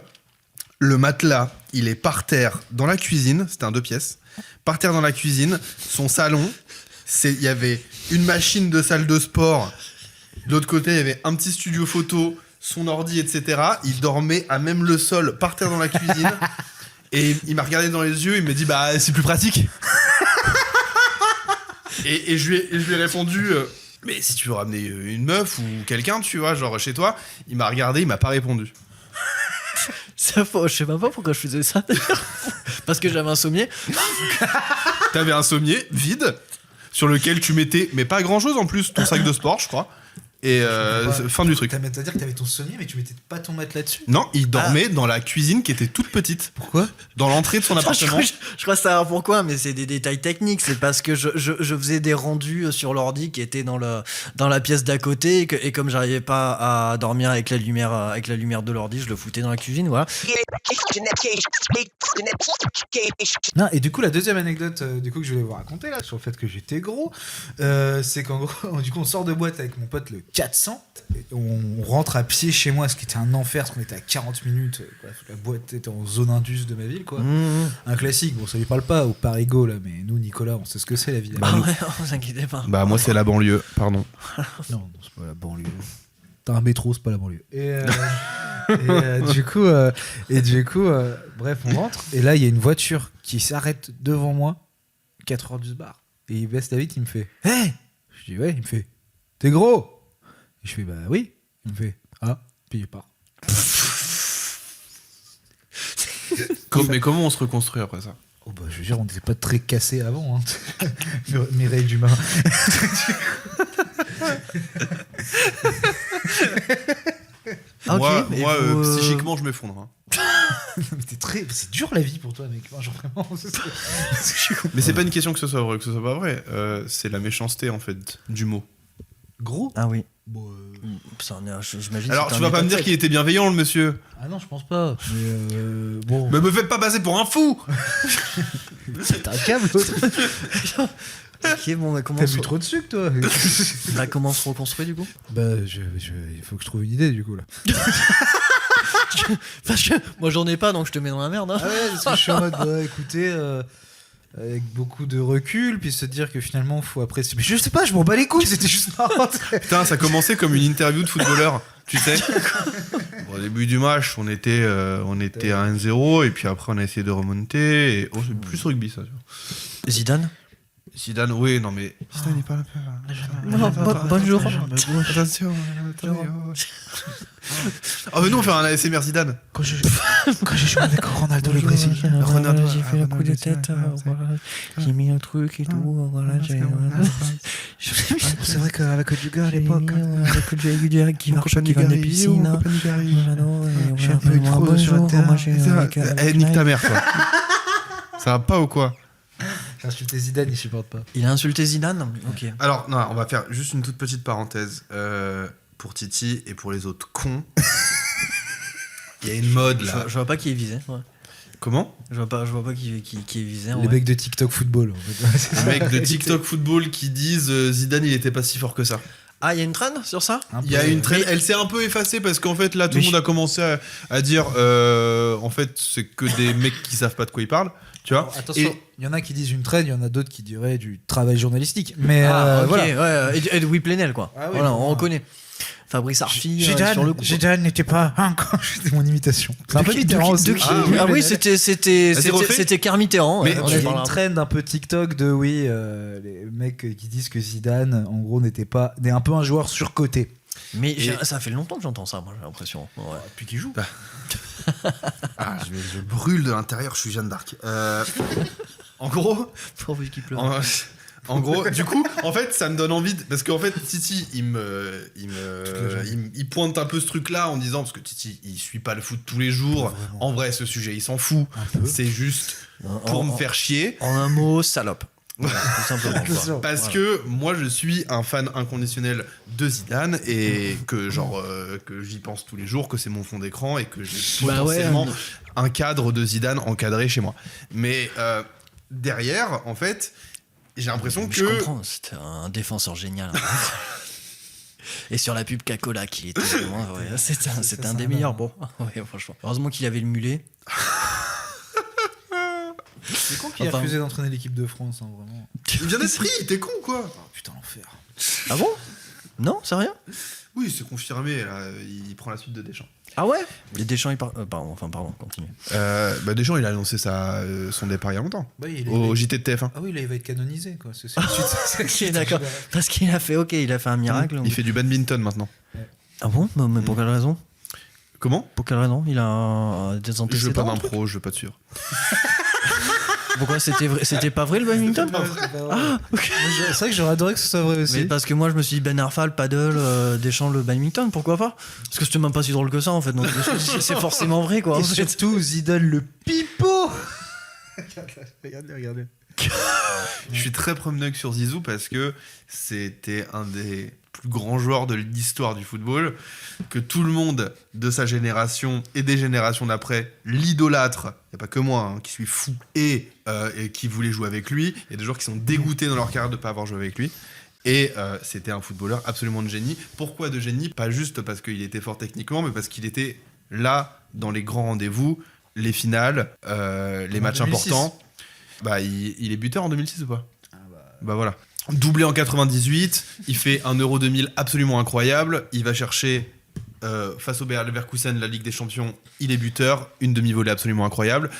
le matelas, il est par terre dans la cuisine, c'était un 2 pièces. Par terre dans la cuisine, son salon, il y avait une machine de salle de sport. De l'autre côté, il y avait un petit studio photo, son ordi, etc. Il dormait à même le sol, par terre dans la cuisine. Et il m'a regardé dans les yeux, il m'a dit bah c'est plus pratique. Et je lui ai répondu mais si tu veux ramener une meuf ou quelqu'un, tu vois, genre chez toi. Il m'a regardé, il m'a pas répondu. Je sais même pas pourquoi je faisais ça d'ailleurs. Parce que j'avais un sommier. T'avais un sommier vide sur lequel tu mettais, mais pas grand chose en plus, ton sac de sport, je crois. Et comprends pas. fin du truc. C'est-à-dire que t'avais ton sommier, mais tu mettais pas ton matelas dessus. Non, il dormait dans la cuisine qui était toute petite. Pourquoi? Dans l'entrée de son appartement. Je crois savoir pourquoi, mais c'est des détails techniques. C'est parce que je faisais des rendus sur l'ordi qui était dans la pièce d'à côté et comme j'arrivais pas à dormir avec la lumière de l'ordi, je le foutais dans la cuisine, voilà. Non, et du coup, la deuxième anecdote que je voulais vous raconter là sur le fait que j'étais gros, c'est qu'en gros, du coup, on sort de boîte avec mon pote le 400, et on rentre à pied chez moi, ce qui était un enfer, parce qu'on était à 40 minutes. Bref, la boîte était en zone indus de ma ville, quoi. Un classique, bon, ça lui parle pas au Parigo là, mais nous, Nicolas, on sait ce que c'est la vie. Ah ouais, vous inquiétez pas. Bah, moi, c'est la banlieue, pardon. Non, c'est pas la banlieue. T'as un métro, c'est pas la banlieue. Et du coup, bref, on rentre. Et là, il y a une voiture qui s'arrête devant moi, 4h du bar. Et il baisse la vitre, il me fait Hey! Je dis ouais, il me fait T'es gros? Et je fais bah oui. Il me fait ah, puis il part. Mais comment on se reconstruit après ça? Oh bah je veux dire, on n'était pas très cassés avant, hein. Mireille Dumas. Moi, et moi vous, psychiquement, je m'effondre. Hein. Mais c'est dur la vie pour toi, mec. Genre vraiment. Mais c'est pas une question que ce soit vrai ou que ce soit pas vrai. C'est la méchanceté, en fait, du mot. Gros? Ah oui. Bon, J'imagine. Alors, tu vas pas me dire qu'il était bienveillant, le monsieur. ah non, je pense pas. Mais bon. Mais me faites pas passer pour un fou. C'est un câble, l'autre. Ok, bon, mais comment T'as bu trop de sucre, toi? Bah, comment on se reconstruit du coup? Bah, il faut que je trouve une idée, du coup, là. Parce que moi j'en ai pas, donc je te mets dans la merde. Hein. Ah ouais, parce que je suis en mode, bah, écoutez, avec beaucoup de recul, puis se dire que finalement, faut apprécier. Mais je sais pas, je m'en bats les couilles, c'était juste marrant. Putain, ça commençait comme une interview de footballeur, tu sais. Bon, au début du match, on était à 1-0, et puis après, on a essayé de remonter. Et... Oh, c'est plus rugby, ça. Tu vois. Zidane, oui, non mais. Zidane n'est pas là. Bonjour. Attention. Ah, mais nous, on fait un ASMR Zidane. Quand j'ai joué avec Ronaldo le Brésil. J'ai fait le coup de tête, voilà. J'ai mis un truc et tout, voilà. C'est vrai qu'avec Dugas à l'époque. Avec le Dugas qui marche qui va à la piscine. Je suis un peu trop sur la terre. Eh, nique ta mère, toi. Ça va pas ou quoi? J'ai insulté Zidane, il supporte pas. Il a insulté Zidane? Ok. Alors, non, on va faire juste une toute petite parenthèse. Pour Titi et pour les autres cons. Il y a une mode là. Je vois pas qui est visé. Ouais. Comment? Je vois pas qui est visé. Les mecs de TikTok football. En fait. Les mecs de TikTok football qui disent Zidane il était pas si fort que ça. Ah, il y a une trend sur ça? Il y a une traîne, elle s'est un peu effacée parce qu'en fait là tout le monde a commencé à dire en fait c'est que des mecs qui savent pas de quoi ils parlent, tu vois. Alors, attention, il y en a qui disent une traîne, il y en a d'autres qui diraient du travail journalistique. Mais ok, voilà. ouais, Edoui Plenel quoi. Ah oui, voilà, bon, on reconnaît. Fabrice Arfi sur le coup. Zidane n'était pas encore. C'était mon imitation. C'est un peu Mitterrand aussi. Ah oui, c'était Car Mitterrand. Mais Il y a une trend un peu TikTok de les mecs qui disent que Zidane, en gros, n'est un peu un joueur surcoté. Mais ça fait longtemps que j'entends ça, moi j'ai l'impression. Ouais. Depuis qu'il joue. Je brûle de l'intérieur, je suis Jeanne d'Arc. En gros, pourvu qu'il pleure. En gros, du coup, en fait, ça me donne envie parce qu'en fait, Titi, il pointe un peu ce truc-là en disant parce que Titi, il suit pas le foot tous les jours. En vrai, ce sujet, il s'en fout. C'est juste pour me faire chier. En un mot, salope. Voilà, tout simplement. Parce que moi, je suis un fan inconditionnel de Zidane et que que j'y pense tous les jours, que c'est mon fond d'écran et que j'ai potentiellement un cadre de Zidane encadré chez moi. Mais derrière, en fait. J'ai l'impression que. Je comprends, c'était un défenseur génial. Et sur la pub Coca-Cola qui était vraiment, c'était un des meilleurs. Bon, ouais, franchement. Heureusement qu'il avait le mulet. C'est con qu'il a refusé d'entraîner l'équipe de France, hein, vraiment. Il vient d'être pris, t'es con quoi? Oh, putain, l'enfer. Ah bon? Non, c'est rien? Oui, c'est confirmé, là, il prend la suite de Deschamps. Ah ouais? Les Deschamps, pardon, continue. Deschamps, il a annoncé son départ il y a longtemps. Au JT de TF1. Ah oui, là, il va être canonisé, quoi. C'est ok, d'accord. Parce qu'il a fait un miracle. Il fait du badminton maintenant. Ouais. Ah bon? Mais pour quelle raison? Comment? Pour quelle raison? Il a des antécédents. Je veux pas d'impro, je veux pas te suivre. Pourquoi c'était pas vrai le badminton? C'est vrai que j'aurais adoré que ce soit vrai aussi. Mais parce que moi je me suis dit Ben Arfa, le paddle, Deschamps, le badminton, pourquoi pas? Parce que c'était même pas si drôle que ça en fait, donc c'est forcément vrai quoi. Et surtout Zidane le pipeau. Regardez. Je suis très promeneux sur Zizou parce que c'était un des plus grands joueurs de l'histoire du football, que tout le monde de sa génération et des générations d'après l'idolâtre. Il n'y a pas que moi qui suis fou et qui voulait jouer avec lui. Il y a des joueurs qui sont dégoûtés dans leur carrière de ne pas avoir joué avec lui. Et c'était un footballeur absolument de génie. Pourquoi de génie? Pas juste parce qu'il était fort techniquement, mais parce qu'il était là dans les grands rendez-vous, les finales, les matchs 2006. importants. Il est buteur en 2006 ou pas? Bah voilà. Doublé en 98, il fait un Euro 2000 absolument incroyable. Il va chercher face au Bayer Leverkusen la Ligue des Champions. Il est buteur, une demi-volée absolument incroyable.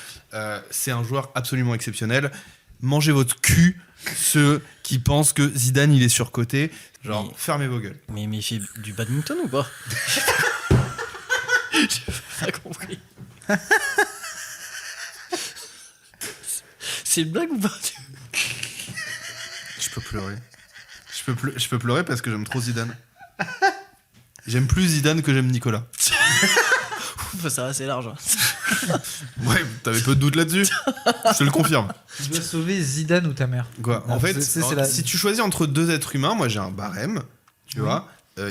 C'est un joueur absolument exceptionnel. Mangez votre cul, ceux qui pensent que Zidane il est surcoté. Genre, Mais- fermez vos gueules. Mais il fait du badminton ou pas? J'ai pas compris. C'est une blague ou pas? Je peux pleurer. Je peux pleurer parce que j'aime trop Zidane. J'aime plus Zidane que j'aime Nicolas. Ça va, c'est large. Ouais, t'avais peu de doute là-dessus. Je te le confirme. Tu dois sauver Zidane ou ta mère. Quoi, en Ah, fait, c'est la- si tu choisis entre deux êtres humains, moi j'ai un barème, tu vois.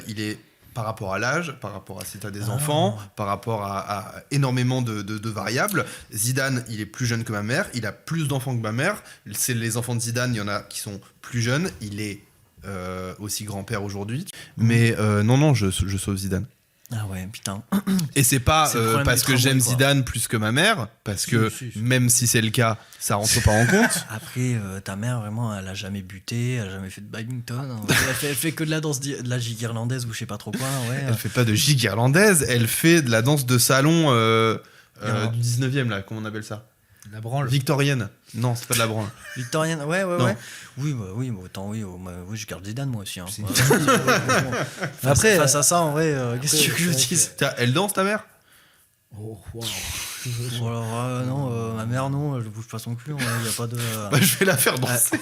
Il est par rapport à l'âge, par rapport à si t'as des enfants, par rapport à énormément de variables. Zidane, il est plus jeune que ma mère, il a plus d'enfants que ma mère. C'est les enfants de Zidane, il y en a qui sont plus jeunes. Il est aussi grand-père aujourd'hui. Mais non, je sauve Zidane. Ah ouais, putain. Et c'est pas C'est le problème parce des que j'aime tramways, quoi. Zidane plus que ma mère, parce que si. même si c'est le cas, ça rentre pas en compte. Après, ta mère, vraiment, elle a jamais buté, elle a jamais fait de badminton. Elle fait que de la danse, de la gigue irlandaise ou je sais pas trop quoi. Ouais. Elle fait pas de gigue irlandaise, elle fait de la danse de salon du 19e, là, comment on appelle ça? La branle. Victorienne. Non, c'est pas de la branle. Victorienne, ouais. Non. Oui, autant oui. Oui, je garde Zidane moi aussi. Hein. C'est- Après, Après, face à ça, en vrai, qu'est-ce que tu veux que je après, dise? Tiens, elle danse ta mère? Oh, wow. Bon, alors, non, ma mère, non, elle bouge pas son cul, il y a pas de. Bah, je vais la faire danser.